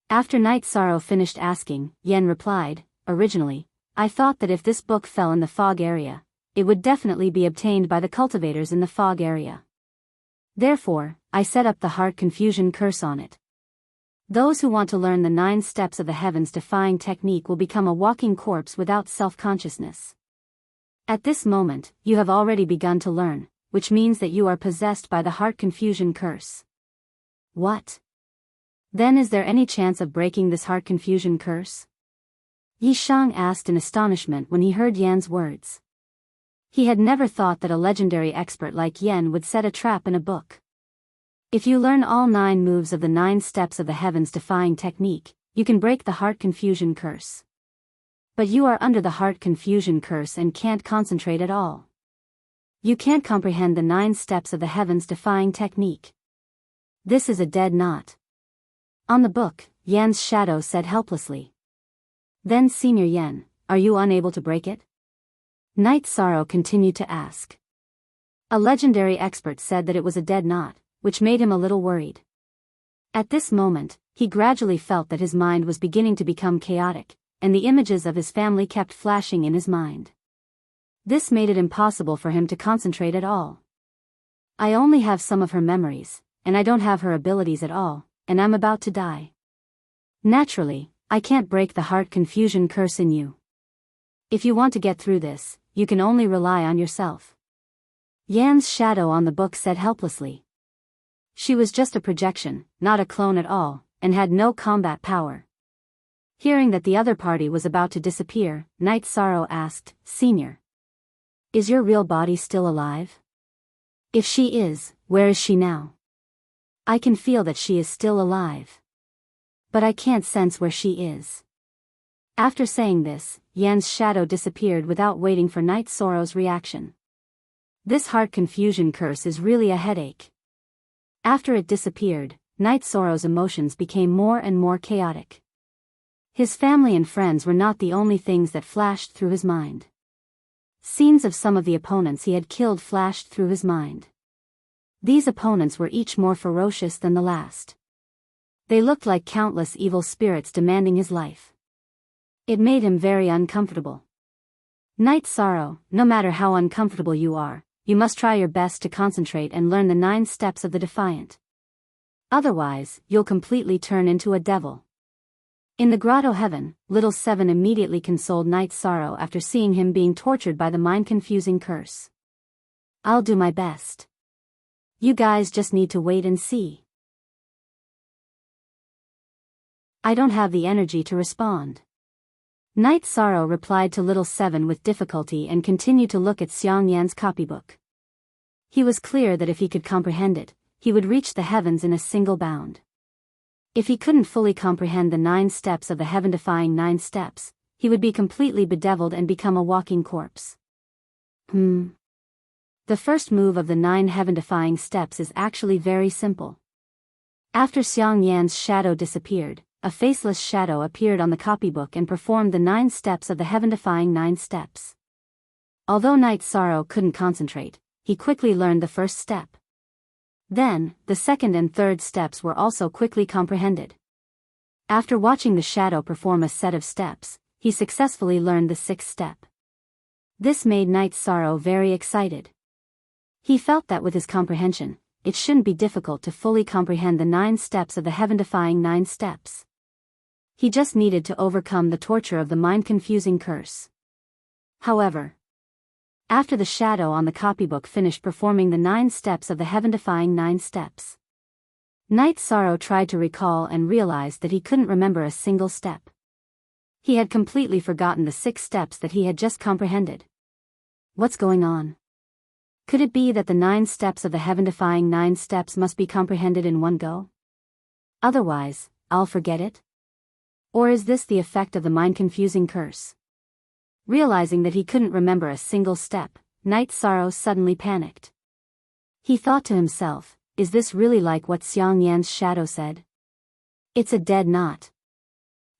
After Night Sorrow finished asking, Yen replied, originally, I thought that if this book fell in the fog area, it would definitely be obtained by the cultivators in the fog area. Therefore, I set up the heart confusion curse on it. Those who want to learn the 9 steps of the heavens defying technique will become a walking corpse without self-consciousness. At this moment, you have already begun to learn, which means that you are possessed by the heart confusion curse. What? Then is there any chance of breaking this heart confusion curse? Yi Shang asked in astonishment when he heard Yan's words. He had never thought that a legendary expert like Yen would set a trap in a book. If you learn all 9 moves of the 9 steps of the heavens defying technique, you can break the heart confusion curse. But you are under the heart confusion curse and can't concentrate at all. You can't comprehend the 9 steps of the heavens defying technique. This is a dead knot. On the book, Yan's shadow said helplessly. Then Senior Yen, are you unable to break it? Night Sorrow continued to ask. A legendary expert said that it was a dead knot, which made him a little worried. At this moment, he gradually felt that his mind was beginning to become chaotic, and the images of his family kept flashing in his mind. This made it impossible for him to concentrate at all. I only have some of her memories, and I don't have her abilities at all, and I'm about to die. Naturally, I can't break the heart confusion curse in you. If you want to get through this, you can only rely on yourself. Yan's shadow on the book said helplessly. She was just a projection, not a clone at all, and had no combat power. Hearing that the other party was about to disappear, Night Sorrow asked, Senior, is your real body still alive? If she is, where is she now? I can feel that she is still alive. But I can't sense where she is. After saying this, Yan's shadow disappeared without waiting for Night Sorrow's reaction. This heart confusion curse is really a headache. After it disappeared, Night Sorrow's emotions became more and more chaotic. His family and friends were not the only things that flashed through his mind. Scenes of some of the opponents he had killed flashed through his mind. These opponents were each more ferocious than the last. They looked like countless evil spirits demanding his life. It made him very uncomfortable. Night Sorrow, no matter how uncomfortable you are, you must try your best to concentrate and learn the 9 steps of the Defiant. Otherwise, you'll completely turn into a devil. In the grotto heaven, Little 7 immediately consoled Night Sorrow after seeing him being tortured by the mind-confusing curse. I'll do my best. You guys just need to wait and see. I don't have the energy to respond. Night Sorrow replied to Little 7 with difficulty and continued to look at Xiang Yan's copybook. He was clear that if he could comprehend it, he would reach the heavens in a single bound. If he couldn't fully comprehend the 9 steps of the heaven-defying 9 steps, he would be completely bedeviled and become a walking corpse. The first move of the 9 heaven-defying steps is actually very simple. After Xiang Yan's shadow disappeared, a faceless shadow appeared on the copybook and performed the 9 steps of the heaven-defying 9 steps. Although Night Sorrow couldn't concentrate, he quickly learned the first step. Then, the second and third steps were also quickly comprehended. After watching the shadow perform a set of steps, he successfully learned the 6th step. This made Night Sorrow very excited. He felt that with his comprehension, it shouldn't be difficult to fully comprehend the 9 steps of the heaven-defying 9 steps. He just needed to overcome the torture of the mind-confusing curse. However, after the shadow on the copybook finished performing the 9 steps of the heaven-defying 9 steps, Night Sorrow tried to recall and realized that he couldn't remember a single step. He had completely forgotten the 6 steps that he had just comprehended. What's going on? Could it be that the 9 steps of the heaven-defying 9 steps must be comprehended in one go? Otherwise, I'll forget it? Or is this the effect of the mind-confusing curse? Realizing that he couldn't remember a single step, Night Sorrow suddenly panicked. He thought to himself, is this really like what Xiang Yan's shadow said? It's a dead knot.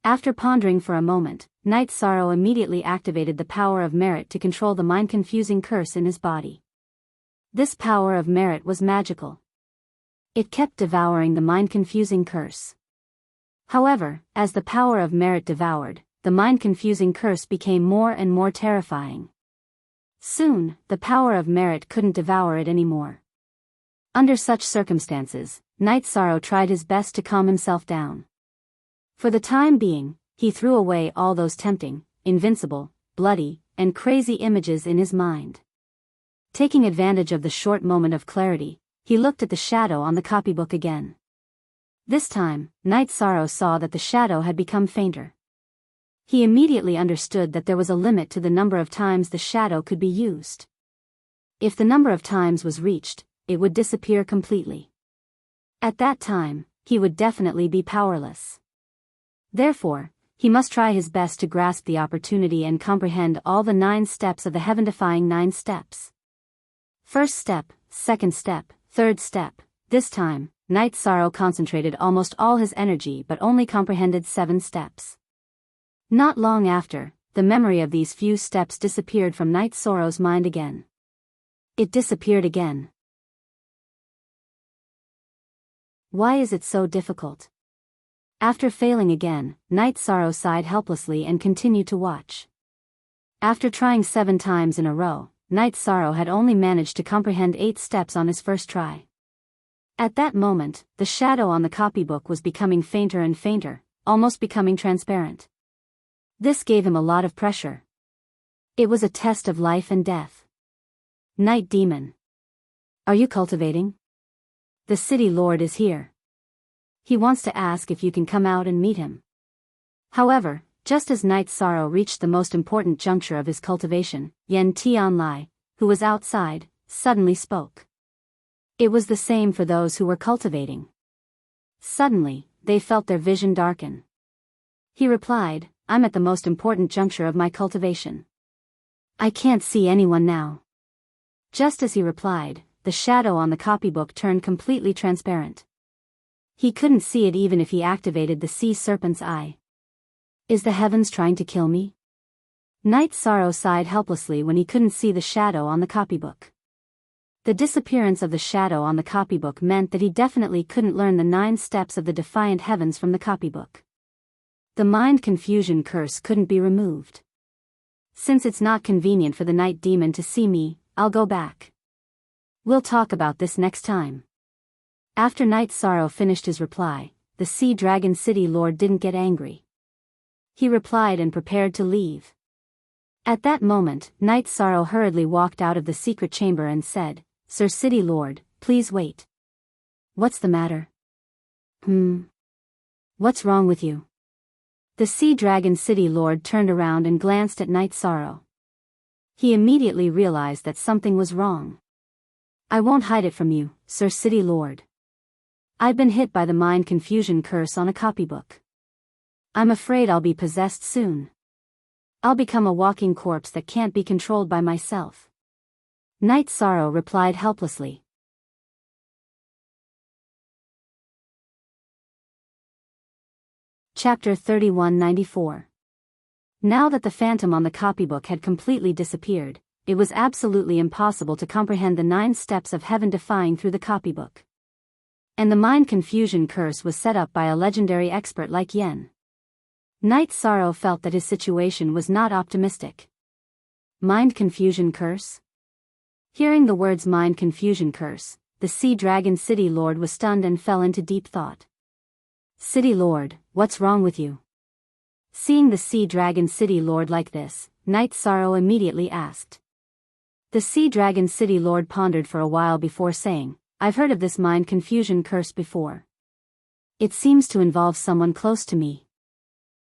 After pondering for a moment, Night Sorrow immediately activated the power of merit to control the mind-confusing curse in his body. This power of merit was magical. It kept devouring the mind-confusing curse. However, as the power of merit devoured, the mind-confusing curse became more and more terrifying. Soon, the power of merit couldn't devour it anymore. Under such circumstances, Night Sorrow tried his best to calm himself down. For the time being, he threw away all those tempting, invincible, bloody, and crazy images in his mind. Taking advantage of the short moment of clarity, he looked at the shadow on the copybook again. This time, Night Sorrow saw that the shadow had become fainter. He immediately understood that there was a limit to the number of times the shadow could be used. If the number of times was reached, it would disappear completely. At that time, he would definitely be powerless. Therefore, he must try his best to grasp the opportunity and comprehend all the 9 steps of the heaven-defying 9 steps. First step, second step, third step. This time, Night Sorrow concentrated almost all his energy but only comprehended 7 steps. Not long after, the memory of these few steps disappeared from Night Sorrow's mind again. It disappeared again. Why is it so difficult? After failing again, Night Sorrow sighed helplessly and continued to watch. After trying 7 times in a row, Night Sorrow had only managed to comprehend 8 steps on his first try. At that moment, the shadow on the copybook was becoming fainter and fainter, almost becoming transparent. This gave him a lot of pressure. It was a test of life and death. Night Demon. Are you cultivating? The city lord is here. He wants to ask if you can come out and meet him. However, just as Night Sorrow reached the most important juncture of his cultivation, Yan Tianlai, who was outside, suddenly spoke. It was the same for those who were cultivating. Suddenly, they felt their vision darken. He replied, I'm at the most important juncture of my cultivation. I can't see anyone now. Just as he replied, the shadow on the copybook turned completely transparent. He couldn't see it even if he activated the sea serpent's eye. Is the heavens trying to kill me? Night Sorrow sighed helplessly when he couldn't see the shadow on the copybook. The disappearance of the shadow on the copybook meant that he definitely couldn't learn the 9 steps of the defiant heavens from the copybook. The mind confusion curse couldn't be removed. Since it's not convenient for the night demon to see me, I'll go back. We'll talk about this next time. After Night Sorrow finished his reply, the Sea Dragon City Lord didn't get angry. He replied and prepared to leave. At that moment, Night Sorrow hurriedly walked out of the secret chamber and said, Sir City Lord, please wait. What's the matter? What's wrong with you? The Sea Dragon City Lord turned around and glanced at Night Sorrow. He immediately realized that something was wrong. I won't hide it from you, Sir City Lord. I've been hit by the mind confusion curse on a copybook. I'm afraid I'll be possessed soon. I'll become a walking corpse that can't be controlled by myself. Night Sorrow replied helplessly. Chapter 3194. Now that the phantom on the copybook had completely disappeared, it was absolutely impossible to comprehend the 9 steps of heaven defying through the copybook. And the mind confusion curse was set up by a legendary expert like Yen. Night Sorrow felt that his situation was not optimistic. Mind confusion curse? Hearing the words mind confusion curse, the Sea Dragon City Lord was stunned and fell into deep thought. City Lord, what's wrong with you? Seeing the Sea Dragon City Lord like this, Night Sorrow immediately asked. The Sea Dragon City Lord pondered for a while before saying, I've heard of this mind confusion curse before. It seems to involve someone close to me.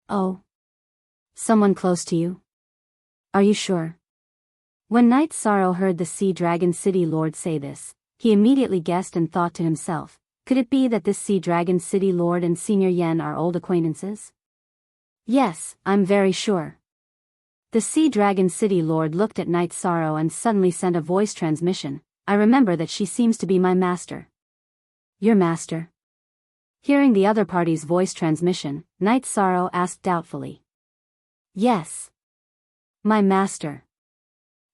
Oh. Someone close to you? Are you sure? When Night Sorrow heard the Sea Dragon City Lord say this, he immediately guessed and thought to himself, could it be that this Sea Dragon City Lord and Senior Yen are old acquaintances? Yes, I'm very sure. The Sea Dragon City Lord looked at Night Sorrow and suddenly sent a voice transmission. I remember that she seems to be my master. Your master? Hearing the other party's voice transmission, Night Sorrow asked doubtfully. Yes. My master.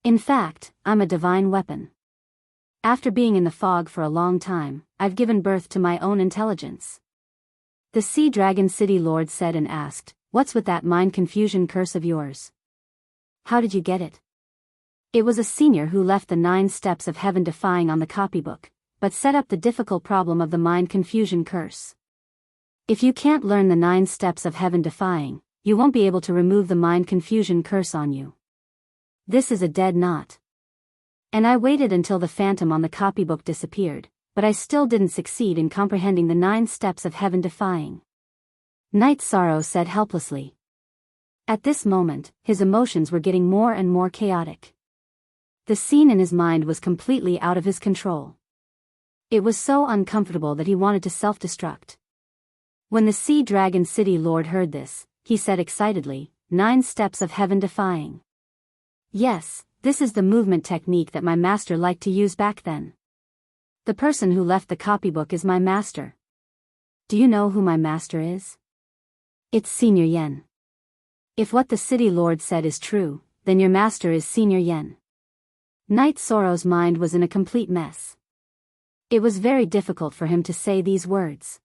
In fact, I'm a divine weapon. After being in the fog for a long time, I've given birth to my own intelligence. The Sea Dragon City Lord said and asked, what's with that mind confusion curse of yours? How did you get it? It was a senior who left the 9 steps of heaven defying on the copybook, but set up the difficult problem of the mind confusion curse. If you can't learn the 9 steps of heaven defying, you won't be able to remove the mind confusion curse on you. This is a dead knot. And I waited until the phantom on the copybook disappeared, but I still didn't succeed in comprehending the 9 steps of heaven defying. Night Sorrow said helplessly. At this moment, his emotions were getting more and more chaotic. The scene in his mind was completely out of his control. It was so uncomfortable that he wanted to self-destruct. When the Sea Dragon City Lord heard this, he said excitedly, 9 steps of heaven defying. Yes, this is the movement technique that my master liked to use back then. The person who left the copybook is my master. Do you know who my master is? It's Senior Yen. If what the City Lord said is true, then your master is Senior Yen. Night Sorrow's mind was in a complete mess. It was very difficult for him to say these words.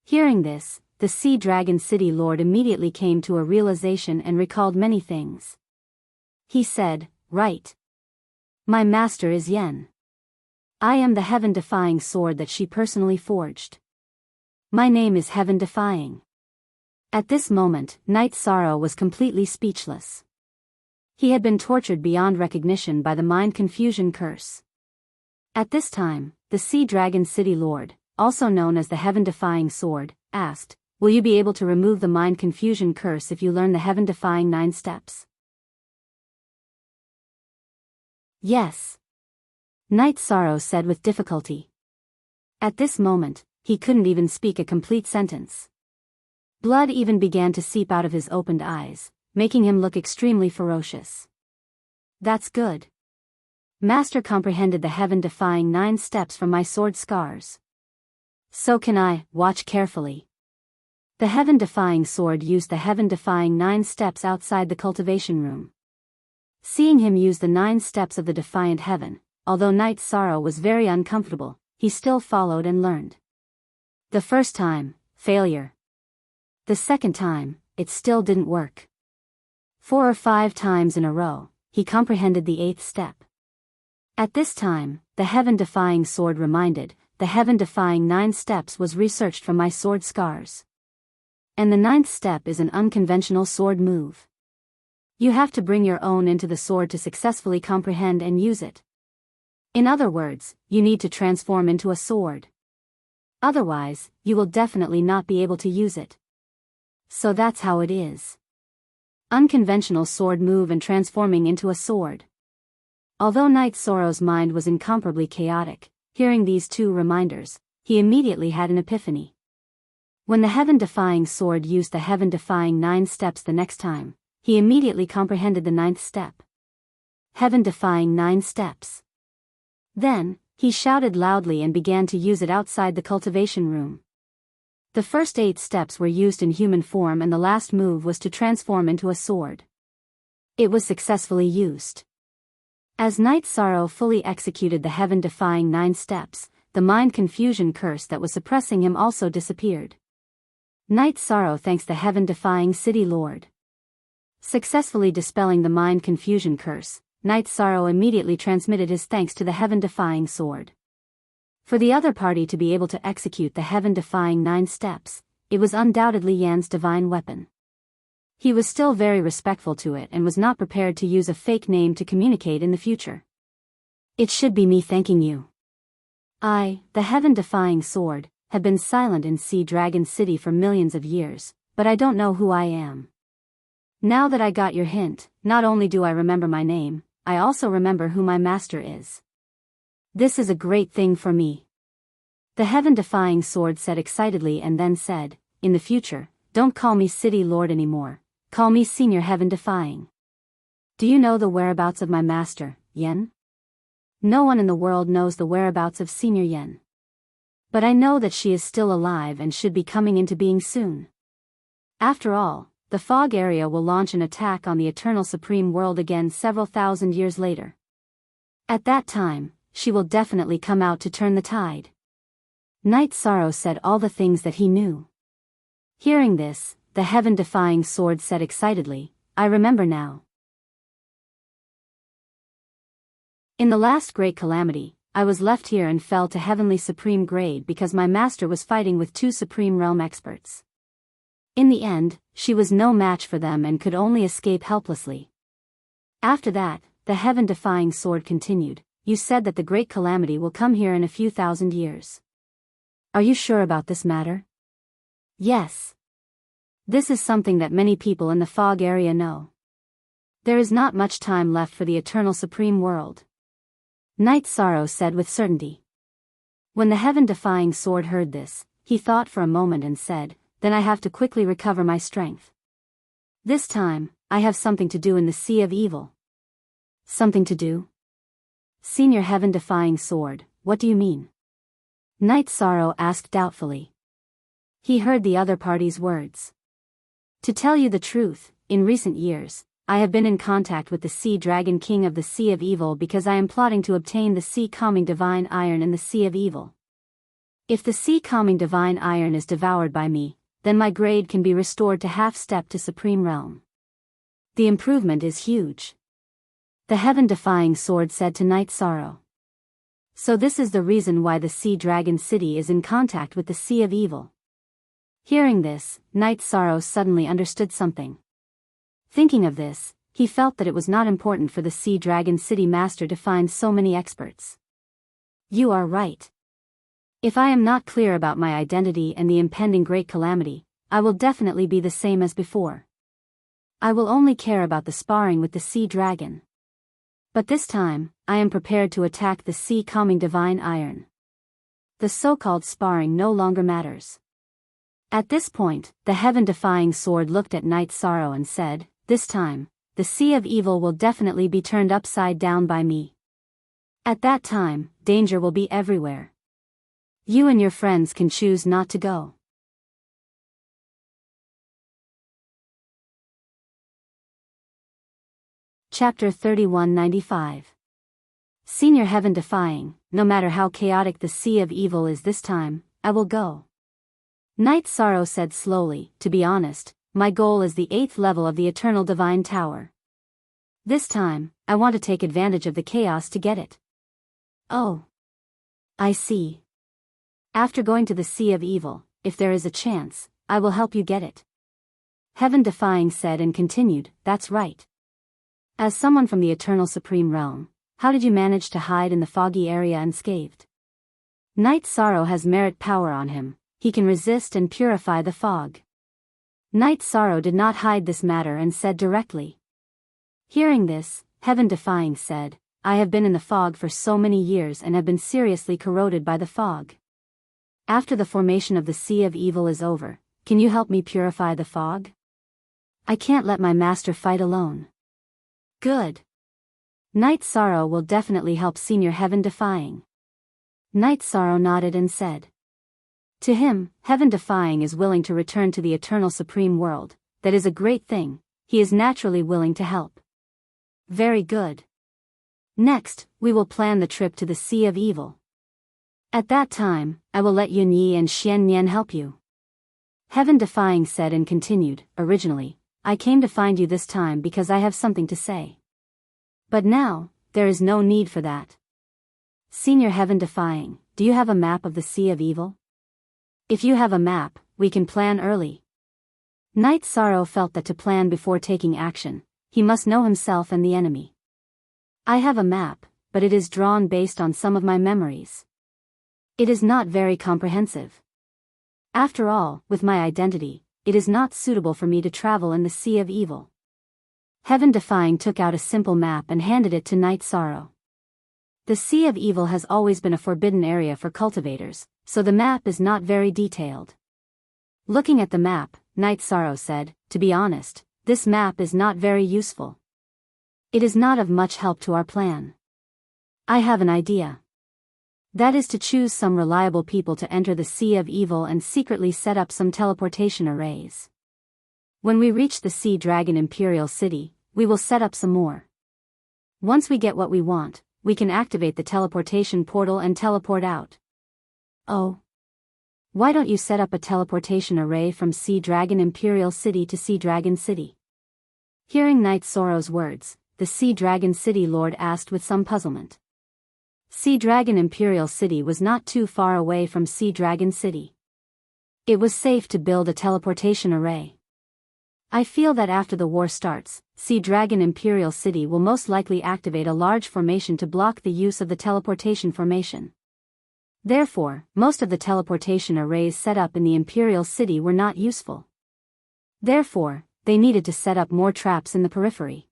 Hearing this, the Sea Dragon City Lord immediately came to a realization and recalled many things. He said, right. My master is Yen. I am the heaven-defying sword that she personally forged. My name is Heaven Defying. At this moment, Night Sorrow was completely speechless. He had been tortured beyond recognition by the mind confusion curse. At this time, the Sea Dragon City Lord, also known as the heaven-defying sword, asked, will you be able to remove the mind confusion curse if you learn the heaven-defying 9 steps? Yes. Night Sorrow said with difficulty. At this moment, he couldn't even speak a complete sentence. Blood even began to seep out of his opened eyes, making him look extremely ferocious. That's good. Master comprehended the heaven-defying 9 steps from my sword scars. So can I. Watch carefully. The heaven-defying sword used the heaven-defying 9 steps outside the cultivation room. Seeing him use the 9 steps of the defiant heaven, although Night Sorrow was very uncomfortable, he still followed and learned. The first time, failure. The second time, it still didn't work. 4 or 5 times in a row, he comprehended the 8th step. At this time, the heaven-defying sword reminded, the heaven-defying 9 steps was researched from my sword scars. And the 9th step is an unconventional sword move. You have to bring your own into the sword to successfully comprehend and use it. In other words, you need to transform into a sword. Otherwise, you will definitely not be able to use it. So that's how it is. Unconventional sword move and transforming into a sword. Although Night Sorrow's mind was incomparably chaotic, hearing these 2 reminders, he immediately had an epiphany. When the heaven-defying sword used the heaven-defying 9 steps the next time, he immediately comprehended the 9th step. Heaven-defying 9 steps. Then, he shouted loudly and began to use it outside the cultivation room. The first 8 steps were used in human form and the last move was to transform into a sword. It was successfully used. As Night Sorrow fully executed the heaven-defying 9 steps, the mind confusion curse that was suppressing him also disappeared. Night Sorrow thanks the heaven-defying City Lord. Successfully dispelling the mind confusion curse, Night Sorrow immediately transmitted his thanks to the heaven-defying sword. For the other party to be able to execute the heaven-defying 9 steps, it was undoubtedly Yan's divine weapon. He was still very respectful to it and was not prepared to use a fake name to communicate in the future. It should be me thanking you. I, the heaven-defying sword, have been silent in Sea Dragon City for millions of years, but I don't know who I am. Now that I got your hint, not only do I remember my name, I also remember who my master is. This is a great thing for me. The heaven-defying sword said excitedly and then said, in the future, don't call me City Lord anymore, call me Senior Heaven-defying. Do you know the whereabouts of my master, Yen? No one in the world knows the whereabouts of Senior Yen. But I know that she is still alive and should be coming into being soon. After all, the fog area will launch an attack on the Eternal Supreme World again several thousand years later. At that time, she will definitely come out to turn the tide. Night Sorrow said all the things that he knew. Hearing this, the heaven-defying sword said excitedly, I remember now. In the last great calamity, I was left here and fell to Heavenly Supreme Grade because my master was fighting with 2 Supreme Realm experts. In the end, she was no match for them and could only escape helplessly. After that, the heaven-defying sword continued, you said that the great calamity will come here in a few thousand years. Are you sure about this matter? Yes. This is something that many people in the fog area know. There is not much time left for the Eternal Supreme World. Night Sorrow said with certainty. When the heaven-defying sword heard this, he thought for a moment and said, then I have to quickly recover my strength. This time, I have something to do in the Sea of Evil. Something to do? Senior Heaven-defying sword, what do you mean? Night Sorrow asked doubtfully. He heard the other party's words. To tell you the truth, in recent years, I have been in contact with the Sea Dragon King of the Sea of Evil because I am plotting to obtain the Sea Calming Divine Iron in the Sea of Evil. If the Sea Calming Divine Iron is devoured by me, then my grade can be restored to half-step to Supreme Realm. The improvement is huge. The heaven-defying sword said to Night Sorrow. So this is the reason why the Sea Dragon City is in contact with the Sea of Evil. Hearing this, Night Sorrow suddenly understood something. Thinking of this, he felt that it was not important for the Sea Dragon City Master to find so many experts. You are right. If I am not clear about my identity and the impending great calamity, I will definitely be the same as before. I will only care about the sparring with the Sea Dragon. But this time, I am prepared to attack the Sea Calming Divine Iron. The so-called sparring no longer matters. At this point, the heaven-defying sword looked at Night Sorrow and said, this time, the Sea of Evil will definitely be turned upside down by me. At that time, danger will be everywhere. You and your friends can choose not to go. Chapter 3195. Senior Heaven-defying, no matter how chaotic the Sea of Evil is this time, I will go. Night Sorrow said slowly, to be honest, my goal is the 8th level of the Eternal Divine Tower. This time, I want to take advantage of the chaos to get it. Oh. I see. After going to the Sea of Evil, if there is a chance, I will help you get it. Heaven-defying said and continued, that's right. As someone from the Eternal Supreme Realm, how did you manage to hide in the foggy area unscathed? Night Sorrow has merit power on him, he can resist and purify the fog. Night Sorrow did not hide this matter and said directly. Hearing this, Heaven-defying said, I have been in the fog for so many years and have been seriously corroded by the fog. After the formation of the Sea of Evil is over, can you help me purify the fog? I can't let my master fight alone. Good. Night Sorrow will definitely help Senior Heaven Defying. Night Sorrow nodded and said. To him, Heaven Defying is willing to return to the eternal supreme world. That is a great thing. He is naturally willing to help. Very good. Next, we will plan the trip to the Sea of Evil. At that time, I will let Yun Yi and Xian Nian help you. Heaven Defying said and continued, originally, I came to find you this time because I have something to say. But now, there is no need for that. Senior Heaven Defying, do you have a map of the Sea of Evil? If you have a map, we can plan early. Night Sorrow felt that to plan before taking action, he must know himself and the enemy. I have a map, but it is drawn based on some of my memories. It is not very comprehensive. After all, with my identity, it is not suitable for me to travel in the Sea of Evil. Heaven Defying took out a simple map and handed it to Night Sorrow. The Sea of Evil has always been a forbidden area for cultivators, so the map is not very detailed. Looking at the map, Night Sorrow said, to be honest, this map is not very useful. It is not of much help to our plan. I have an idea. That is to choose some reliable people to enter the Sea of Evil and secretly set up some teleportation arrays. When we reach the Sea Dragon Imperial City, we will set up some more. Once we get what we want, we can activate the teleportation portal and teleport out. Oh. Why don't you set up a teleportation array from Sea Dragon Imperial City to Sea Dragon City? Hearing Night Sorrow's words, the Sea Dragon City Lord asked with some puzzlement. Sea Dragon Imperial City was not too far away from Sea Dragon City. It was safe to build a teleportation array. I feel that after the war starts, Sea Dragon Imperial City will most likely activate a large formation to block the use of the teleportation formation. Therefore, most of the teleportation arrays set up in the Imperial City were not useful. Therefore, they needed to set up more traps in the periphery.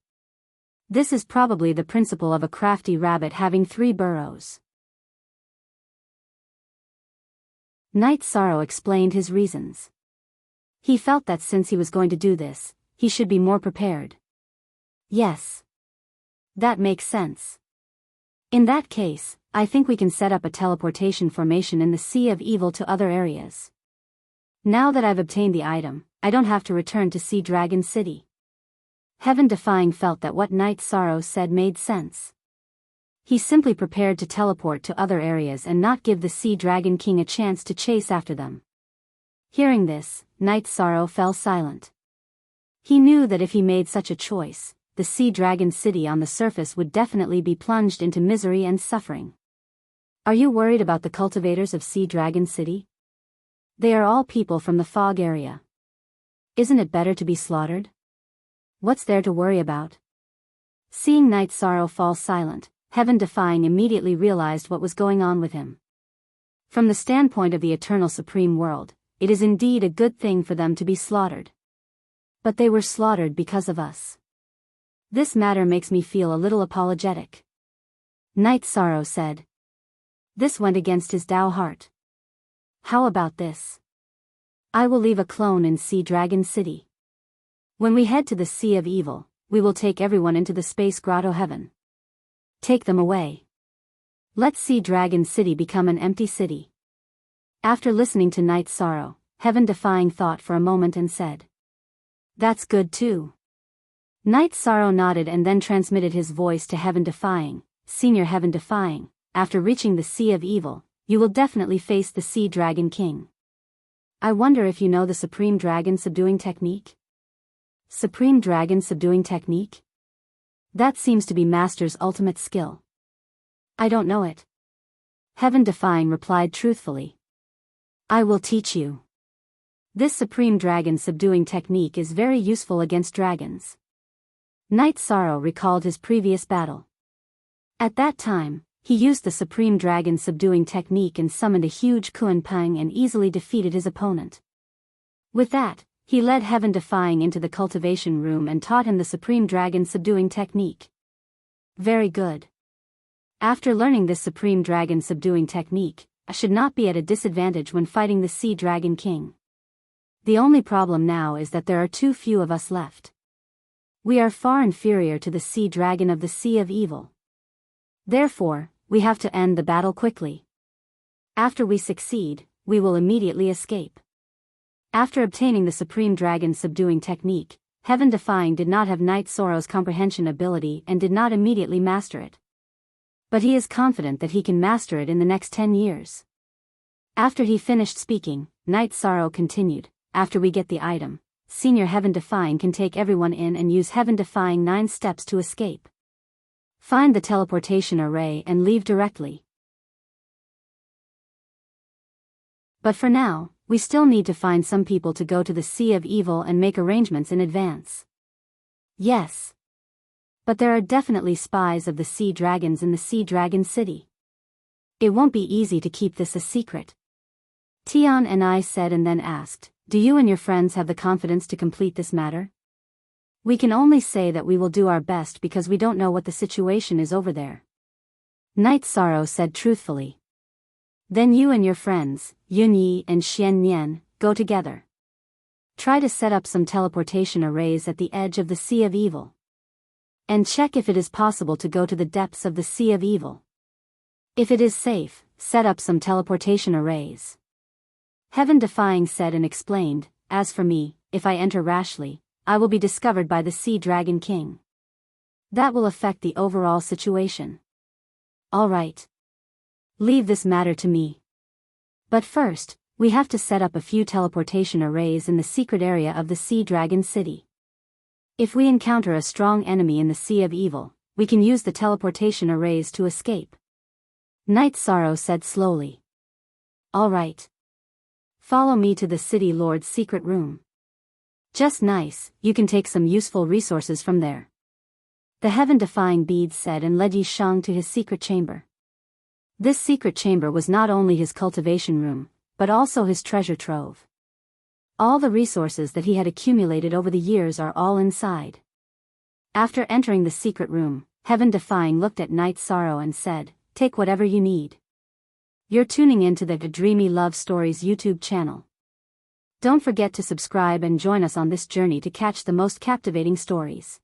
This is probably the principle of a crafty rabbit having 3 burrows. Night Sorrow explained his reasons. He felt that since he was going to do this, he should be more prepared. Yes. That makes sense. In that case, I think we can set up a teleportation formation in the Sea of Evil to other areas. Now that I've obtained the item, I don't have to return to Sea Dragon City. Heaven Defying felt that what Night Sorrow said made sense. He simply prepared to teleport to other areas and not give the Sea Dragon King a chance to chase after them. Hearing this, Night Sorrow fell silent. He knew that if he made such a choice, the Sea Dragon City on the surface would definitely be plunged into misery and suffering. Are you worried about the cultivators of Sea Dragon City? They are all people from the fog area. Isn't it better to be slaughtered? What's there to worry about? Seeing Night Sorrow fall silent, Heaven Defying immediately realized what was going on with him. From the standpoint of the eternal supreme world, it is indeed a good thing for them to be slaughtered. But they were slaughtered because of us. This matter makes me feel a little apologetic. Night Sorrow said. This went against his Tao heart. How about this? I will leave a clone in Sea Dragon City. When we head to the Sea of Evil, we will take everyone into the Space Grotto Heaven. Take them away. Let Sea Dragon City become an empty city. After listening to Night Sorrow, Heaven Defying thought for a moment and said. That's good too. Night Sorrow nodded and then transmitted his voice to Heaven Defying. Senior Heaven Defying, after reaching the Sea of Evil, you will definitely face the Sea Dragon King. I wonder if you know the Supreme Dragon Subduing Technique? Supreme Dragon Subduing Technique? That seems to be Master's ultimate skill. I don't know it. Heaven Defying replied truthfully. I will teach you. This Supreme Dragon Subduing Technique is very useful against dragons. Night Sorrow recalled his previous battle. At that time, he used the Supreme Dragon Subduing Technique and summoned a huge Kuan Pang and easily defeated his opponent. With that, he led Heaven Defying into the cultivation room and taught him the Supreme Dragon Subduing Technique. Very good. After learning this Supreme Dragon Subduing Technique, I should not be at a disadvantage when fighting the Sea Dragon King. The only problem now is that there are too few of us left. We are far inferior to the Sea Dragon of the Sea of Evil. Therefore, we have to end the battle quickly. After we succeed, we will immediately escape. After obtaining the Supreme Dragon subduing technique, Heaven Defying did not have Night Sorrow's comprehension ability and did not immediately master it. But he is confident that he can master it in the next 10 years. After he finished speaking, Night Sorrow continued, after we get the item, Senior Heaven Defying can take everyone in and use Heaven Defying 9 steps to escape. Find the teleportation array and leave directly. But for now, we still need to find some people to go to the Sea of Evil and make arrangements in advance. Yes. But there are definitely spies of the Sea Dragons in the Sea Dragon City. It won't be easy to keep this a secret. Tian and I said and then asked, do you and your friends have the confidence to complete this matter? We can only say that we will do our best because we don't know what the situation is over there. Night Sorrow said truthfully. Then you and your friends, Yunyi and Xian Nian, go together. Try to set up some teleportation arrays at the edge of the Sea of Evil. And check if it is possible to go to the depths of the Sea of Evil. If it is safe, set up some teleportation arrays. Heaven Defying said and explained, as for me, if I enter rashly, I will be discovered by the Sea Dragon King. That will affect the overall situation. All right. Leave this matter to me. But first, we have to set up a few teleportation arrays in the secret area of the Sea Dragon City. If we encounter a strong enemy in the Sea of Evil, we can use the teleportation arrays to escape. Night Sorrow said slowly. All right. Follow me to the City Lord's secret room. Just nice, you can take some useful resources from there. The Heaven Defying beads said and led Yi Shang to his secret chamber. This secret chamber was not only his cultivation room, but also his treasure trove. All the resources that he had accumulated over the years are all inside. After entering the secret room, Heaven Defying looked at Night Sorrow and said, take whatever you need. You're tuning into the Dreamy Love Stories YouTube channel. Don't forget to subscribe and join us on this journey to catch the most captivating stories.